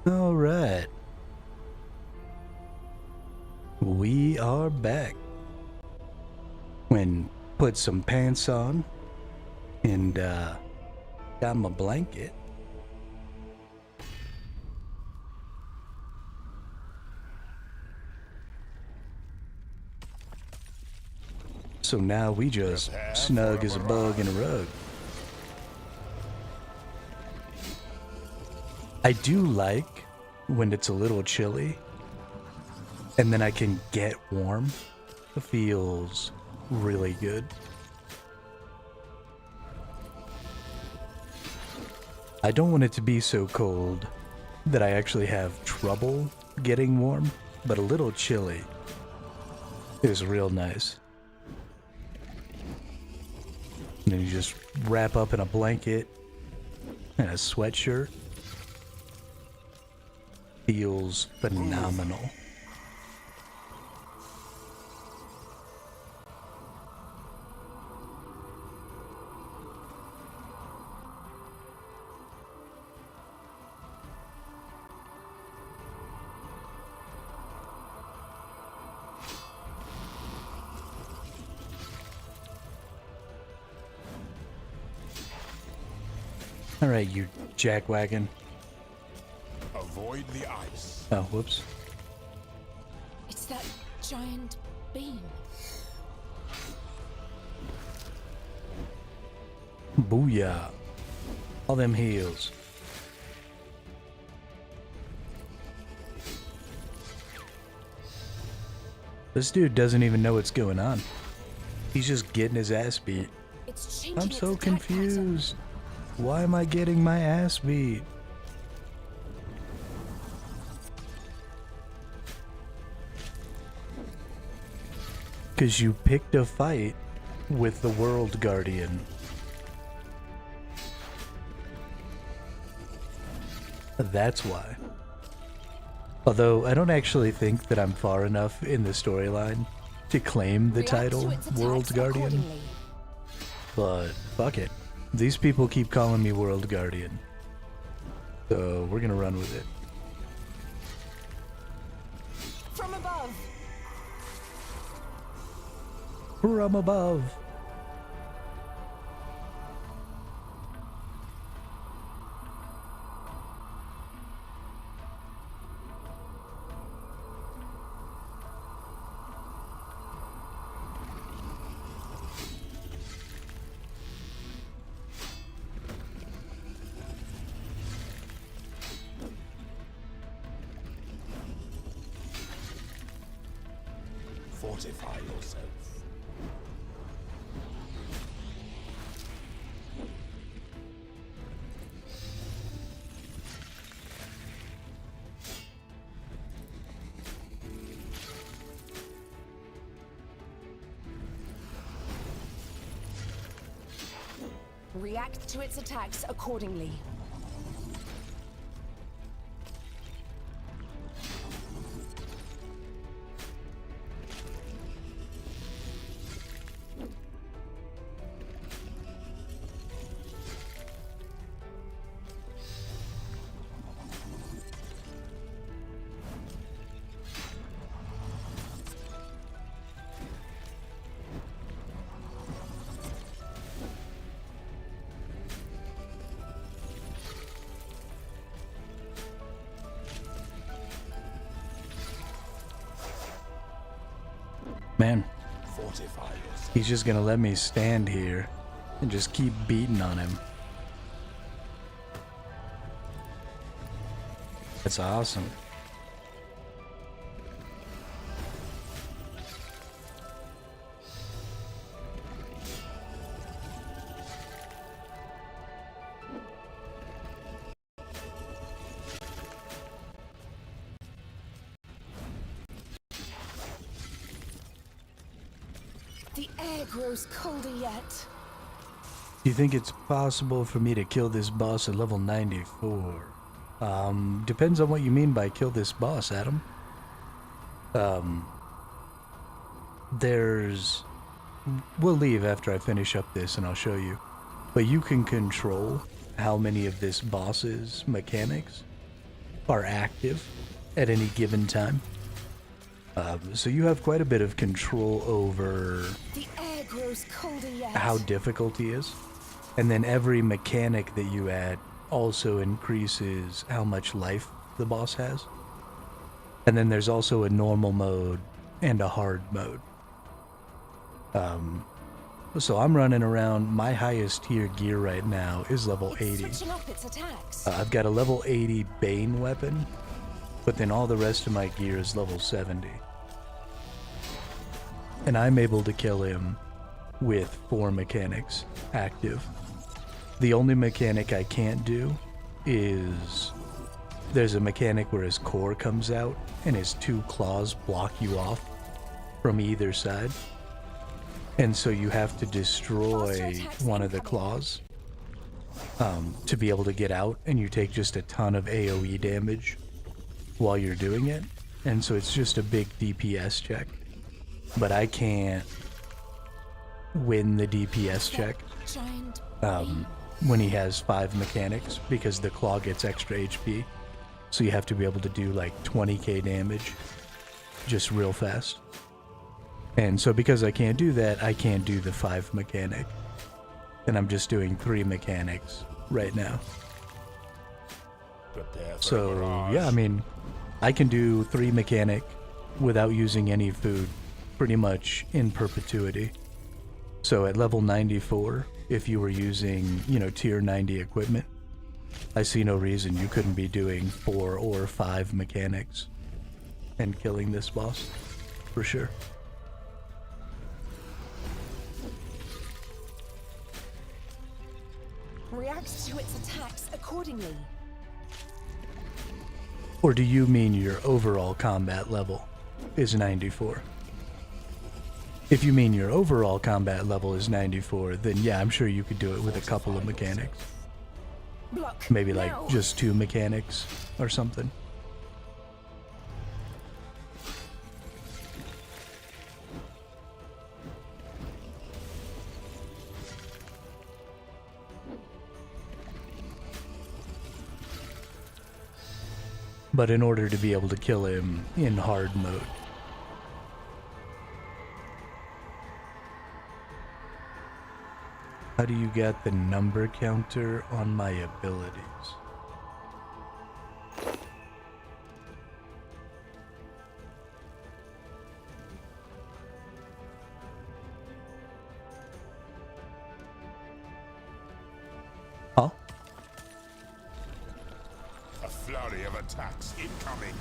All right. We are back. When put some pants on and got my blanket. So now we just snug as a bug in a rug. I do like when it's a little chilly and then I can get warm. It feels really good. I don't want it to be so cold that I actually have trouble getting warm, but a little chilly is real nice. And then you just wrap up in a blanket and a sweatshirt. Feels phenomenal. All right, you jackwagon. Avoid the ice. Oh, whoops. It's that giant beam. Booyah. All them heals. This dude doesn't even know what's going on. He's just getting his ass beat. It's changing I'm its so attack pattern. confused. Why am I getting my ass beat? Because you picked a fight with the World Guardian. That's why. Although I don't actually think that I'm far enough in the storyline to claim the React to title its attacks World Guardian. accordingly. But fuck it. These people keep calling me World Guardian. So we're gonna run with it. From above. From above. Fortify yourself. React to its attacks accordingly. Man, Fortify yourself. he's just gonna let me stand here and just keep beating on him. That's awesome. The air grows colder yet. Do you think it's possible for me to kill this boss at level 94? Depends on what you mean by kill this boss, Adam. We'll leave after I finish up this and I'll show you. But you can control how many of this boss's mechanics are active at any given time. So you have quite a bit of control over The air grows colder yet. how difficult he is. And then every mechanic that you add also increases how much life the boss has. And then there's also a normal mode and a hard mode. So I'm running around, my highest tier gear right now is level 80. Switching up its attacks. I've got a level 80 Bane weapon, but then all the rest of my gear is level 70. And I'm able to kill him with 4 mechanics active. The only mechanic I can't do is there's a mechanic where his core comes out and his 2 claws block you off from either side. And so you have to destroy one of the claws to be able to get out, and you take just a ton of AoE damage while you're doing it. And so it's just a big DPS check. But I can't win the DPS check Giant when he has 5 mechanics because the claw gets extra HP. So you have to be able to do like 20k damage just real fast. And so because I can't do that, I can't do the 5 mechanic. And I'm just doing 3 mechanics right now. Prepare for a So barrage. yeah, I mean, I can do 3 mechanic without using any food pretty much in perpetuity. So at level 94, if you were using, you know, tier 90 equipment, I see no reason you couldn't be doing 4 or 5 mechanics and killing this boss, for sure. reacts to its attacks accordingly. Or do you mean your overall combat level is 94? If you mean your overall combat level is 94, then yeah, I'm sure you could do it with a couple of mechanics. Block. Maybe like now. just 2 mechanics or something. But in order to be able to kill him in hard mode, how do you get the number counter on my abilities? Huh? A flurry of attacks incoming.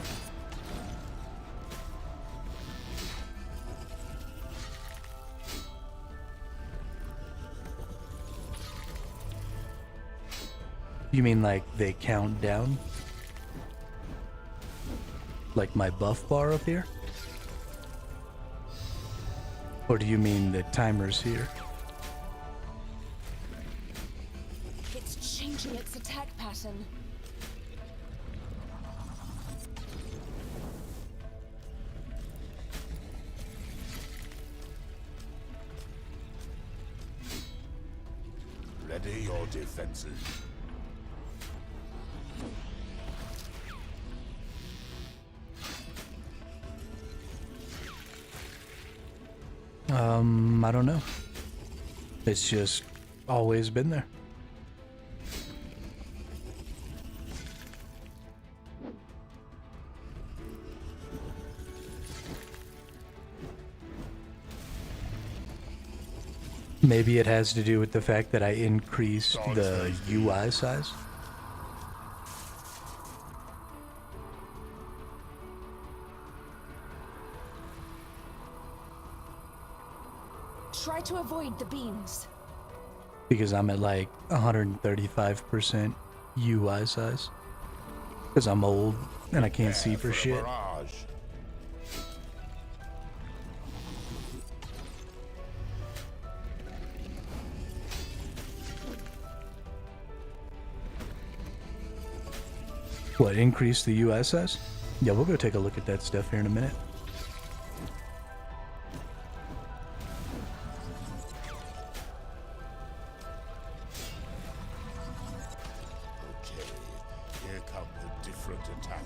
You mean like they count down? Like my buff bar up here? Or do you mean the timers here? It's changing its attack pattern. Ready your defenses. I don't know. It's just always been there. Maybe it has to do with the fact that I increased the UI size. Try to avoid the beams. Because I'm at like 135% UI size. Because I'm old and I can't see for a shit. barrage. What, increase the UI size? Yeah, we'll go take a look at that stuff here in a minute. Okay, here come the different attacks.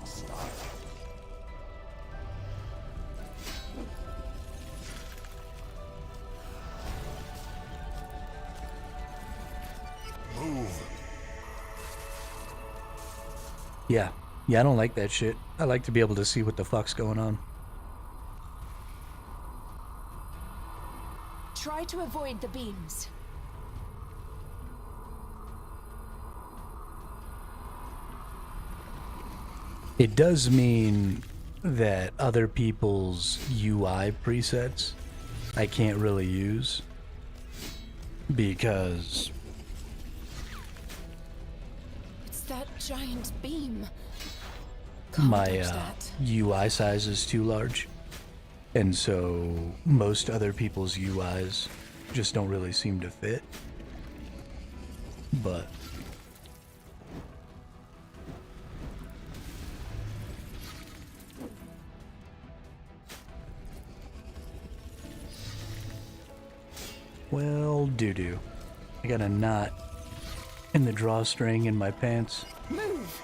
Yeah. Yeah, I don't like that shit. I like to be able to see what the fuck's going on. Try to avoid the beams. It does mean that other people's UI presets I can't really use because It's that giant beam. Can't my touch that. UI size is too large. And so most other people's UIs just don't really seem to fit. But well, doo-doo. I got a knot in the drawstring in my pants. Move!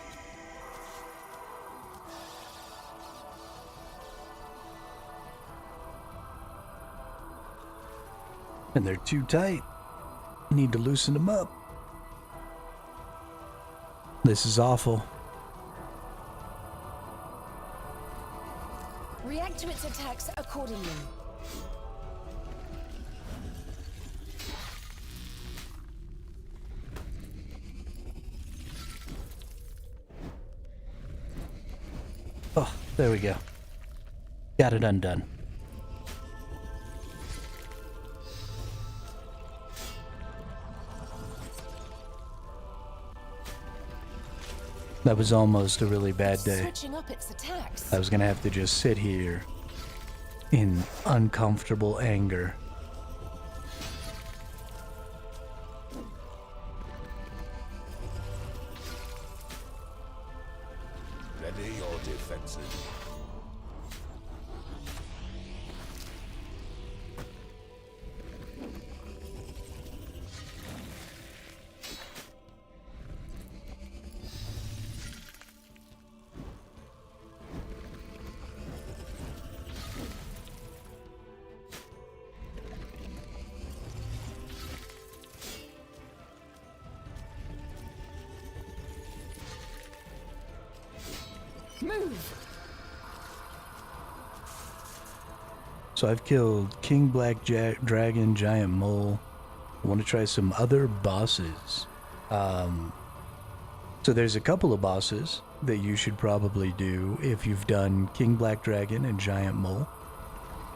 And they're too tight. You need to loosen them up. This is awful. React to its attacks accordingly. Oh, there we go. Got it undone. That was almost a really bad day. Switching up its attacks. I was gonna have to just sit here in uncomfortable anger. Ready your defenses. Move! So I've killed King Black Dragon, Giant Mole. I want to try some other bosses. So there's a couple of bosses that you should probably do if you've done King Black Dragon and Giant Mole.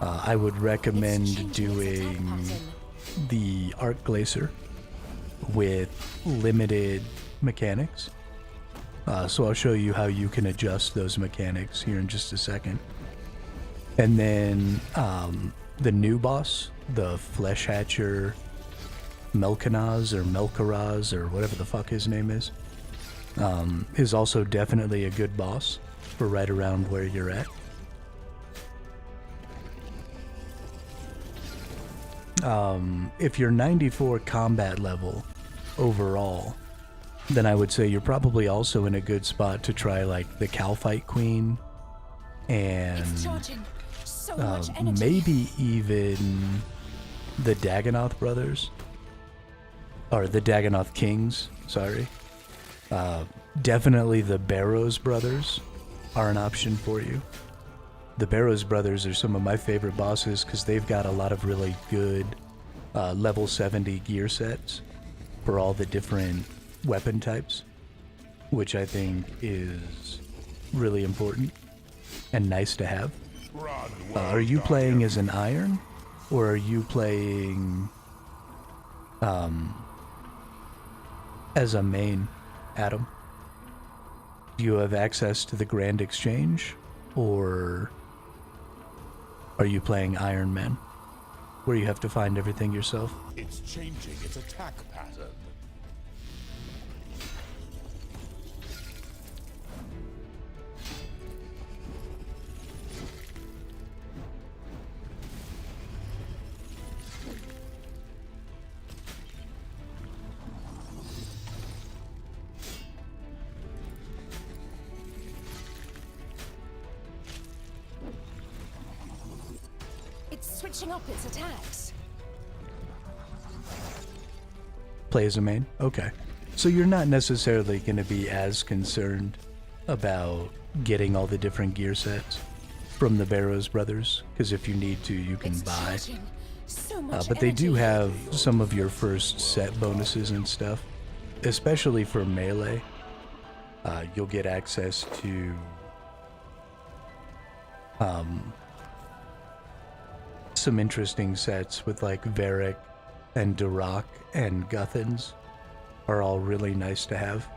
I would It's recommend changing its attack doing pattern. the Arc Glacier with limited mechanics. So I'll show you how you can adjust those mechanics here in just a second. And then the new boss, the Flesh Hatcher Melkanaz or Melkaraz or whatever the fuck his name is also definitely a good boss for right around where you're at. If you're 94 combat level overall, then I would say you're probably also in a good spot to try like the Calphite Queen and It's charging so much energy. maybe even the Dagonoth brothers. Or the Dagonoth Kings, sorry. Definitely the Barrows brothers are an option for you. The Barrows brothers are some of my favorite bosses because they've got a lot of really good level 70 gear sets for all the different weapon types, which I think is really important and nice to have. Run, Are you playing as an iron, or are you playing as a main, Adam? Do you have access to the Grand Exchange, or are you playing Iron Man, where you have to find everything yourself? It's changing its attack pattern. It's switching up its attacks. Play as a main? Okay. So you're not necessarily going to be as concerned about getting all the different gear sets from the Barrows brothers, because if you need to, you can It's buy. charging. So much But they do energy. have some of your first set bonuses and stuff, especially for melee. You'll get access to some interesting sets with like Varric and Durak and Guthans are all really nice to have.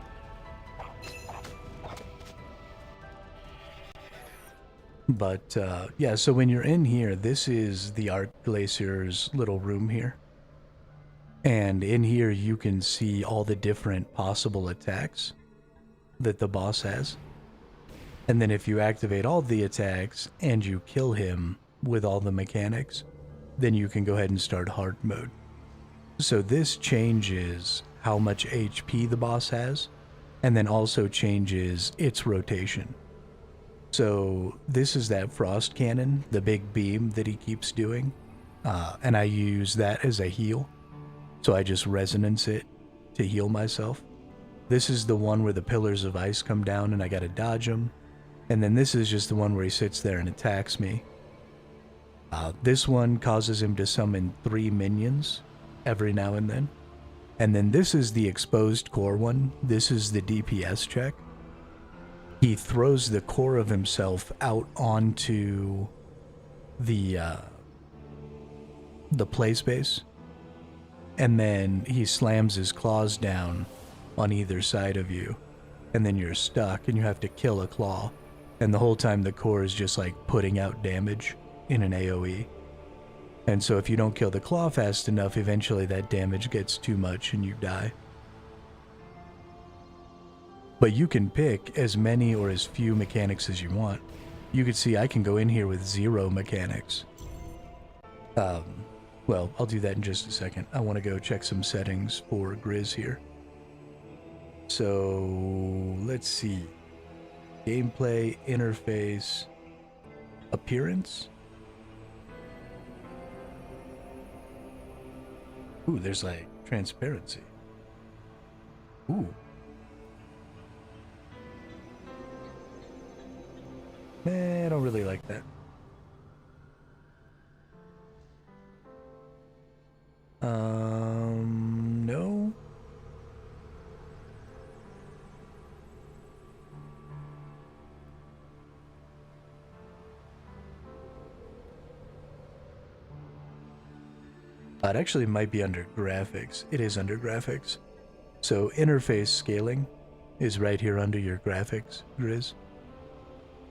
But yeah, so when you're in here, this is the Art Glacier's little room here. And in here you can see all the different possible attacks that the boss has. And then if you activate all the attacks and you kill him with all the mechanics, then you can go ahead and start hard mode. So this changes how much HP the boss has, and then also changes its rotation. So this is that frost cannon, the big beam that he keeps doing, and I use that as a heal. So I just resonance it to heal myself. This is the one where the pillars of ice come down and I gotta dodge them. And then this is just the one where he sits there and attacks me. This one causes him to summon 3 minions every now and then. And then this is the exposed core one. This is the DPS check. He throws the core of himself out onto the play space. And then he slams his claws down on either side of you. And then you're stuck and you have to kill a claw. And the whole time the core is just like putting out damage in an AoE. And so if you don't kill the claw fast enough, eventually that damage gets too much and you die. But you can pick as many or as few mechanics as you want. You can see I can go in here with 0 mechanics. Well, I'll do that in just a second. I want to go check some settings for Grizz here. So, let's see. Gameplay, interface, appearance. Ooh, there's like transparency. Ooh. I don't really like that. No. It actually might be under graphics. It is under graphics. So interface scaling is right here under your graphics, Grizz.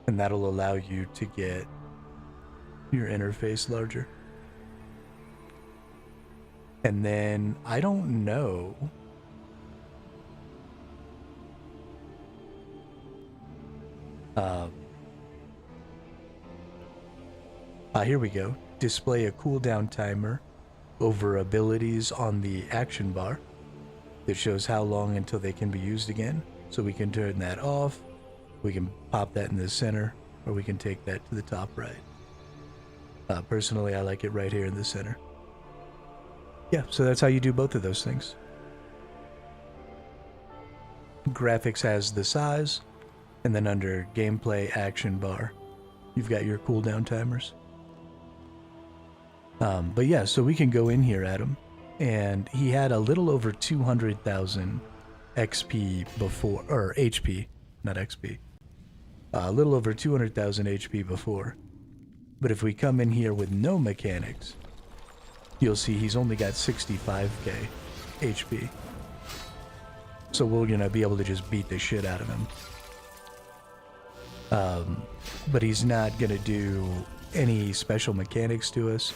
And that'll allow you to get your interface larger. And then, I don't know. Here we go. Display a cooldown timer over abilities on the action bar that shows how long until they can be used again. So we can turn that off. We can pop that in the center, or we can take that to the top right. Personally, I like it right here in the center. Yeah, so that's how you do both of those things. Graphics has the size, and then under gameplay action bar, you've got your cooldown timers. But yeah, so we can go in here at him, and he had a little over 200,000 XP before, or HP, not XP. A little over 200,000 HP before. But if we come in here with no mechanics, you'll see he's only got 65k HP. So we're gonna be able to just beat the shit out of him. But he's not gonna do any special mechanics to us.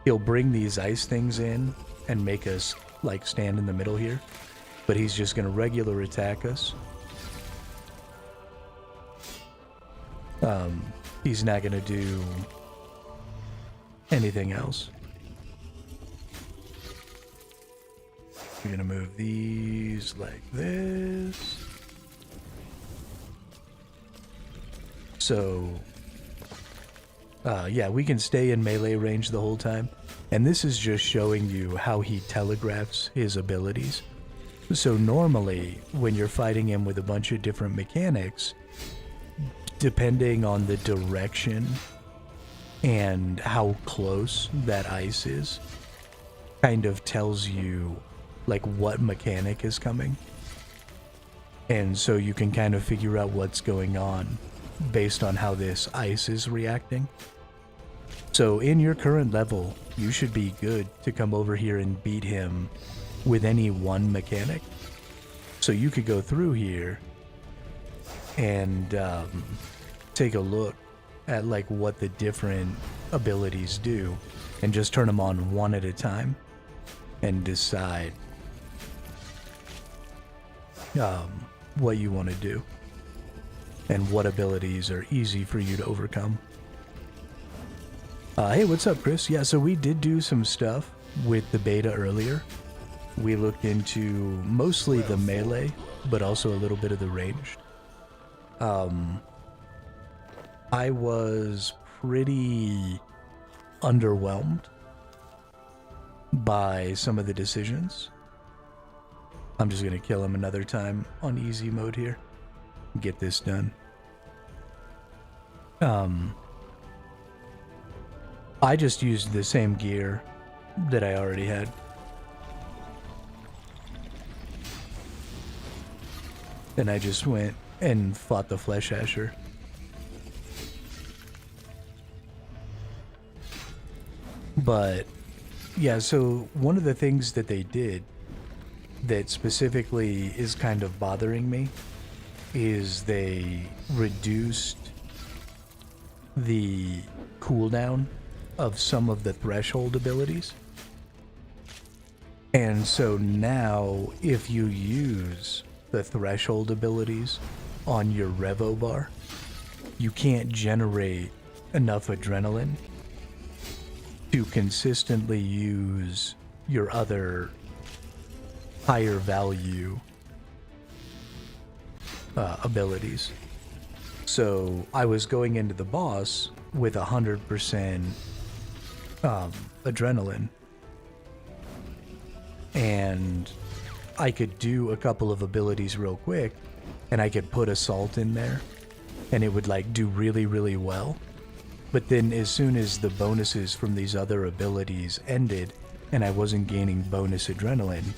He'll bring these ice things in and make us like stand in the middle here. But he's just gonna regular attack us. He's not gonna do anything else. We're gonna move these like this. So, yeah, we can stay in melee range the whole time. And this is just showing you how he telegraphs his abilities. So normally, when you're fighting him with a bunch of different mechanics, depending on the direction and how close that ice is, kind of tells you like what mechanic is coming. And so you can kind of figure out what's going on based on how this ice is reacting. So in your current level, you should be good to come over here and beat him with any one mechanic. So you could go through here and take a look at like what the different abilities do and just turn them on one at a time and decide what you want to do and what abilities are easy for you to overcome. Hey, what's up, Chris? Yeah, so we did do some stuff with the beta earlier. We looked into mostly the melee, but also a little bit of the ranged. I was pretty underwhelmed by some of the decisions. I'm just gonna kill him another time on easy mode here. Get this done. I just used the same gear that I already had. And I just went and fought the Flesh Asher. But yeah, so one of the things that they did that specifically is kind of bothering me is they reduced the cooldown of some of the threshold abilities. And so now if you use the threshold abilities on your Revo bar, you can't generate enough adrenaline to consistently use your other higher value abilities. So I was going into the boss with 100% adrenaline, and I could do a couple of abilities real quick, and I could put Assault in there, and it would like do really, really well. But then as soon as the bonuses from these other abilities ended, and I wasn't gaining bonus adrenaline,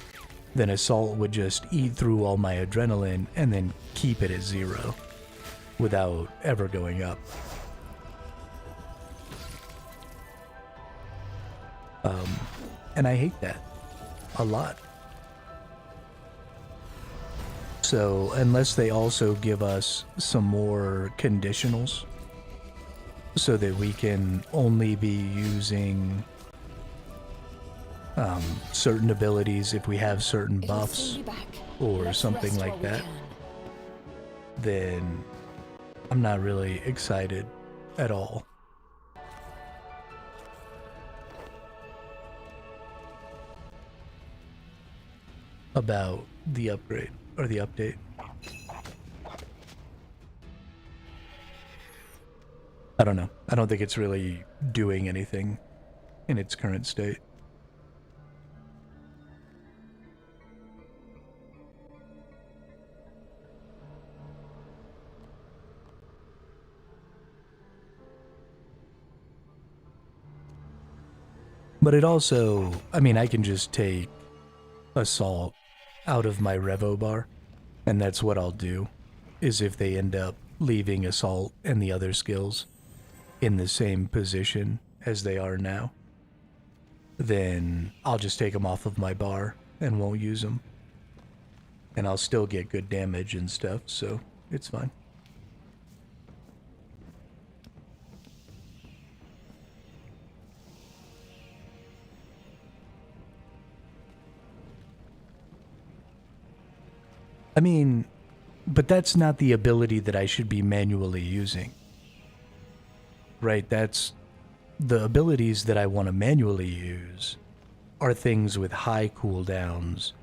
then Assault would just eat through all my adrenaline and then keep it at 0 without ever going up. And I hate that a lot. So unless they also give us some more conditionals so that we can only be using certain abilities if we have certain buffs or something like that, then I'm not really excited at all. About the upgrade or the update. I don't know. I don't think it's really doing anything in its current state. But it also, I mean, I can just take Assault out of my Revo bar, and that's what I'll do, is if they end up leaving Assault and the other skills in the same position as they are now, then I'll just take them off of my bar and won't use them. And I'll still get good damage and stuff, so it's fine. I mean, but that's not the ability that I should be manually using. Right? That's the abilities that I want to manually use are things with high cooldowns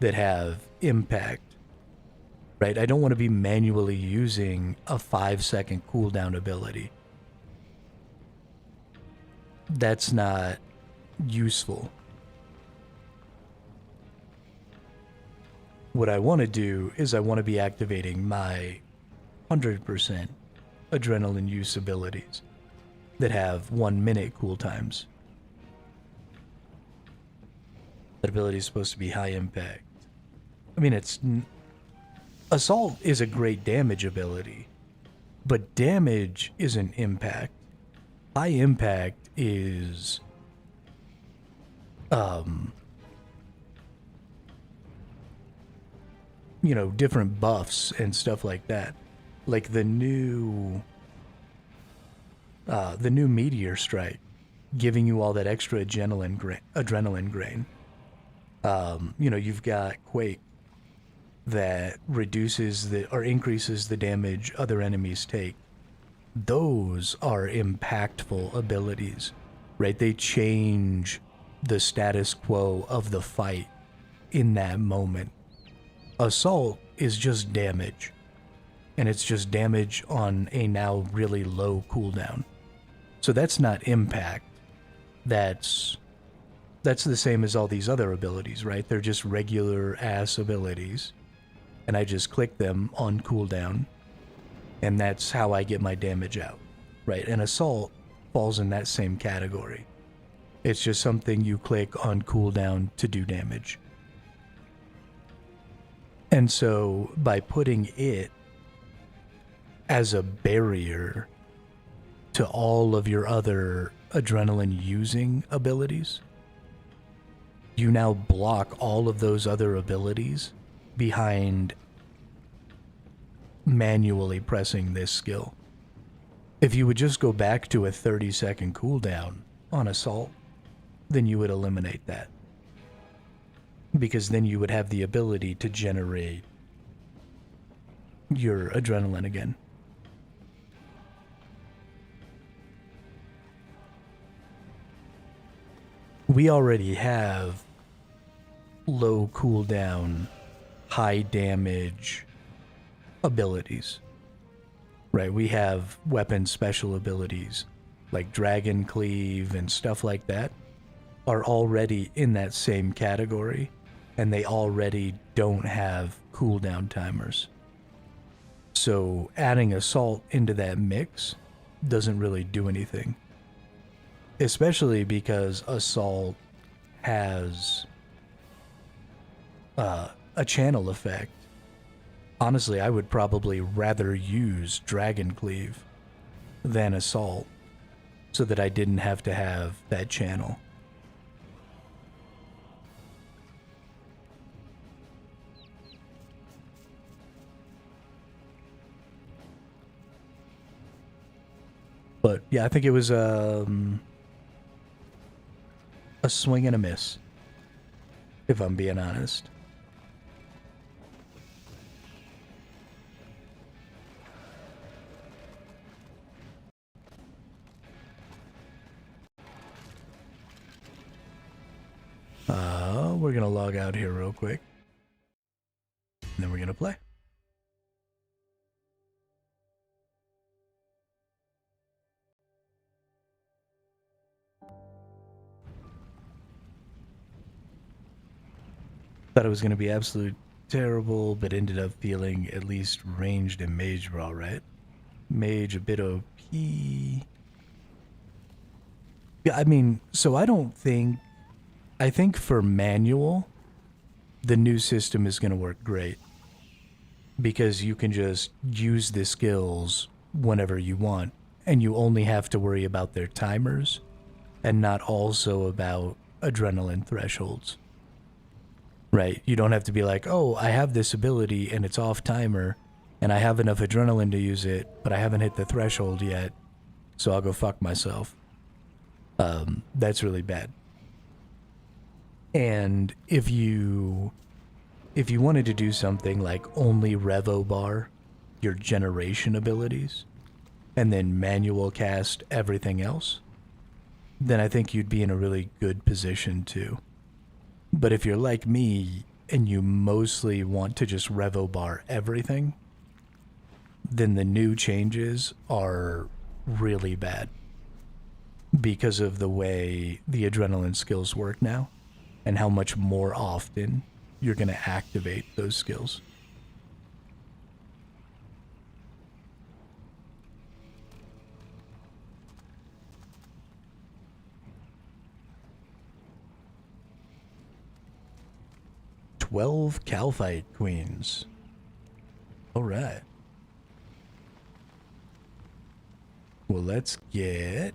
that have impact. Right? I don't want to be manually using a 5-second cooldown ability. That's not useful. What I want to do is I want to be activating my 100% adrenaline use abilities that have 1 minute cool times. That ability is supposed to be high impact. I mean, Assault is a great damage ability, but damage isn't impact. High impact is you know, different buffs and stuff like that. Like the new meteor strike, giving you all that extra adrenaline grain. You know, you've got Quake that reduces or increases the damage other enemies take. Those are impactful abilities, right? They change the status quo of the fight in that moment. Assault is just damage, and it's just damage on a now really low cooldown. So that's not impact. That's the same as all these other abilities, right? They're just regular ass abilities, and I just click them on cooldown, and that's how I get my damage out, right? And Assault falls in that same category. It's just something you click on cooldown to do damage. And so by putting it as a barrier to all of your other adrenaline using abilities, you now block all of those other abilities behind manually pressing this skill. If you would just go back to a 30-second cooldown on Assault, then you would eliminate that. Because then you would have the ability to generate your adrenaline again. We already have low cooldown, high damage abilities, right? We have weapon special abilities like Dragon Cleave and stuff like that are already in that same category, and they already don't have cooldown timers. So adding Assault into that mix doesn't really do anything. Especially because Assault has a channel effect. Honestly, I would probably rather use Dragon Cleave than Assault so that I didn't have to have that channel. But yeah, I think it was a swing and a miss, if I'm being honest. We're gonna log out here real quick, and then we're gonna play. Thought it was gonna be absolute terrible, but ended up feeling at least ranged and mage were alright. Mage a bit OP. Yeah, I mean, so I think for manual, the new system is going to work great. Because you can just use the skills whenever you want, and you only have to worry about their timers, and not also about adrenaline thresholds. Right? You don't have to be like, oh, I have this ability and it's off timer, and I have enough adrenaline to use it, but I haven't hit the threshold yet, so I'll go fuck myself. That's really bad. And if you wanted to do something like only Revo bar your generation abilities, and then manual cast everything else, then I think you'd be in a really good position too. But if you're like me and you mostly want to just Revo bar everything, then the new changes are really bad because of the way the adrenaline skills work now and how much more often you're going to activate those skills. 12 Calphite Queens. Alright. Well, let's get...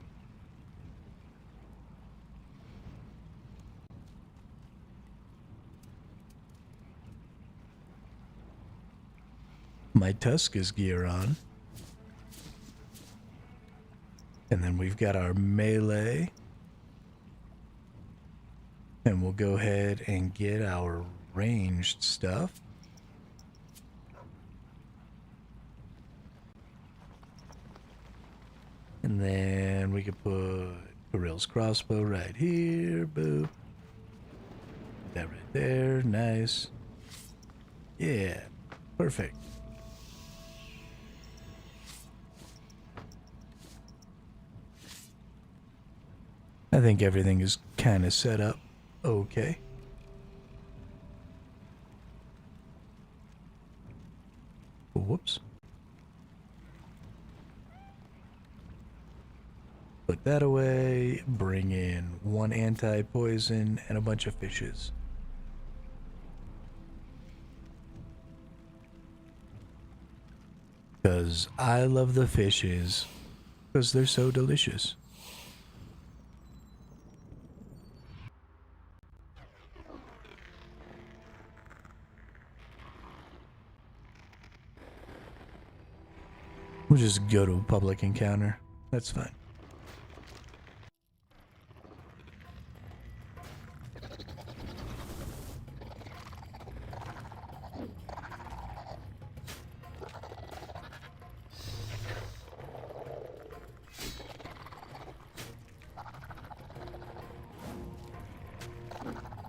my Tuska's gear on. And then we've got our melee. And we'll go ahead and get our ranged stuff. And then we could put Gorill's crossbow right here. Boop. That right there. Nice. Yeah. Perfect. I think everything is kind of set up okay. Whoops. Put that away. Bring in one anti-poison and a bunch of fishes. Because I love the fishes. Because they're so delicious. We'll just go to a public encounter. That's fine.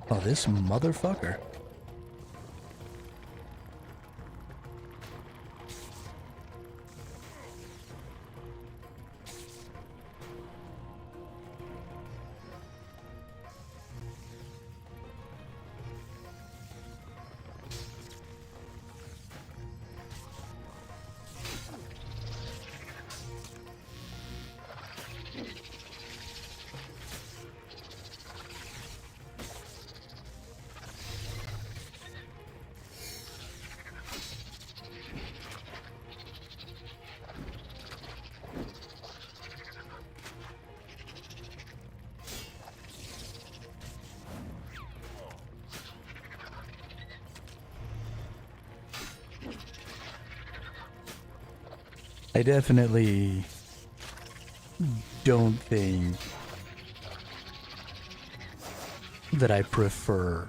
Oh, this motherfucker. I definitely don't think that I prefer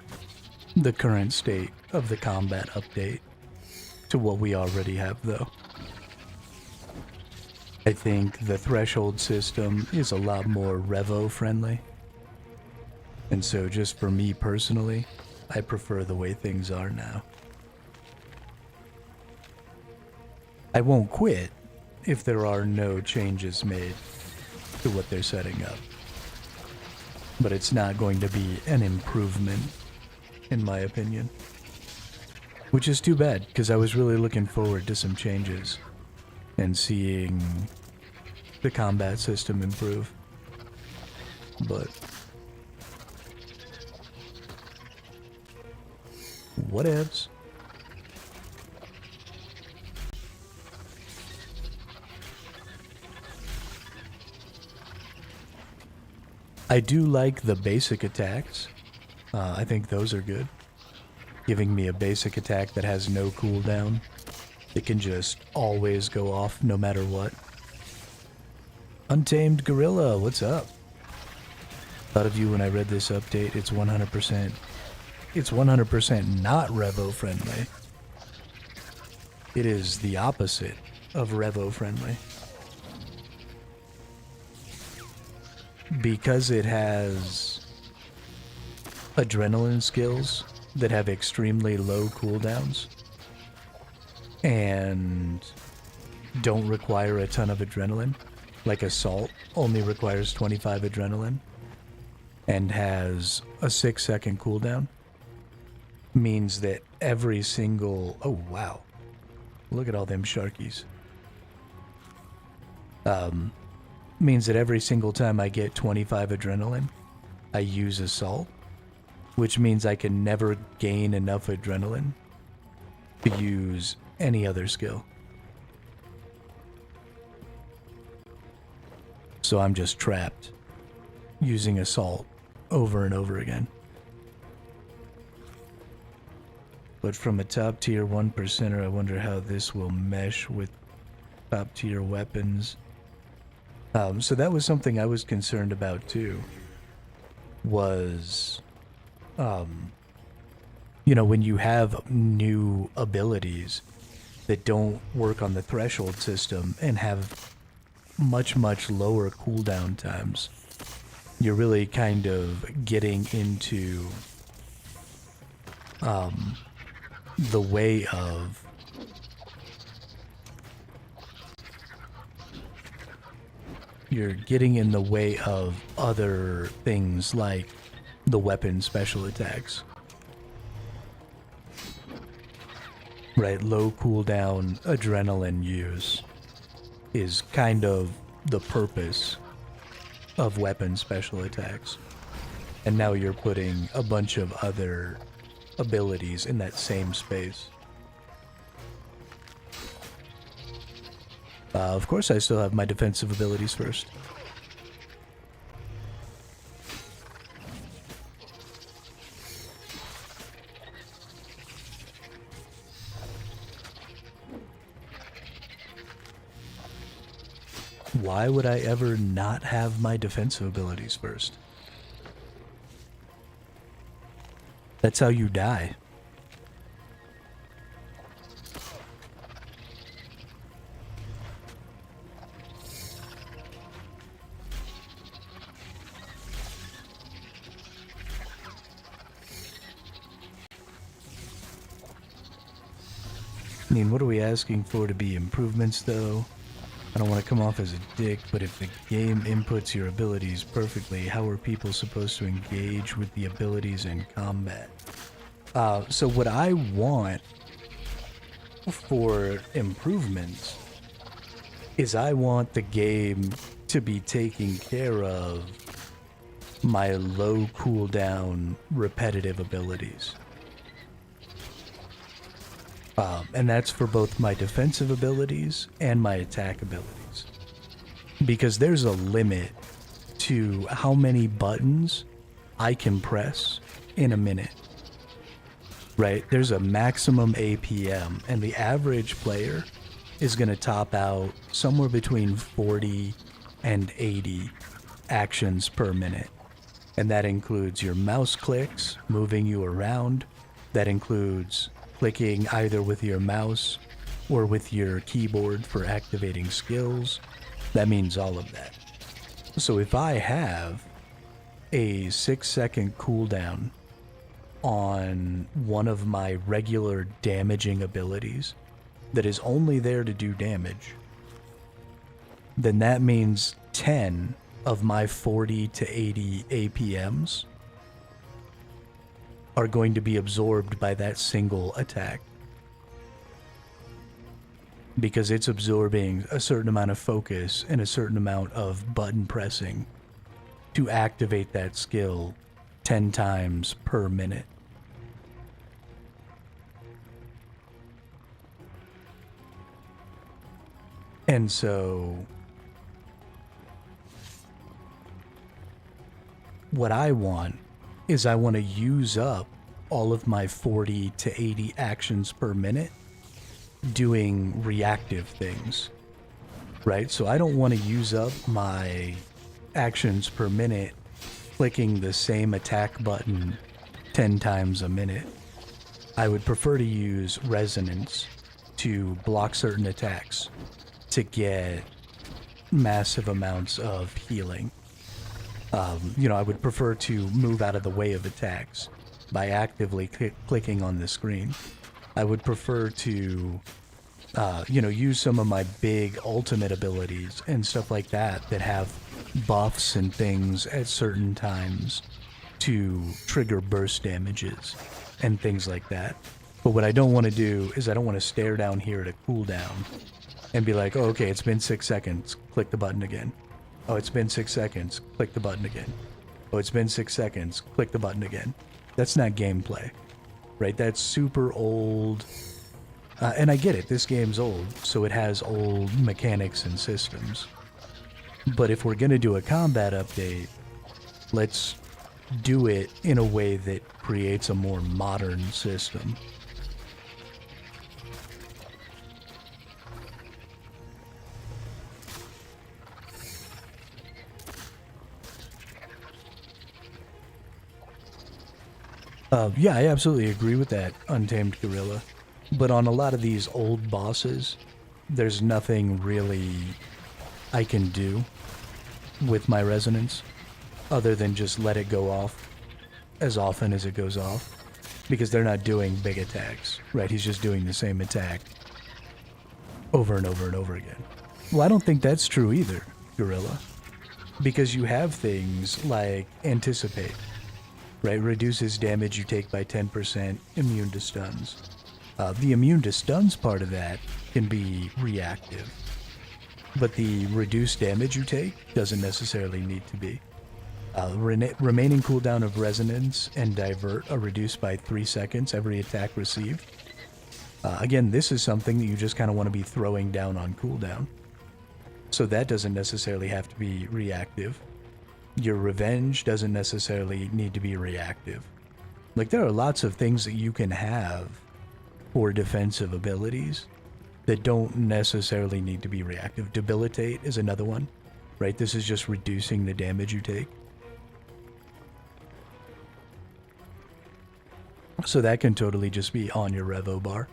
the current state of the combat update to what we already have, though. I think the threshold system is a lot more Revo friendly. And so just for me personally, I prefer the way things are now. I won't quit if there are no changes made to what they're setting up. But it's not going to be an improvement, in my opinion. Which is too bad, because I was really looking forward to some changes and seeing the combat system improve. But whatevs. I do like the basic attacks. I think those are good. Giving me a basic attack that has no cooldown. It can just always go off no matter what. Untamed Gorilla, what's up? Thought of you when I read this update. It's 100%. It's 100% not Revo friendly. It is the opposite of Revo friendly. Because it has adrenaline skills that have extremely low cooldowns and don't require a ton of adrenaline, like Assault only requires 25 adrenaline and has a 6-second cooldown, means that every single... oh wow, look at all them sharkies. Means that every single time I get 25 adrenaline, I use Assault, which means I can never gain enough adrenaline to use any other skill. So I'm just trapped, using assault over and over again. But from a top tier 1%er, I wonder how this will mesh with top tier weapons. So that was something I was concerned about too, was, you know, when you have new abilities that don't work on the threshold system and have much, much lower cooldown times, you're really kind of getting into the way of you're getting in the way of other things like the weapon special attacks. Right, low cooldown adrenaline use is kind of the purpose of weapon special attacks. And now you're putting a bunch of other abilities in that same space. Of course, I still have my defensive abilities first. Why would I ever not have my defensive abilities first? That's how you die. I mean, what are we asking for to be improvements, though? I don't want to come off as a dick, but if the game inputs your abilities perfectly, how are people supposed to engage with the abilities in combat? So what I want for improvements is I want the game to be taking care of my low cooldown repetitive abilities. And that's for both my defensive abilities and my attack abilities. Because there's a limit to how many buttons I can press in a minute. Right? There's a maximum APM, and the average player is going to top out somewhere between 40 and 80 actions per minute. And that includes your mouse clicks, moving you around. That includes clicking either with your mouse or with your keyboard for activating skills. That means all of that. So if I have a 6-second cooldown on one of my regular damaging abilities that is only there to do damage, then that means 10 of my 40 to 80 APMs are going to be absorbed by that single attack. Because it's absorbing a certain amount of focus and a certain amount of button pressing to activate that skill 10 times per minute. And so what I want is I want to use up all of my 40 to 80 actions per minute doing reactive things, right? So I don't want to use up my actions per minute clicking the same attack button 10 times a minute. I would prefer to use resonance to block certain attacks to get massive amounts of healing. You know, I would prefer to move out of the way of attacks by actively clicking on the screen. I would prefer to, you know, use some of my big ultimate abilities and stuff like that that have buffs and things at certain times to trigger burst damages and things like that. But what I don't want to do is I don't want to stare down here at a cooldown and be like, oh, okay, it's been 6 seconds, click the button again. Oh, it's been 6 seconds, click the button again. Oh, it's been 6 seconds, click the button again. That's not gameplay, right? That's super old. And I get it, this game's old, so it has old mechanics and systems. But if we're going to do a combat update, let's do it in a way that creates a more modern system. Yeah, I absolutely agree with that, Untamed Gorilla. But on a lot of these old bosses, there's nothing really I can do with my resonance other than just let it go off as often as it goes off, because they're not doing big attacks, right? He's just doing the same attack over and over and over again. Well, I don't think that's true either, Gorilla, because you have things like Anticipate, right? Reduces damage you take by 10%, immune to stuns. The immune to stuns part of that can be reactive, but the reduced damage you take doesn't necessarily need to be. Remaining cooldown of Resonance and Divert are reduced by 3 seconds every attack received. Again, this is something that you just kind of want to be throwing down on cooldown. So that doesn't necessarily have to be reactive. Your Revenge doesn't necessarily need to be reactive. Like, there are lots of things that you can have for defensive abilities that don't necessarily need to be reactive. Debilitate is another one, right? This is just reducing the damage you take. So that can totally just be on your Revo bar.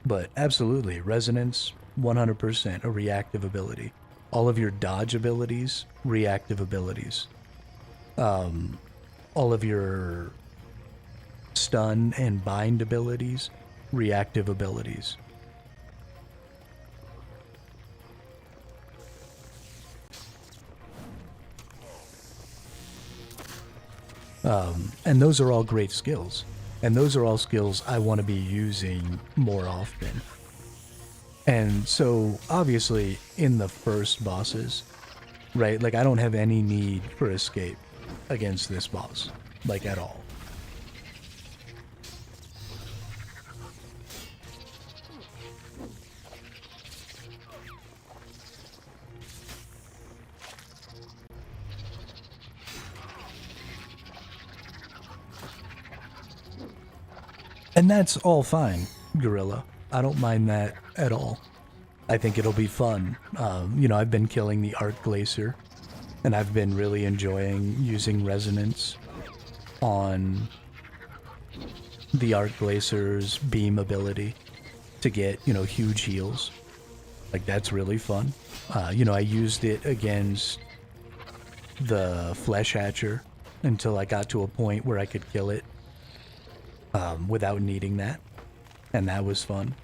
But absolutely, Resonance, 100% a reactive ability. All of your dodge abilities, reactive abilities. All of your stun and bind abilities, reactive abilities. And those are all great skills. And those are all skills I want to be using more often. And so, obviously, in the first bosses, right, like, I don't have any need for escape against this boss, like, at all. And that's all fine, Gorilla. I don't mind that at all. I think it'll be fun. You know, I've been killing the Arc Glacier, and I've been really enjoying using Resonance on the Arc Glacier's beam ability to get, you know, huge heals. Like, that's really fun. You know, I used it against the Flesh Hatcher until I got to a point where I could kill it without needing that, and that was fun.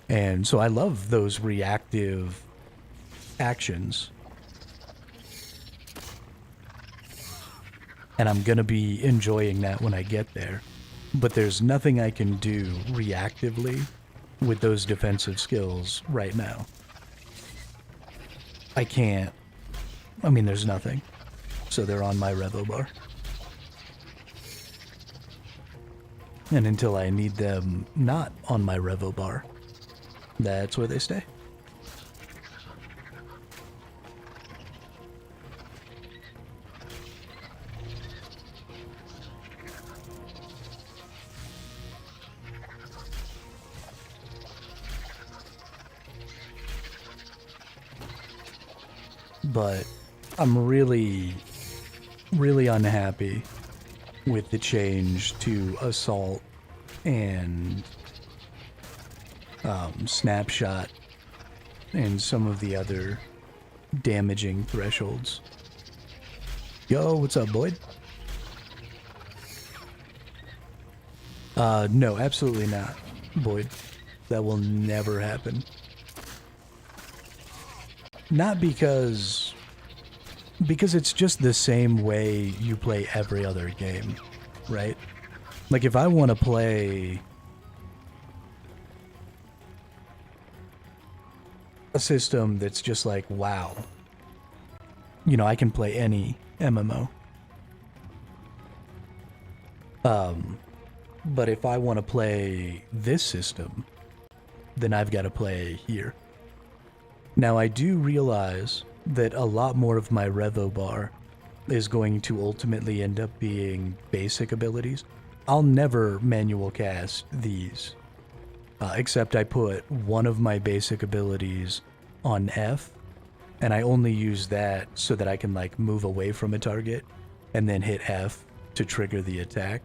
And so I love those reactive actions, and I'm gonna be enjoying that when I get there. But there's nothing I can do reactively with those defensive skills right now. I can't. I mean, there's nothing. So they're on my Revo bar. And until I need them not on my Revo bar, that's where they stay. But I'm really unhappy with the change to Assault and Snapshot and some of the other damaging thresholds. Yo, what's up, Boyd? No, absolutely not, Boyd. That will never happen. Not because it's just the same way you play every other game, right? Like, if I want to play a system that's just like WoW, You know, I can play any MMO. But if I want to play this system, then I've got to play here. Now, I do realize that a lot more of my Revo bar is going to ultimately end up being basic abilities. I'll never manual cast these, except I put one of my basic abilities on F, and I only use that so that I can like move away from a target and then hit F to trigger the attack.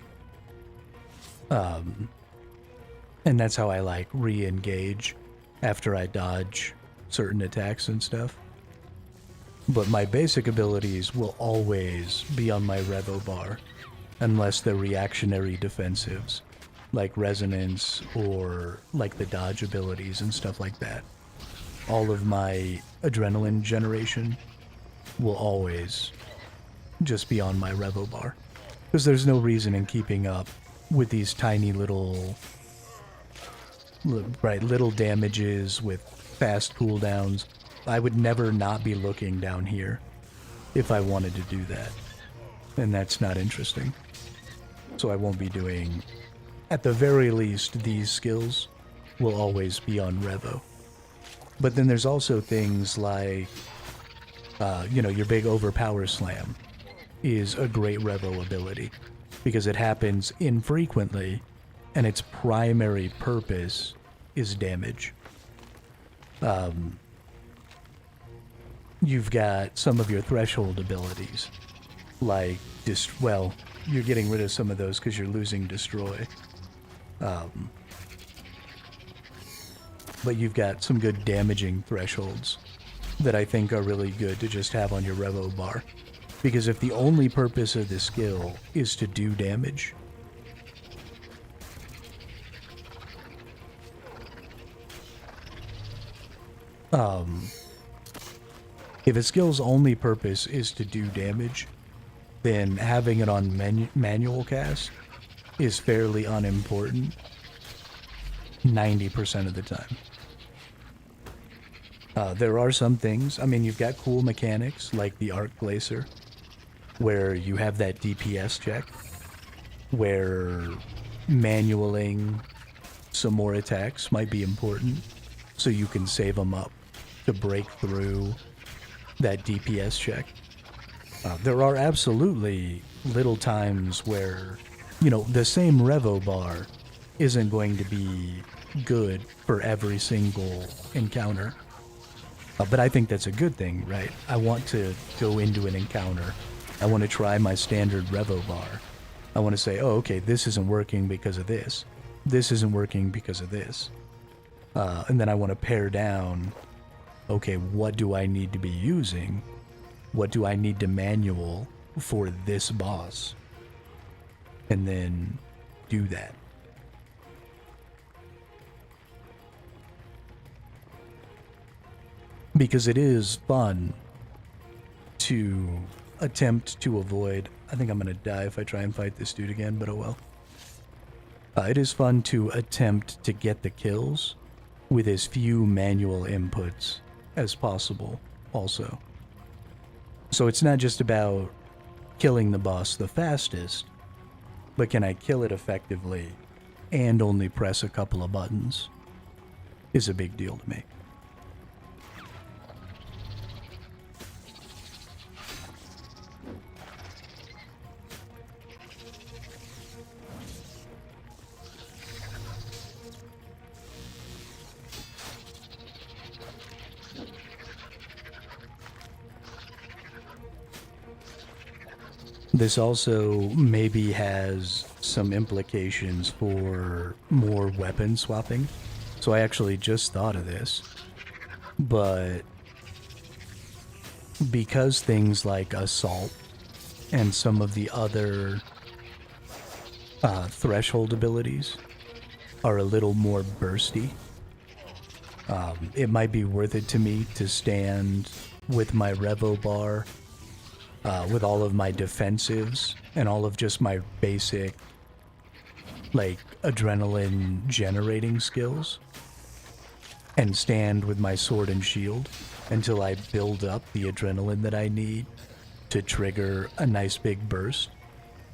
And that's how I like re-engage after I dodge certain attacks and stuff. But my basic abilities will always be on my Revo bar, unless they're reactionary defensives, like Resonance or like the dodge abilities and stuff like that. All of my adrenaline generation will always just be on my Revo bar, because there's no reason in keeping up with these tiny little damages with fast cooldowns. I would never not be looking down here if I wanted to do that, and that's not interesting. So I won't be doing, at the very least, these skills will always be on Revo. But then there's also things like, your big overpower slam is a great Revo ability because it happens infrequently and its primary purpose is damage. You've got some of your threshold abilities, like you're getting rid of some of those because you're losing destroy. But you've got some good damaging thresholds that I think are really good to just have on your Revo bar. Because if the only purpose of the skill is to do damage, if a skill's only purpose is to do damage, then having it on manual cast is fairly unimportant 90% of the time. There are some things, you've got cool mechanics like the Arc Glacier, where you have that DPS check, where manualing some more attacks might be important, so you can save them up to break through that DPS check. There are absolutely little times where, the same Revo bar isn't going to be good for every single encounter. But I think that's a good thing, right? I want to go into an encounter. I want to try my standard Revo bar. I want to say, oh, okay, this isn't working because of this. This isn't working because of this. And then I want to pare down, okay, what do I need to be using? What do I need to manual for this boss? And then do that. Because it is fun to attempt to avoid... I think I'm going to die if I try and fight this dude again, but oh well. It is fun to attempt to get the kills with as few manual inputs as possible also. So it's not just about killing the boss the fastest, but can I kill it effectively and only press a couple of buttons is a big deal to me. This also maybe has some implications for more weapon swapping. So I actually just thought of this. But because things like Assault and some of the other threshold abilities are a little more bursty, it might be worth it to me to stand with my Revo bar with all of my defensives and all of just my basic, like, adrenaline generating skills, and stand with my sword and shield until I build up the adrenaline that I need to trigger a nice big burst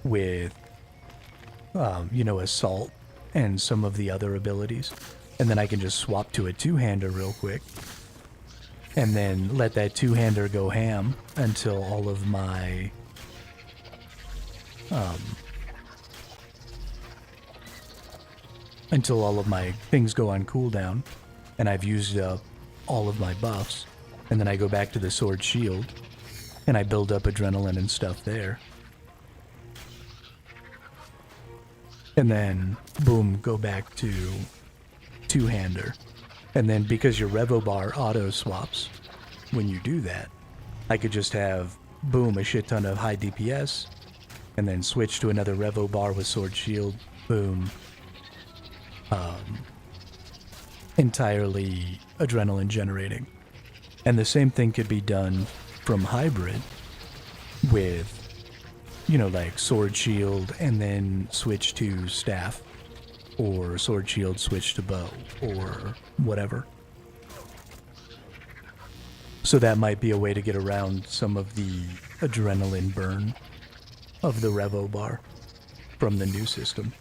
with, assault and some of the other abilities. And then I can just swap to a two-hander real quick. And then let that two-hander go ham until all of my things go on cooldown, and I've used up all of my buffs, and then I go back to the sword shield, and I build up adrenaline and stuff there. And then, boom, go back to two-hander. And then because your Revo bar auto swaps when you do that, I could just have, boom, a shit ton of high DPS, and then switch to another Revo bar with sword shield, boom. Entirely adrenaline generating. And the same thing could be done from hybrid with, like sword shield and then switch to staff, or sword shield switch to bow, or whatever. So that might be a way to get around some of the adrenaline burn of the Revo bar from the new system.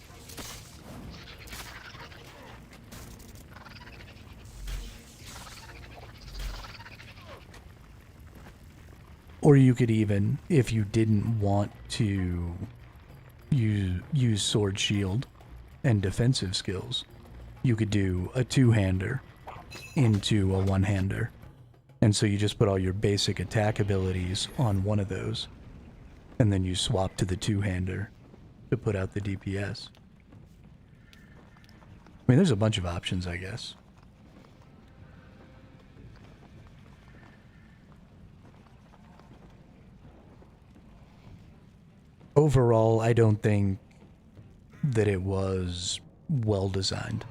Or you could even, if you didn't want to use sword shield and defensive skills, you could do a two-hander into a one-hander. And so you just put all your basic attack abilities on one of those, and then you swap to the two-hander to put out the DPS. I mean, there's a bunch of options, I guess. Overall, I don't think that it was well designed.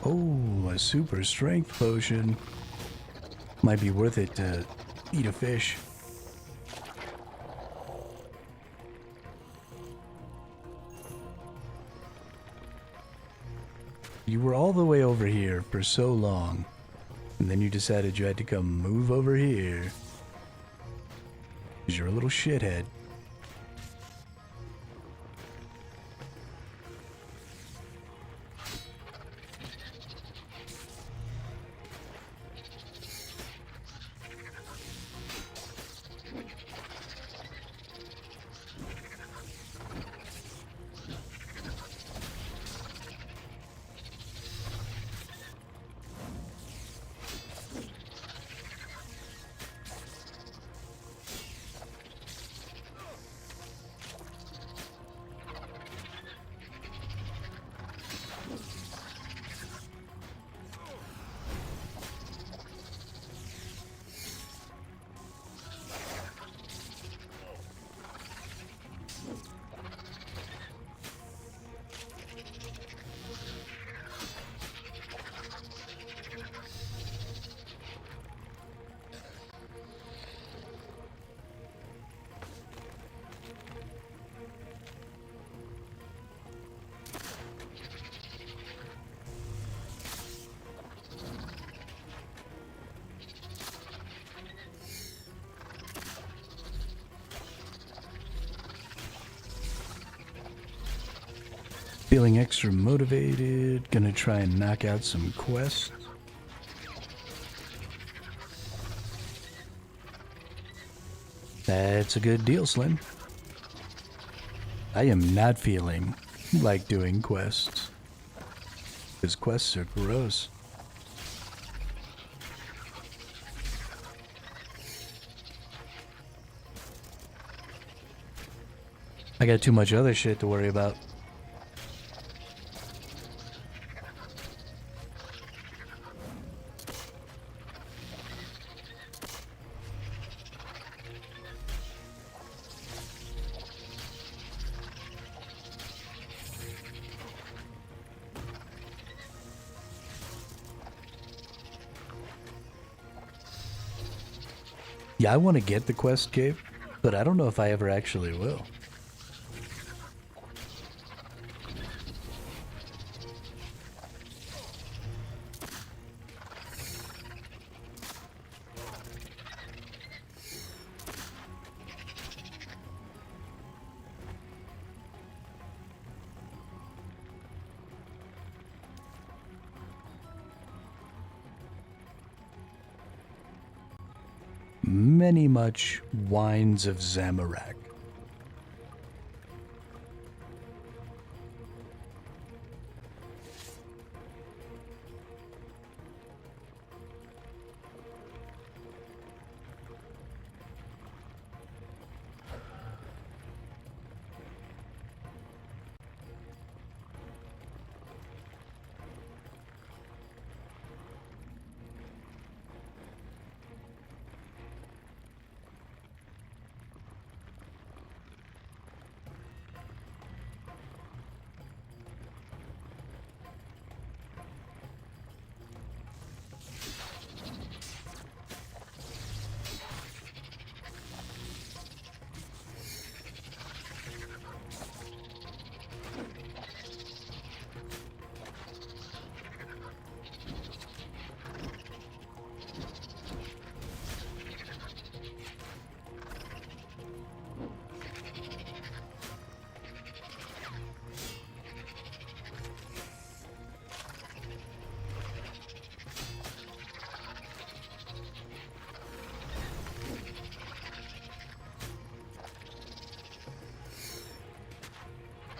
Oh, a super strength potion. Might be worth it to eat a fish. You were all the way over here for so long, and then you decided you had to come move over here. 'Cause you're a little shithead. Feeling extra motivated, gonna try and knock out some quests. That's a good deal, Slim. I am not feeling like doing quests, because quests are gross. I got too much other shit to worry about. Yeah, I want to get the quest cape, but I don't know if I ever actually will. Many much wines of Zamorak.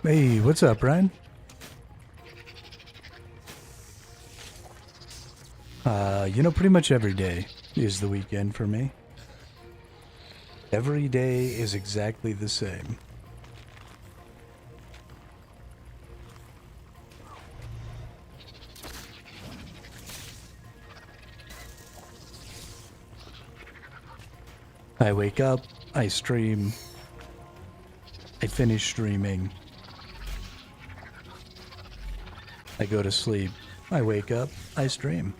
Hey, what's up, Ryan? Pretty much every day is the weekend for me. Every day is exactly the same. I wake up, I stream, I finish streaming, I go to sleep, I wake up, I stream.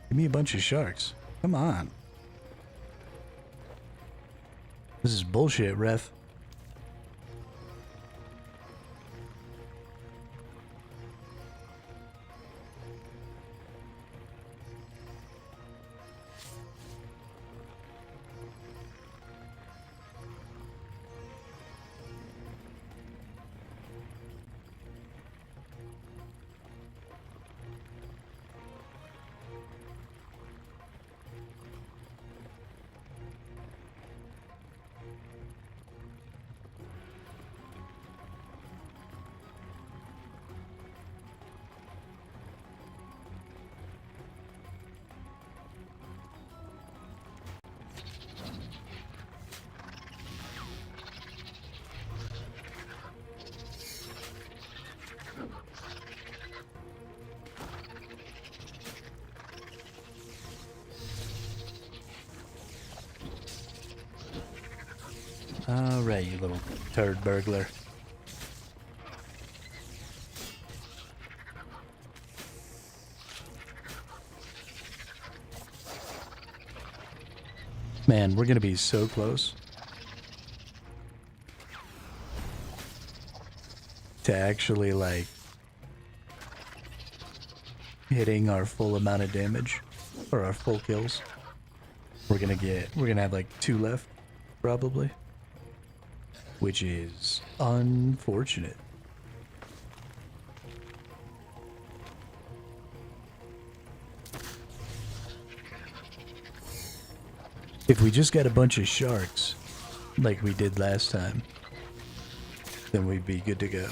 Give me a bunch of sharks. Come on. This is bullshit, ref. Alright, you little turd burglar. Man, we're gonna be so close. to actually like hitting our full amount of damage or our full kills. We're gonna have like 2 left probably, which is unfortunate. If we just got a bunch of sharks like we did last time, then we'd be good to go.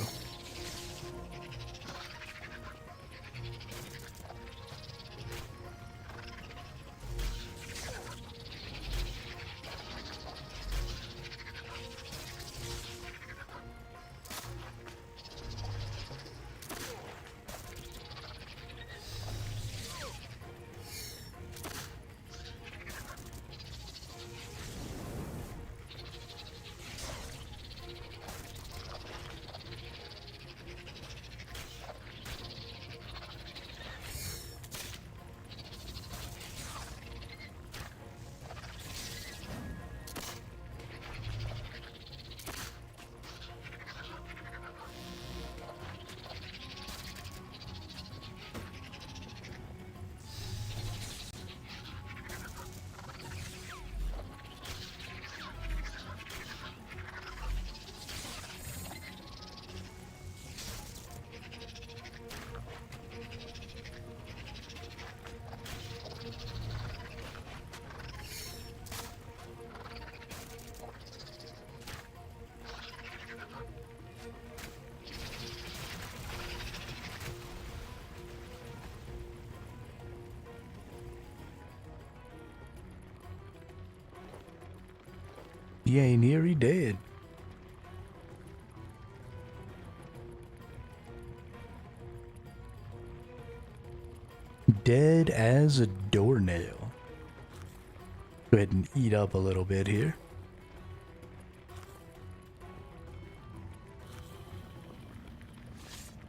He ain't here, he dead. Dead as a doornail. Go ahead and eat up a little bit here.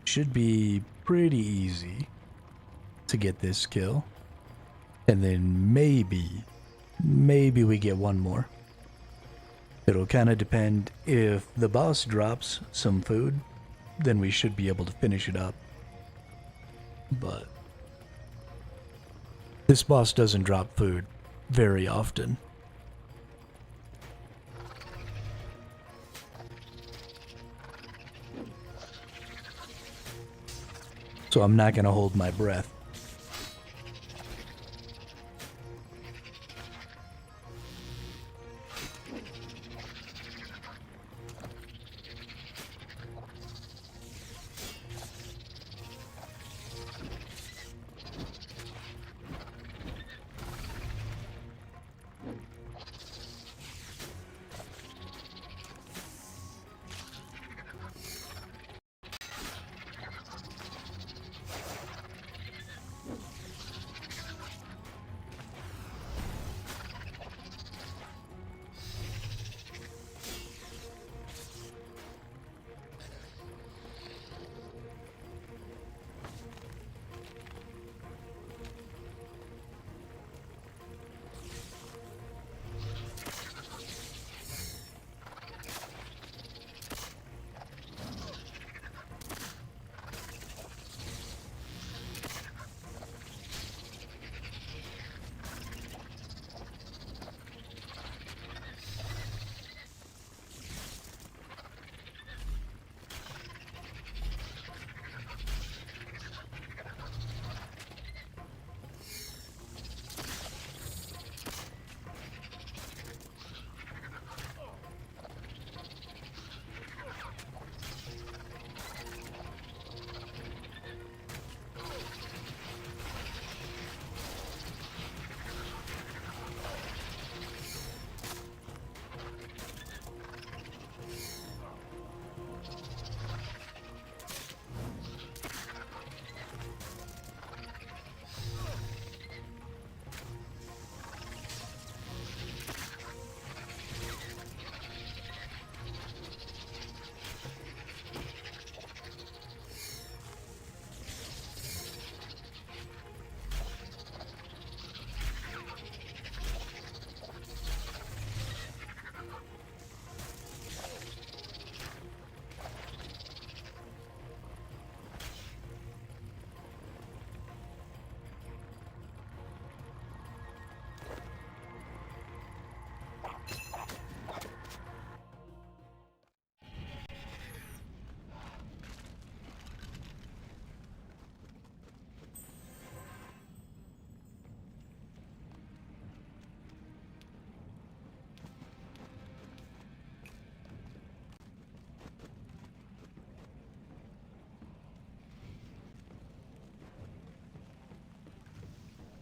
Should be pretty easy to get this kill. And then maybe we get one more. It'll kind of depend. If the boss drops some food, then we should be able to finish it up. But this boss doesn't drop food very often. So I'm not going to hold my breath.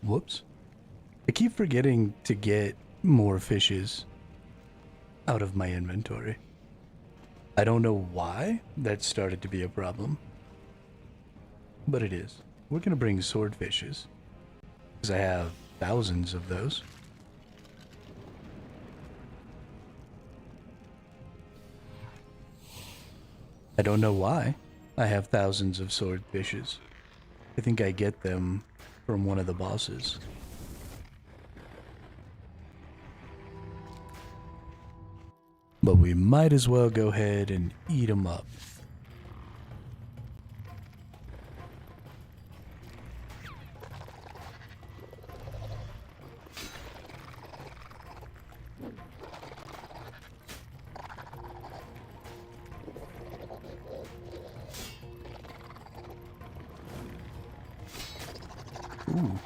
Whoops. I keep forgetting to get more fishes out of my inventory. I don't know why that started to be a problem, but it is. We're gonna bring swordfishes, because I have thousands of those. I don't know why I have thousands of swordfishes. I think I get them from one of the bosses. But we might as well go ahead and eat them up. Ooh,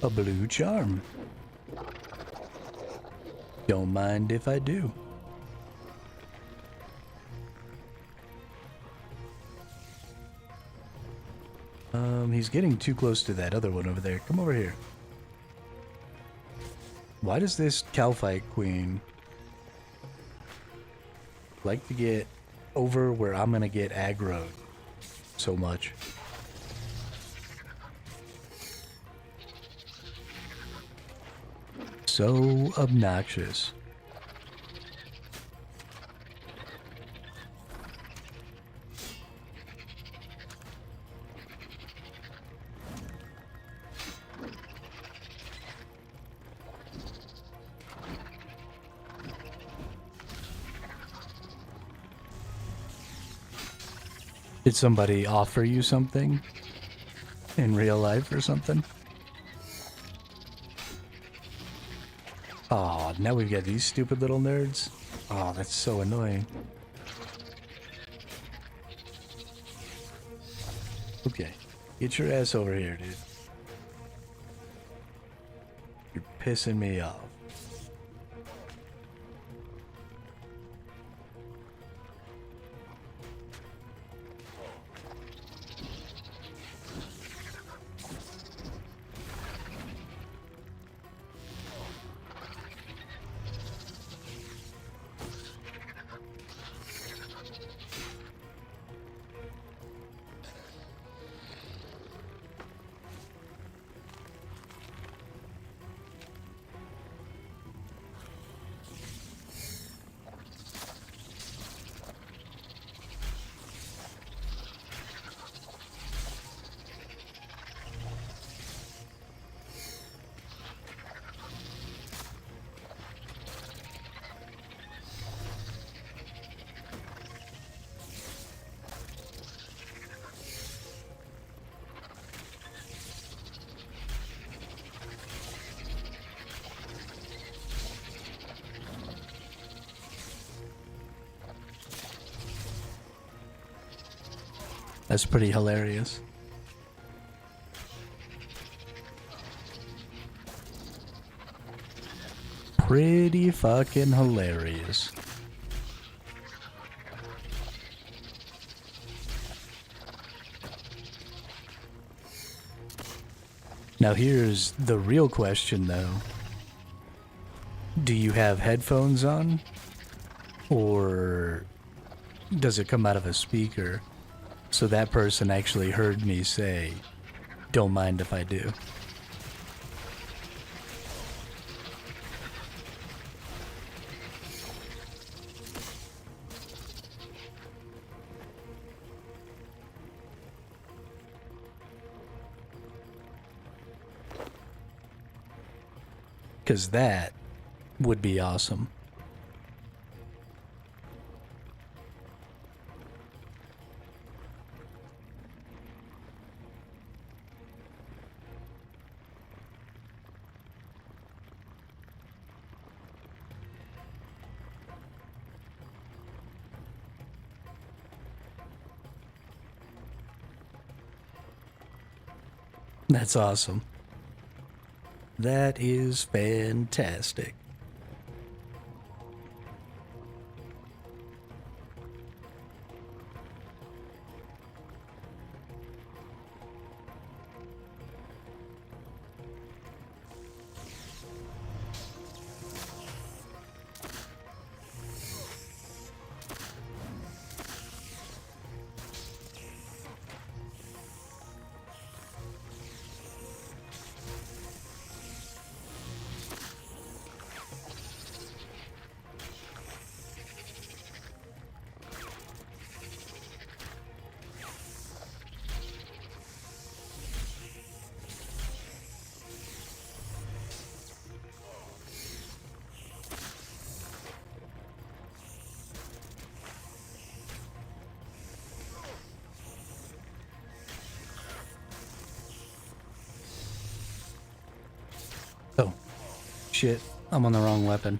a blue charm. Don't mind if I do. He's getting too close to that other one over there. Come over here. Why does this Calphite Queen like to get over where I'm gonna get aggroed so much? So obnoxious. Did somebody offer you something in real life or something? Oh, now we've got these stupid little nerds. Oh, that's so annoying. Okay, get your ass over here, dude. You're pissing me off. That's pretty hilarious. Pretty fucking hilarious. Now here's the real question though. Do you have headphones on? Or does it come out of a speaker? So that person actually heard me say, don't mind if I do. Because that would be awesome. That's awesome. That is fantastic. Shit, I'm on the wrong weapon.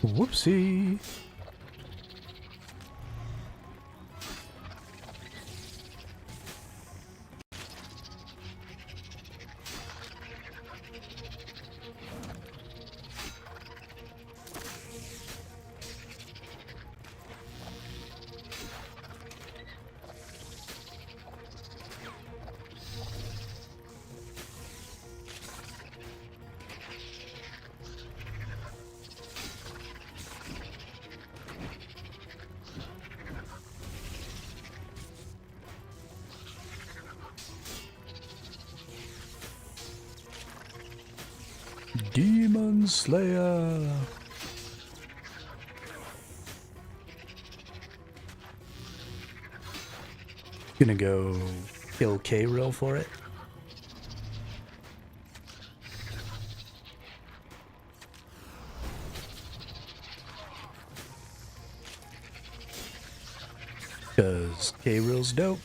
Whoopsie. Demon Slayer. Gonna go kill K-Rill for it. Cause K-Rill's dope.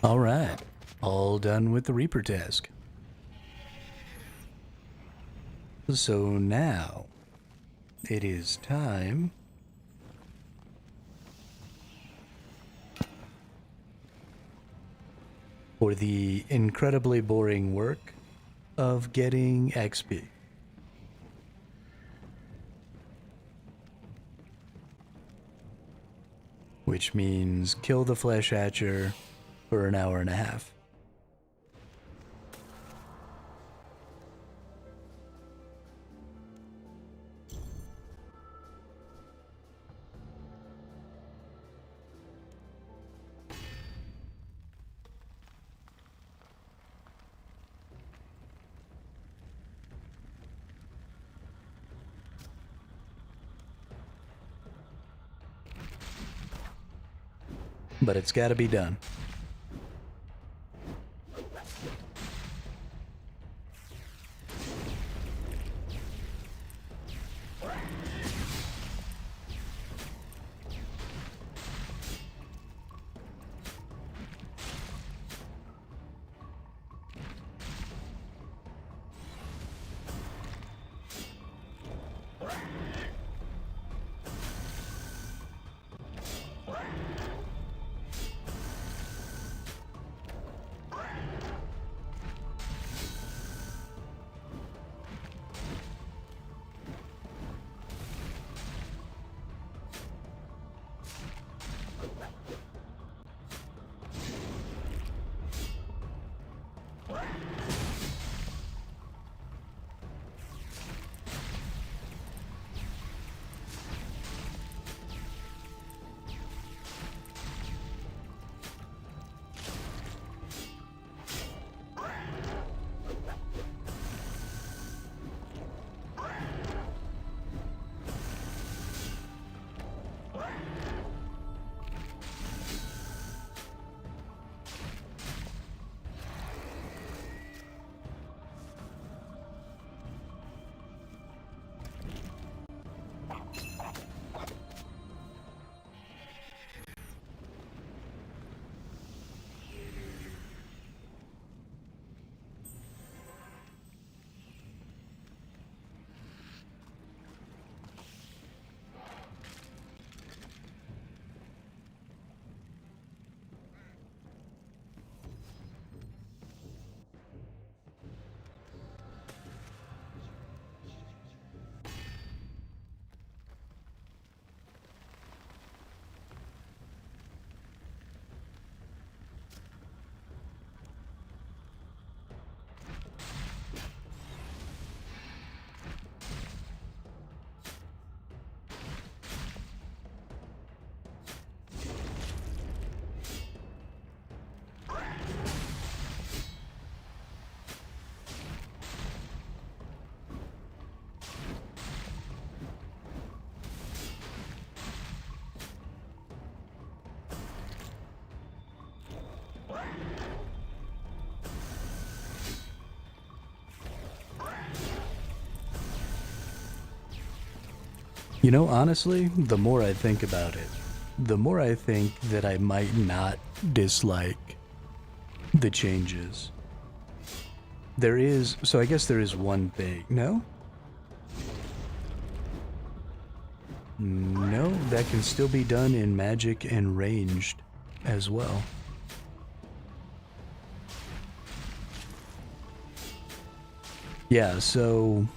All right, all done with the Reaper task. So now it is time for the incredibly boring work of getting XP. Which means kill the Flesh Hatcher for an hour and a half. But it's got to be done. You know, honestly, the more I think about it, the more I think that I might not dislike the changes. So I guess there is one thing. No? No, that can still be done in magic and ranged as well. Yeah, so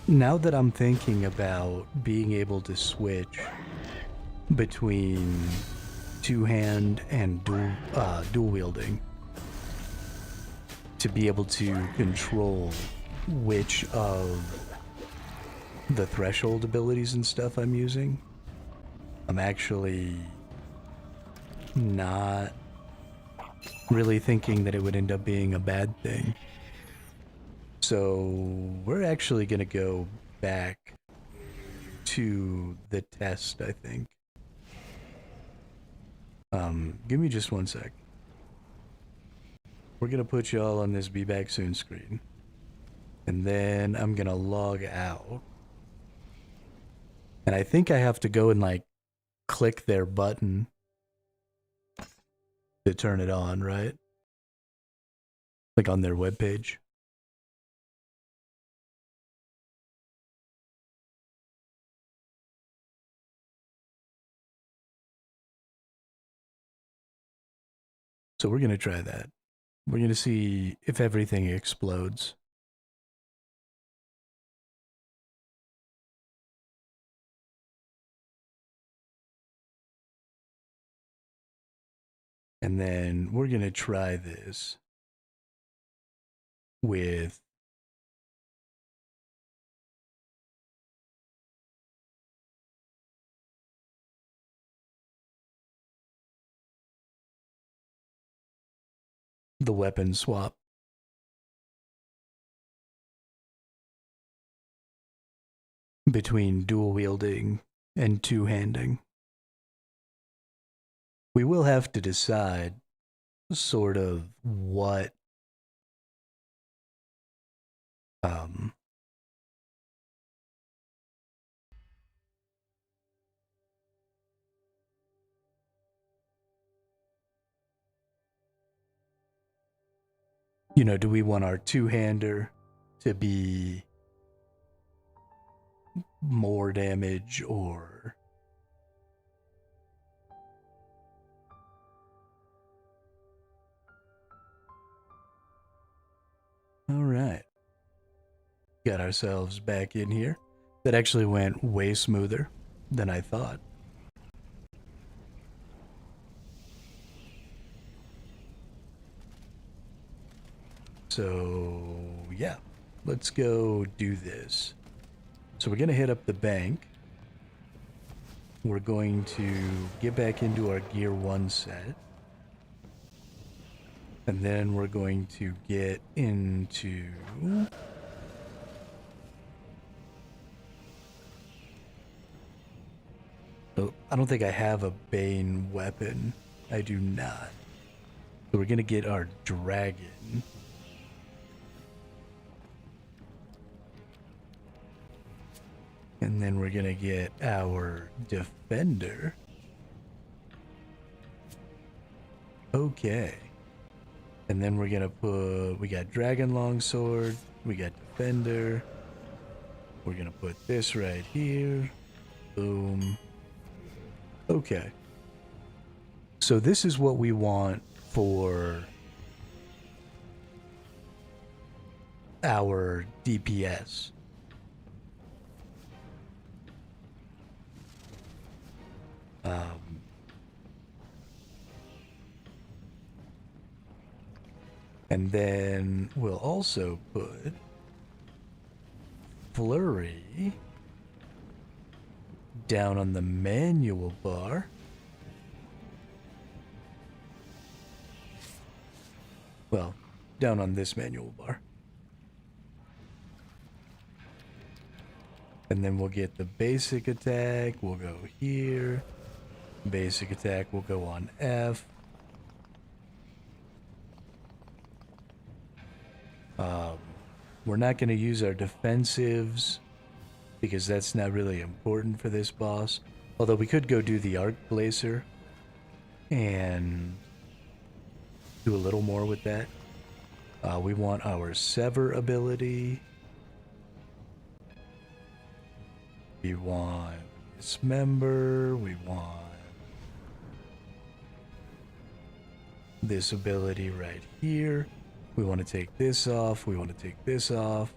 now that I'm thinking about being able to switch between two-hand and dual wielding to be able to control which of the threshold abilities and stuff I'm using, I'm actually not really thinking that it would end up being a bad thing. So we're actually going to go back to the test, I think. Give me just one sec. We're going to put y'all on this be back soon screen. And then I'm going to log out. And I think I have to go and like click their button to turn it on, right? Like on their webpage. So we're going to try that. We're going to see if everything explodes. And then we're going to try this with the weapon swap. Between dual wielding and two-handing. We will have to decide sort of what you know, do we want our two-hander to be more damage or all right, got ourselves back in here. That actually went way smoother than I thought. So yeah, let's go do this. So we're gonna hit up the bank. We're going to get back into our gear 1 set. And then we're going to get into oh, I don't think I have a Bane weapon. I do not. So we're gonna get our dragon. And then we're gonna get our defender. Okay. And then we're gonna put, we got dragon longsword, we got defender. We're gonna put this right here. Boom. Okay. So this is what we want for our DPS. And then we'll also put flurry down on the manual bar. Well, down on this manual bar. And then we'll get the basic attack. We'll go here. Basic attack will go on F. We're not going to use our defensives because that's not really important for this boss. Although we could go do the Arc Blazer and do a little more with that. We want our Sever ability. We want Dismember. We want this ability right here. We want to take this off. We want to take this off.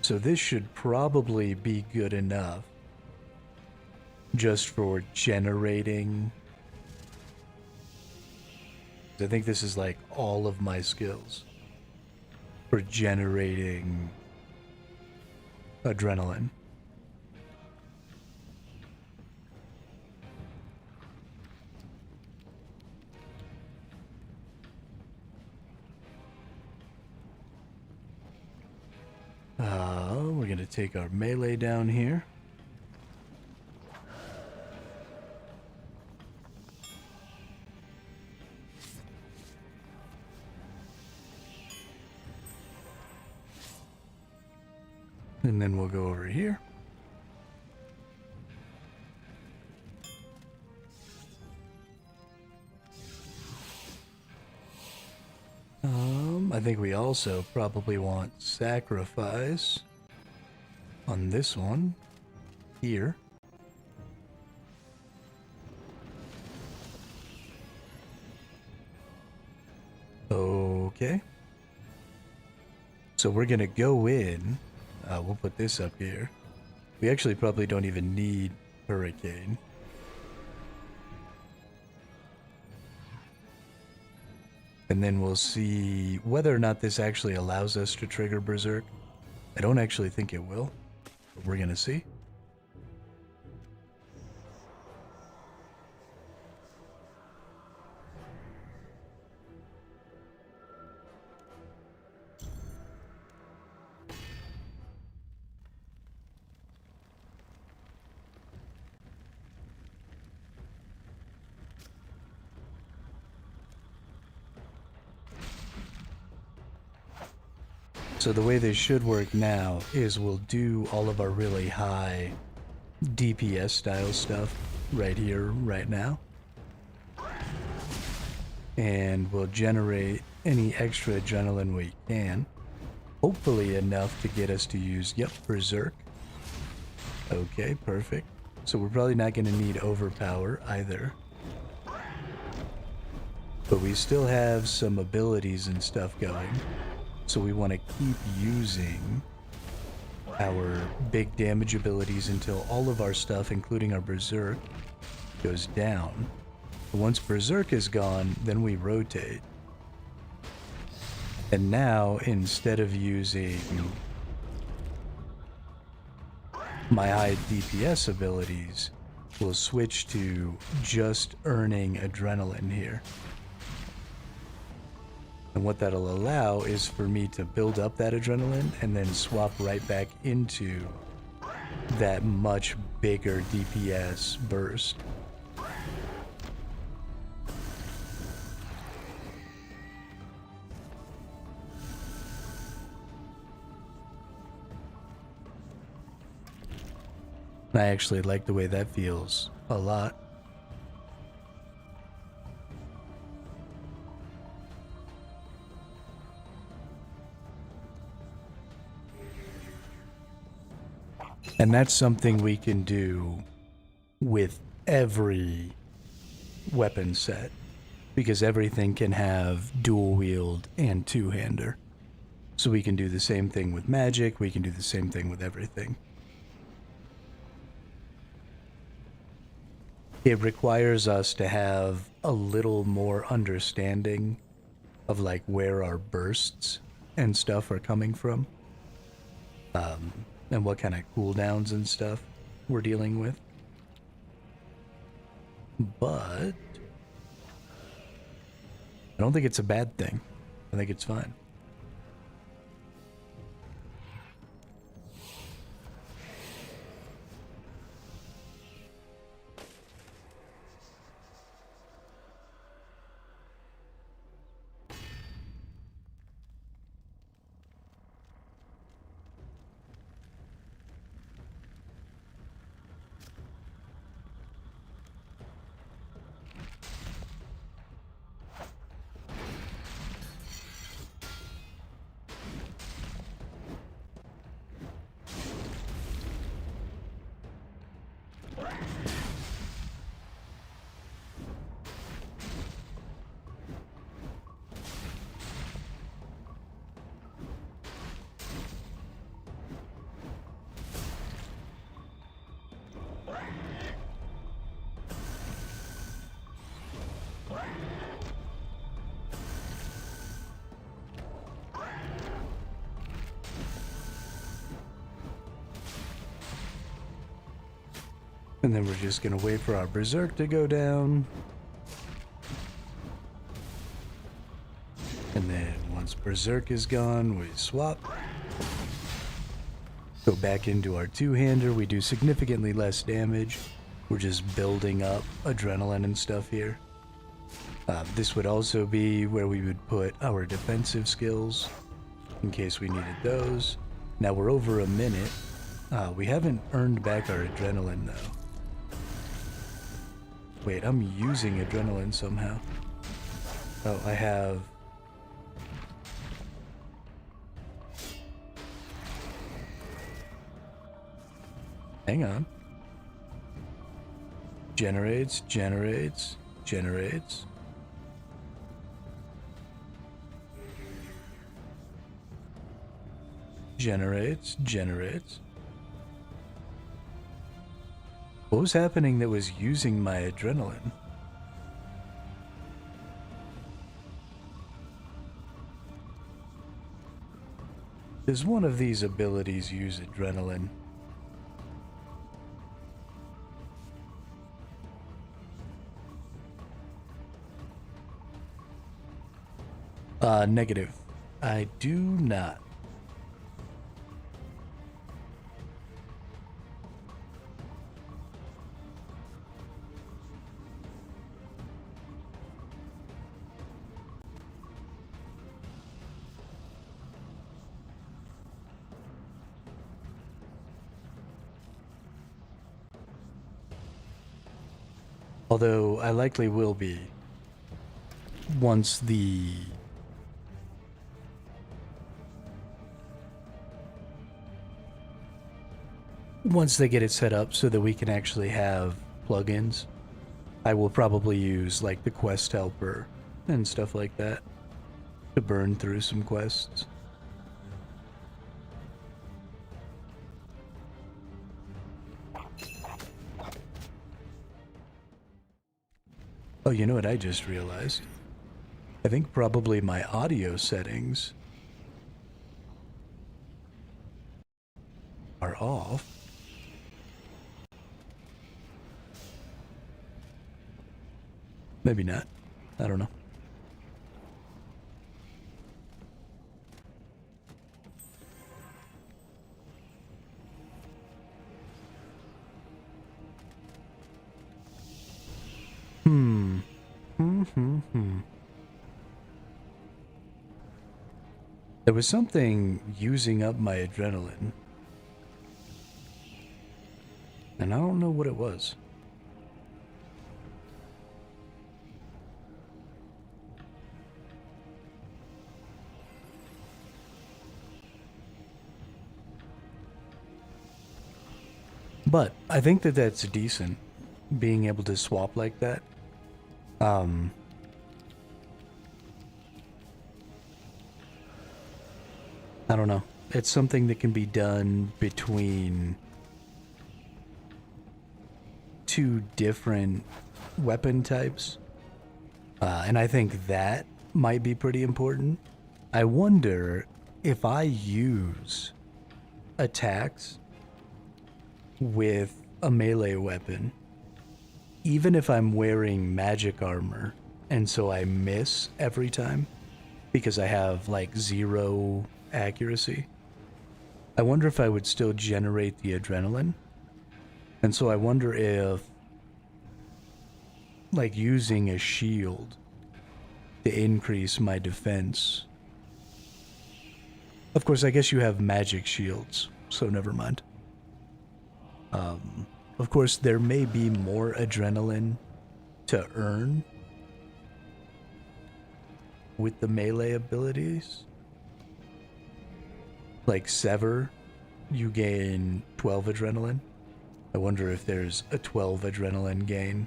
So this should probably be good enough just for generating. I think this is like all of my skills for generating adrenaline. We're gonna take our melee down here. And then we'll go over here. I think we also probably want sacrifice on this one here. Okay. So we're gonna go in. We'll put this up here. We actually probably don't even need Hurricane. And then we'll see whether or not this actually allows us to trigger Berserk. I don't actually think it will, but we're gonna see. So the way this should work now is we'll do all of our really high DPS style stuff right here, right now. And we'll generate any extra adrenaline we can. Hopefully enough to get us to use, yep, Berserk. Okay, perfect. So we're probably not going to need Overpower either. But we still have some abilities and stuff going. So we want to keep using our big damage abilities until all of our stuff, including our Berserk, goes down. But once Berserk is gone, then we rotate. And now, instead of using my high DPS abilities, we'll switch to just earning adrenaline here. And what that'll allow is for me to build up that adrenaline and then swap right back into that much bigger DPS burst. I actually like the way that feels a lot. And that's something we can do with every weapon set, because everything can have dual wield and two-hander. So we can do the same thing with magic, we can do the same thing with everything. It requires us to have a little more understanding of like where our bursts and stuff are coming from. And what kind of cooldowns and stuff we're dealing with. But I don't think it's a bad thing. I think it's fine. And then we're just gonna wait for our berserk to go down. And then once berserk is gone, we swap. Go back into our two-hander. We do significantly less damage. We're just building up adrenaline and stuff here. This would also be where we would put our defensive skills in case we needed those. Now we're over a minute. We haven't earned back our adrenaline though. Wait, I'm using adrenaline somehow. Oh, I have... Hang on. Generates. Generates. What was happening that was using my adrenaline? Does one of these abilities use adrenaline? Negative. I do not. Although I likely will be once they get it set up so that we can actually have plugins. I will probably use like the quest helper and stuff like that to burn through some quests. Oh, you know what I just realized? I think probably my audio settings are off. Maybe not. I don't know. There was something using up my adrenaline. And I don't know what it was. But I think that that's decent, being able to swap like that. I don't know. It's something that can be done between two different weapon types. And I think that might be pretty important. I wonder if I use attacks with a melee weapon, even if I'm wearing magic armor, and so I miss every time because I have like 0 accuracy, I wonder if I would still generate the adrenaline. And so I wonder if like using a shield to increase my defense. Of course, I guess you have magic shields, so never mind. Of course, there may be more adrenaline to earn with the melee abilities. Like Sever, you gain 12 adrenaline. I wonder if there's a 12 adrenaline gain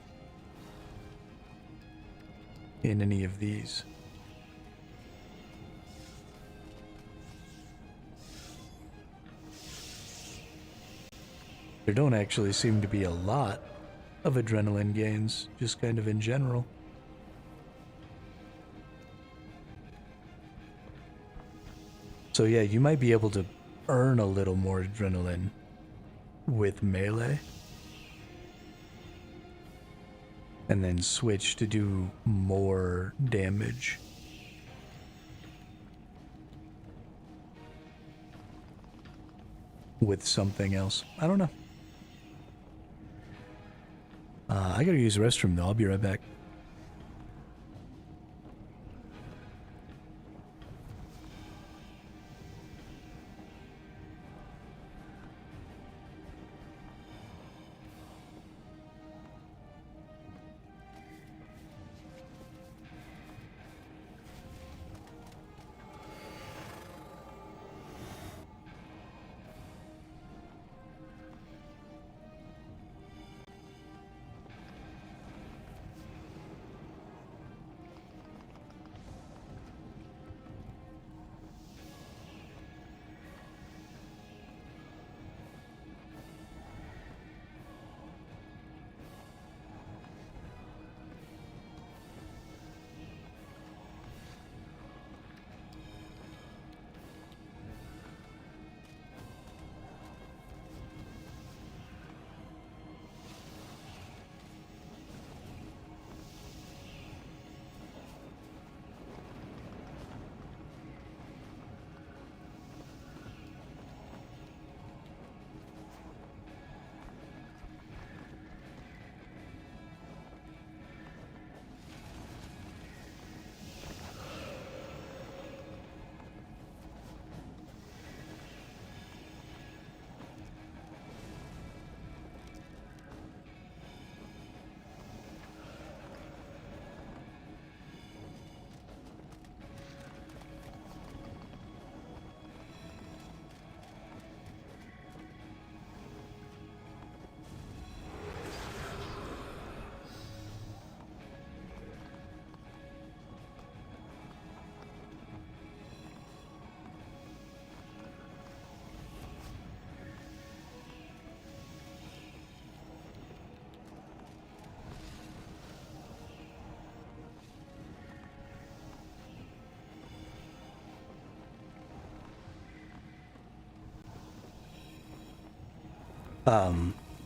in any of these. There don't actually seem to be a lot of adrenaline gains, just kind of in general. So yeah, you might be able to earn a little more adrenaline with melee. and then switch to do more damage. With something else. I don't know. I gotta use the restroom though. I'll be right back.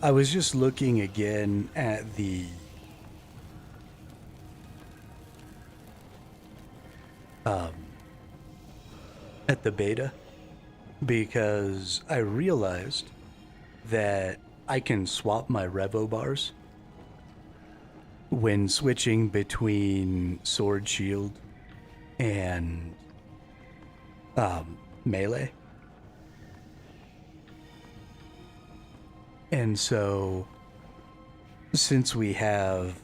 I was just looking again at the beta because I realized that I can swap my revo bars when switching between sword shield and melee. And so, since we have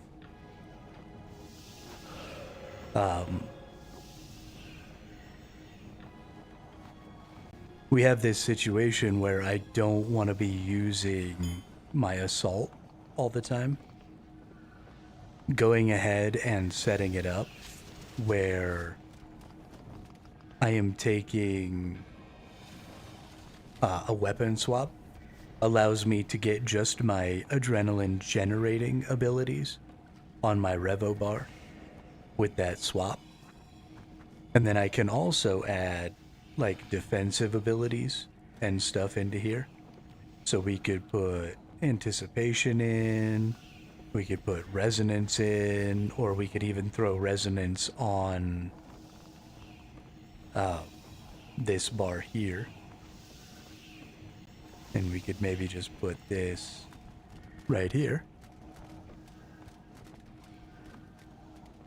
this situation where I don't want to be using my assault all the time, going ahead and setting it up where I am taking a weapon swap allows me to get just my adrenaline generating abilities on my revo bar with that swap. And then I can also add like defensive abilities and stuff into here. So we could put anticipation in, we could put resonance in, or we could even throw resonance on this bar here. And we could maybe just put this right here.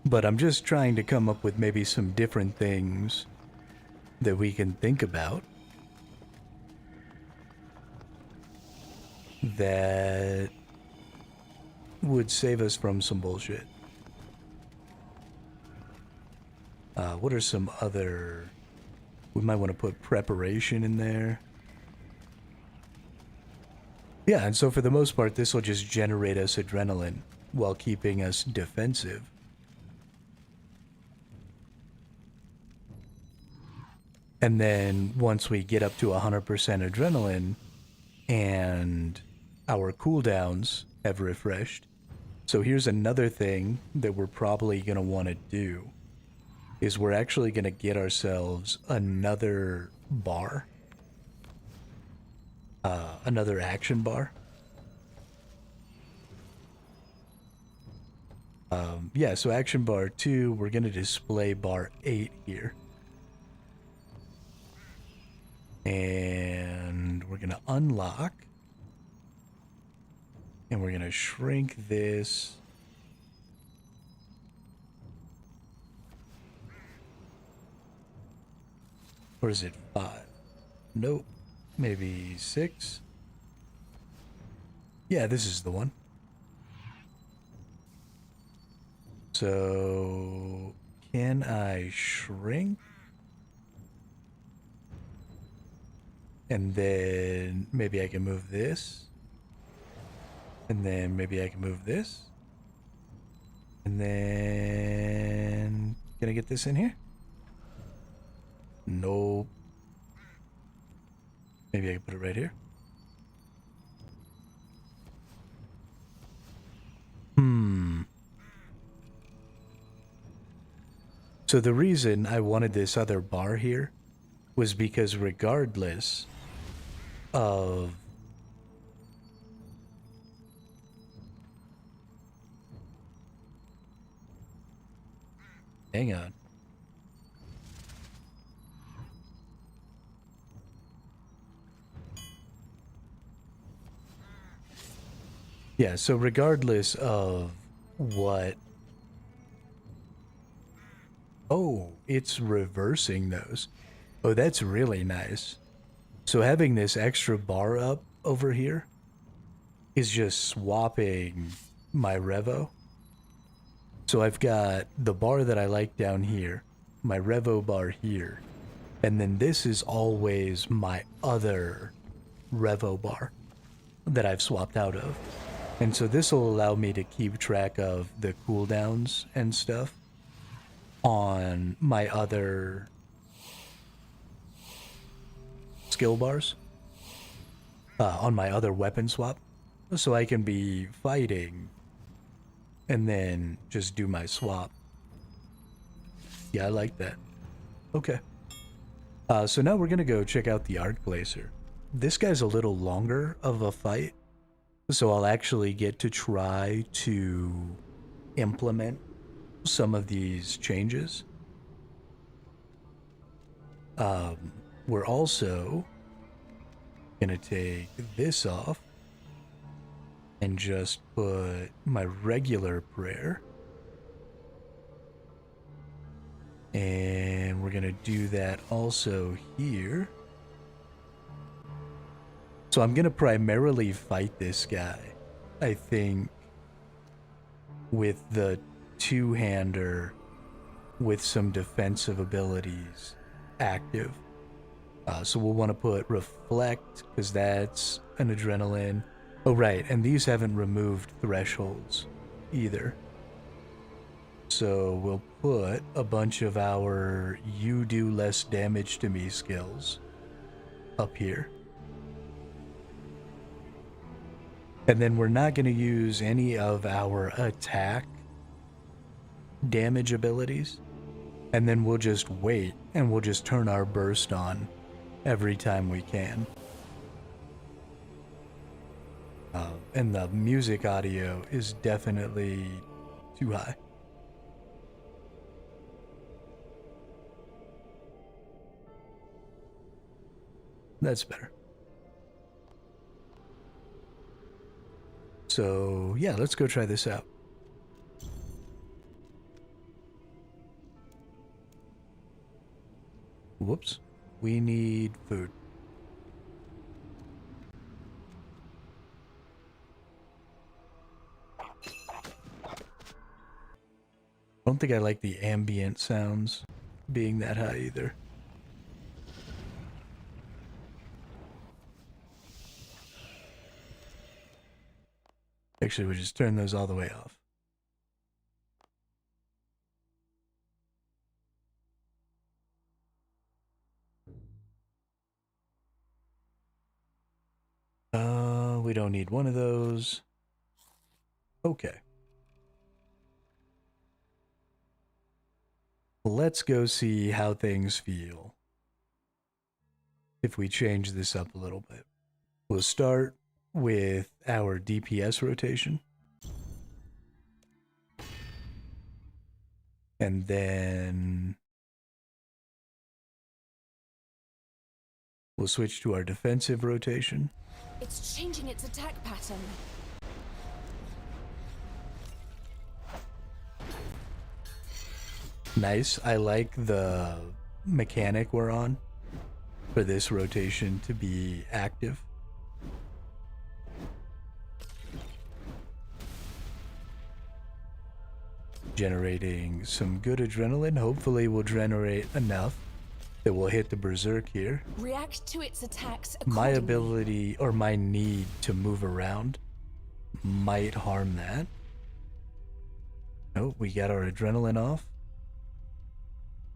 But I'm just trying to come up with maybe some different things that we can think about that would save us from some bullshit. What are some other... We might want to put preparation in there. Yeah, and so for the most part, this will just generate us adrenaline while keeping us defensive. And then once we get up to 100% adrenaline and our cooldowns have refreshed. So here's another thing that we're probably going to want to do is we're actually going to get ourselves another bar. Another action bar. Yeah, so action bar 2, we're going to display bar 8 here. And we're going to unlock. And we're going to shrink this. Or is it 5? Nope. Maybe 6? Yeah, this is the one. So, can I shrink? And then maybe I can move this. And then maybe I can move this. And then... Can I get this in here? Nope. Maybe I can put it right here. So the reason I wanted this other bar here was because regardless of hang on. Yeah, so regardless of what... Oh, it's reversing those. Oh, that's really nice. So having this extra bar up over here is just swapping my Revo. So I've got the bar that I like down here, my Revo bar here, and then this is always my other Revo bar that I've swapped out of. And so this will allow me to keep track of the cooldowns and stuff on my other skill bars, on my other weapon swap, so I can be fighting and then just do my swap. Yeah, I like that. Okay. So now we're gonna go check out the Arc Glacier. This guy's a little longer of a fight, so I'll actually get to try to implement some of these changes. We're also gonna take this off and just put my regular prayer. And we're gonna do that also here. So I'm gonna primarily fight this guy, I think, with the two-hander with some defensive abilities active. So we'll want to put reflect, because that's an adrenaline. Oh right, and these haven't removed thresholds either. So we'll put a bunch of our you do less damage to me skills up here. And then we're not going to use any of our attack damage abilities. And then we'll just wait and we'll just turn our burst on every time we can. And the music audio is definitely too high. That's better. So yeah, let's go try this out. Whoops. We need food. I don't think I like the ambient sounds being that high either. Actually, we just turn those all the way off. We don't need one of those. Okay. Let's go see how things feel if we change this up a little bit. We'll start with our DPS rotation. And then we'll switch to our defensive rotation. It's changing its attack pattern. Nice. I like the mechanic we're on for this rotation to be active. Generating some good adrenaline. Hopefully we'll generate enough that will hit the berserk here. React to its attacks My accordingly. ability or my need to move around might harm that. Oh, we got our adrenaline off.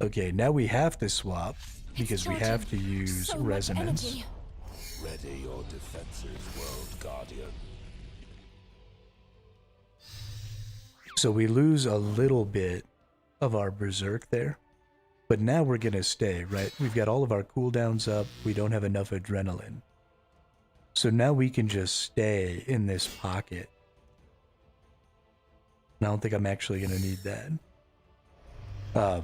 Okay, now we have to swap because we have to use so much resonance. energy. Ready your defenses, World Guardian. So we lose a little bit of our berserk there. But now we're going to stay, right? We've got all of our cooldowns up. We don't have enough adrenaline. So now we can just stay in this pocket. And I don't think I'm actually going to need that.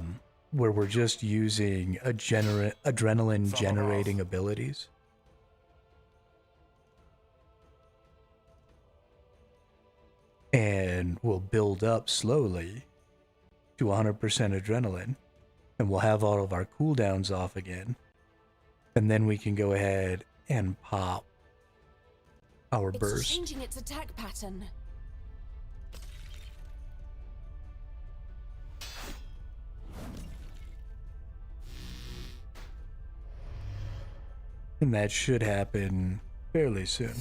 Where we're just using adrenaline generating abilities. And we'll build up slowly to 100% adrenaline. And we'll have all of our cooldowns off again. And then we can go ahead and pop our It's burst. changing its attack pattern. And that should happen fairly soon.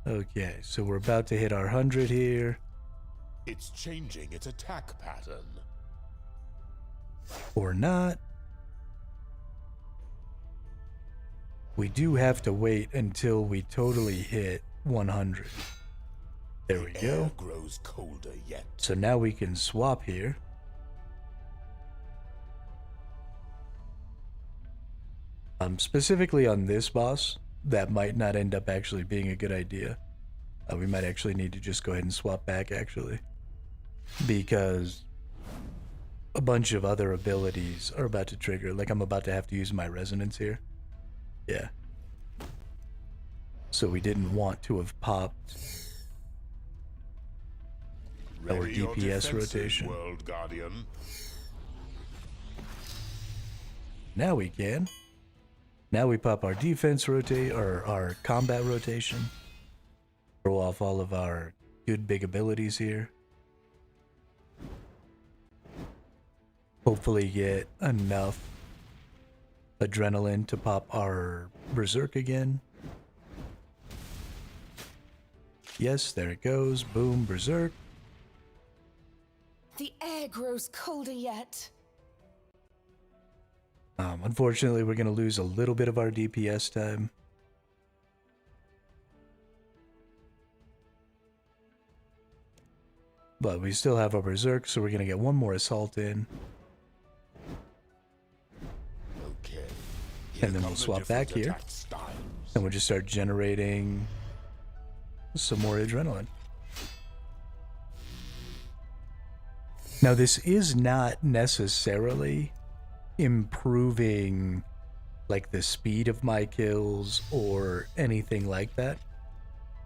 Okay, so we're about to hit our 100 here. It's changing its attack pattern. Or not. We do have to wait until we totally hit 100. There we Air go. grows colder yet. So now we can swap here. Specifically on this boss, that might not end up actually being a good idea. We might actually need to just go ahead and swap back, actually. Because a bunch of other abilities are about to trigger. Like, I'm about to have to use my resonance here. Yeah. So we didn't want to have popped our Ready your DPS defenses, rotation. World Guardian. Now we can. Now we pop our defense rotate, or our combat rotation. Throw off all of our good big abilities here. Hopefully get enough adrenaline to pop our berserk again. Yes, there it goes. Boom, berserk. The air grows colder yet. Unfortunately, we're going to lose a little bit of our DPS time. But we still have our berserk, so we're going to get one more assault in. Okay. And then come we'll the swap different back here. attack styles. And we'll just start generating some more adrenaline. Now, this is not necessarily improving like the speed of my kills or anything like that,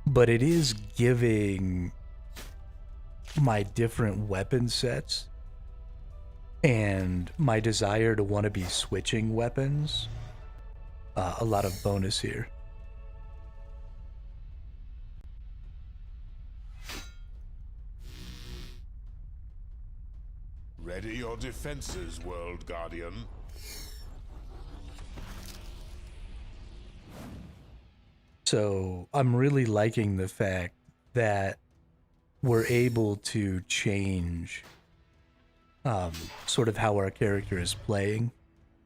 but it is giving my different weapon sets and my desire to want to be switching weapons a lot of bonus here. Ready your defenses, World Guardian. So I'm really liking the fact that we're able to change sort of how our character is playing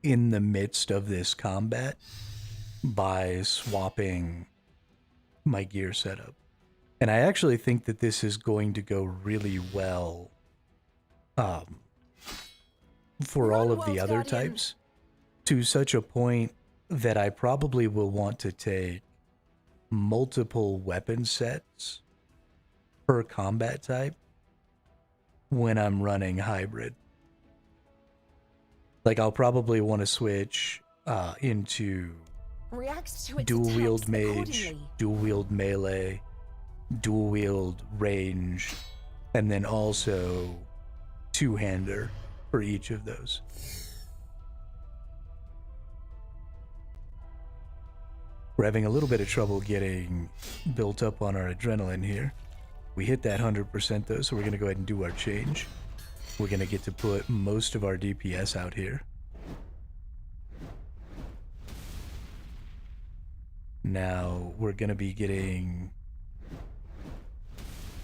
in the midst of this combat by swapping my gear setup. And I actually think that this is going to go really well for all of the other types, to such a point that I probably will want to take multiple weapon sets per combat type when I'm running hybrid. Like, I'll probably want to switch into React to its dual wield attacks mage, accordingly. dual wield melee, dual wield range, and then also two-hander for each of those. We're having a little bit of trouble getting built up on our adrenaline here. We hit that 100% though, so we're going to go ahead and do our change. We're going to get to put most of our DPS out here. Now we're going to be getting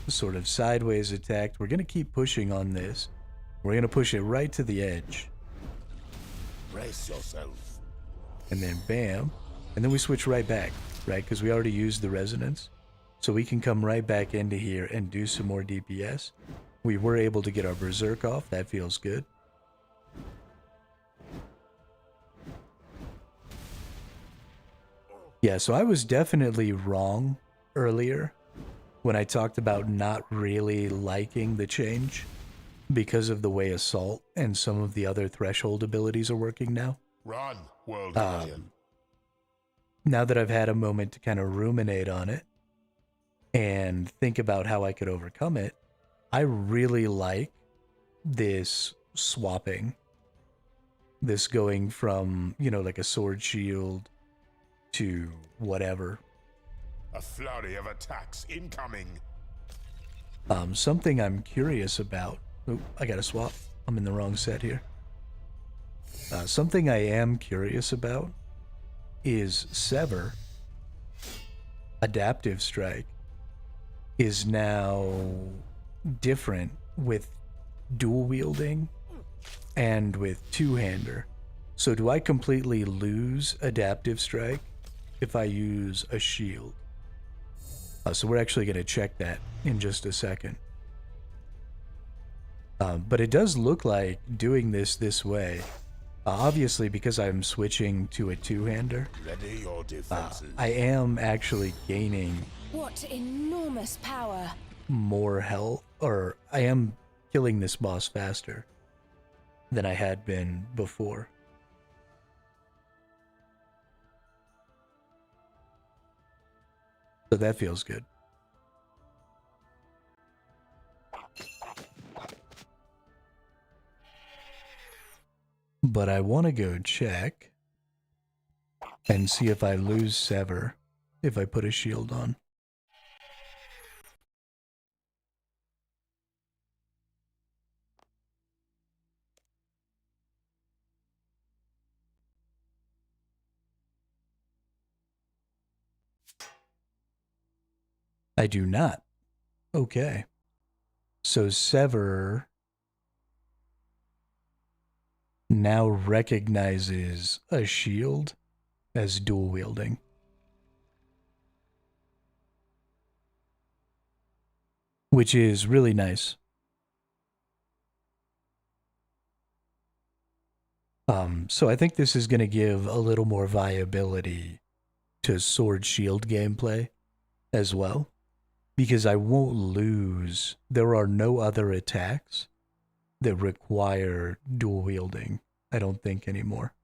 sort of sideways attacked. We're going to keep pushing on this. We're going to push it right to the edge. Brace yourself. And then bam. And then we switch right back, right? Because we already used the resonance. So we can come right back into here and do some more DPS. We were able to get our berserk off. That feels good. Yeah, so I was definitely wrong earlier when I talked about not really liking the change because of the way Assault and some of the other threshold abilities are working now. Run, World Guardian. Now that I've had a moment to kind of ruminate on it and think about how I could overcome it, I really like this swapping. This going from, you know, like a sword shield to whatever. A flurry of attacks incoming. Something I'm curious about. Oh, I gotta swap. I'm in the wrong set here. Something I am curious about is Sever. Adaptive Strike is now different with dual wielding and with two-hander. So do I completely lose Adaptive Strike if I use a shield? So we're actually going to check that in just a second. But it does look like doing this way, obviously because I'm switching to a two-hander, Ready your defenses. I am actually gaining What enormous power! more health, or I am killing this boss faster than I had been before. So that feels good. But I want to go check and see if I lose Sever if I put a shield on. I do not. Okay. So Sever now recognizes a shield as dual wielding. Which is really nice. So I think this is going to give a little more viability to sword shield gameplay as well, because I won't lose. There are no other attacks that require dual wielding, I don't think, anymore.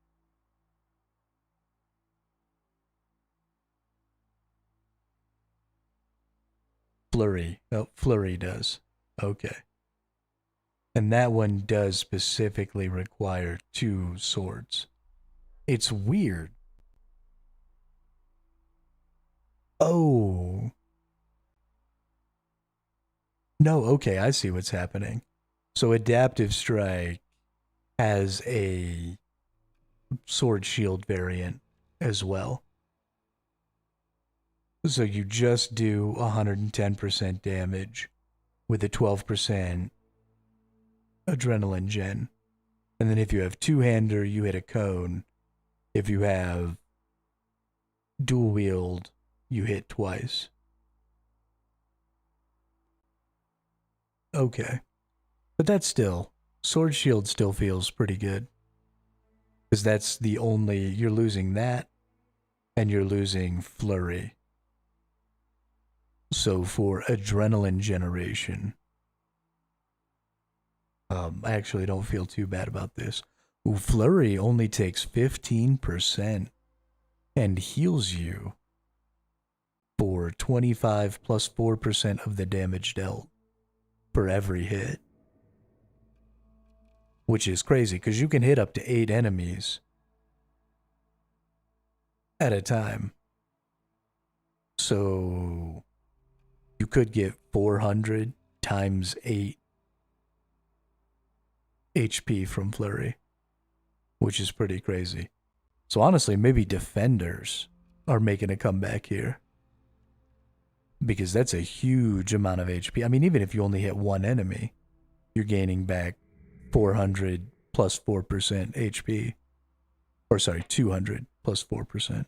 Flurry. Oh, Flurry does. Okay. And that one does specifically require two swords. It's weird. Oh. No, okay, I see what's happening. So Adaptive Strike has a sword shield variant as well. So you just do 110% damage with a 12% adrenaline gen. And then if you have two-hander, you hit a cone. If you have dual wield, you hit twice. Okay. But that's still, sword shield still feels pretty good. Because that's the only, you're losing that, and you're losing flurry. So for adrenaline generation, I actually don't feel too bad about this. Ooh, flurry only takes 15% and heals you for 25 plus 4% of the damage dealt for every hit. Which is crazy because you can hit up to 8 enemies at a time. So you could get 400 times 8 HP from flurry, which is pretty crazy. So honestly, maybe defenders are making a comeback here because that's a huge amount of HP. I mean, even if you only hit one enemy, you're gaining back 400 plus 4% HP. Or sorry, 200 plus 4%.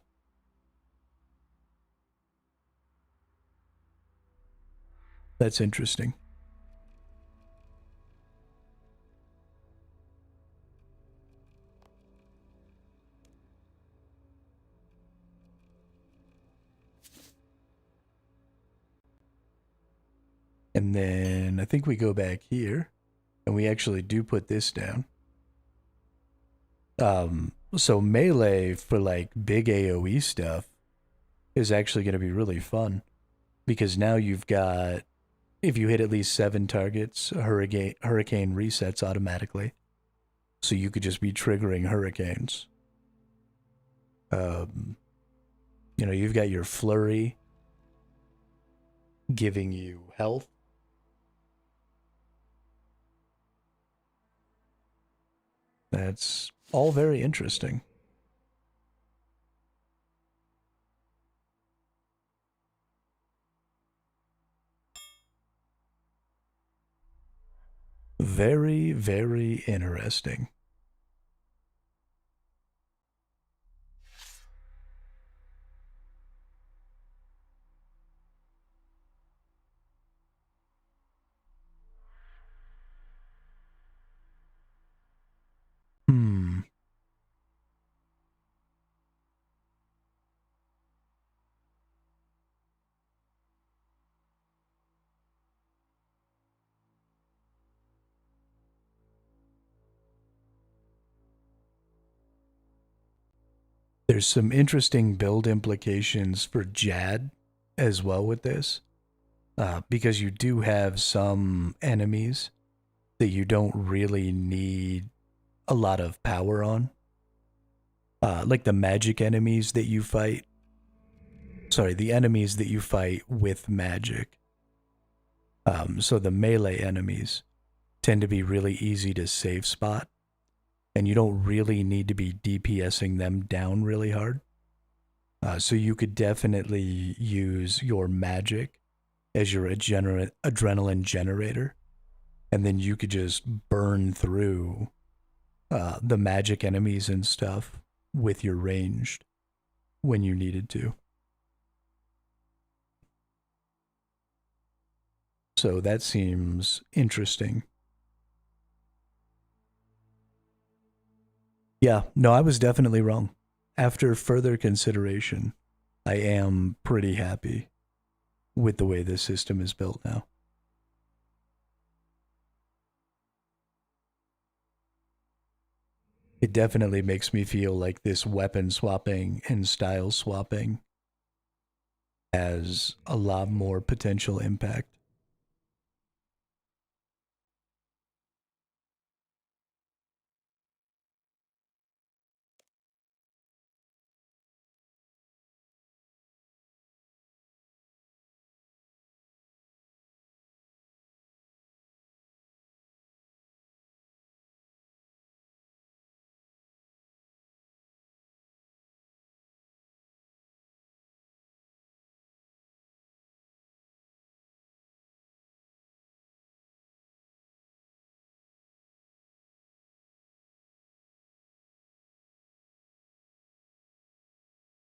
That's interesting. And then I think we go back here and we actually do put this down. So melee for like big AoE stuff is actually going to be really fun because now you've got, if you hit at least 7 targets, hurricane resets automatically. So you could just be triggering hurricanes. You've got your flurry giving you health. That's all very interesting. Very, very interesting. Hmm. There's some interesting build implications for Jad as well with this, because you do have some enemies that you don't really need a lot of power on, like the magic enemies that you fight. Sorry, the enemies that you fight with magic. So the melee enemies tend to be really easy to save spot, and you don't really need to be DPSing them down really hard. So you could definitely use your magic as your adrenaline generator, and then you could just burn through the magic enemies and stuff with your ranged when you needed to. So that seems interesting. Yeah, no, I was definitely wrong. After further consideration, I am pretty happy with the way this system is built now. It definitely makes me feel like this weapon swapping and style swapping has a lot more potential impact.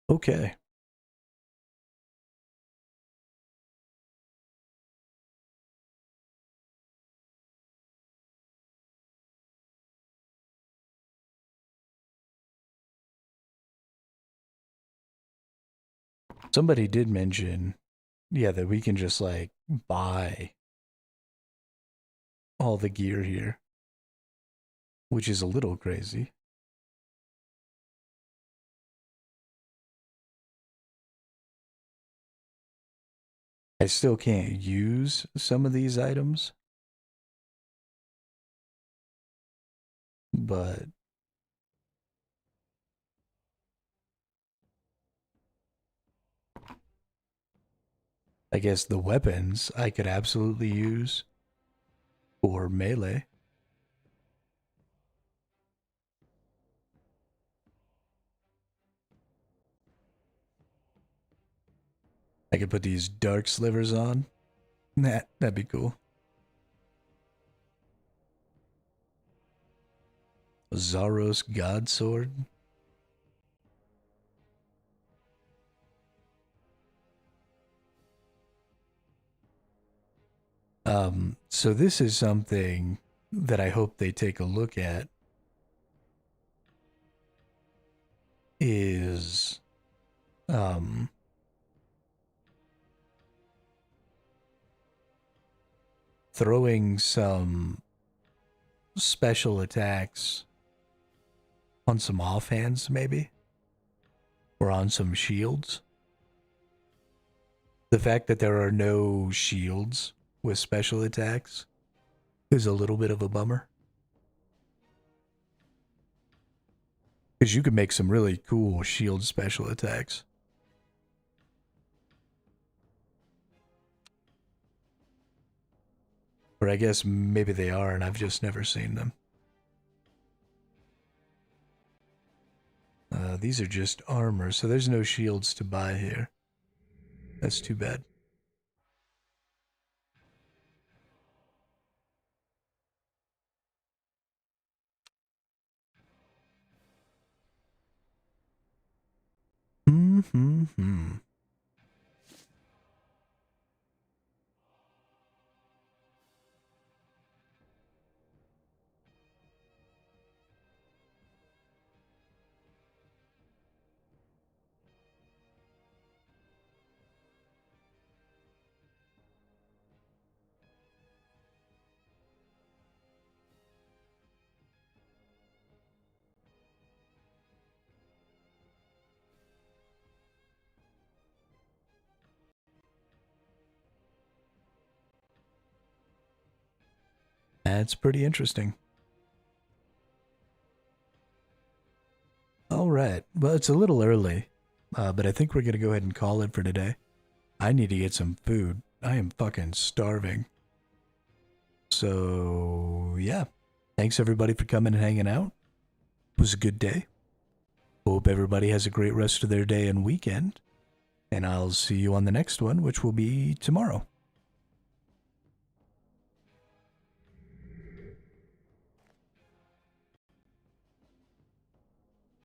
Okay. Somebody did mention, yeah, that we can just like buy all the gear here, which is a little crazy. I still can't use some of these items, but I guess the weapons I could absolutely use for melee. I could put these dark slivers on. That'd be cool. Zaros God Sword. So this is something that I hope they take a look at is throwing some special attacks on some offhands maybe, or on some shields. The fact that there are no shields with special attacks is a little bit of a bummer. Because you could make some really cool shield special attacks. Or I guess maybe they are and I've just never seen them. These are just armor, so there's no shields to buy here. That's too bad. Hmm. That's pretty interesting. All right. Well, it's a little early, but I think we're going to go ahead and call it for today. I need to get some food. I am fucking starving. So, yeah. Thanks everybody for coming and hanging out. It was a good day. Hope everybody has a great rest of their day and weekend. And I'll see you on the next one, which will be tomorrow.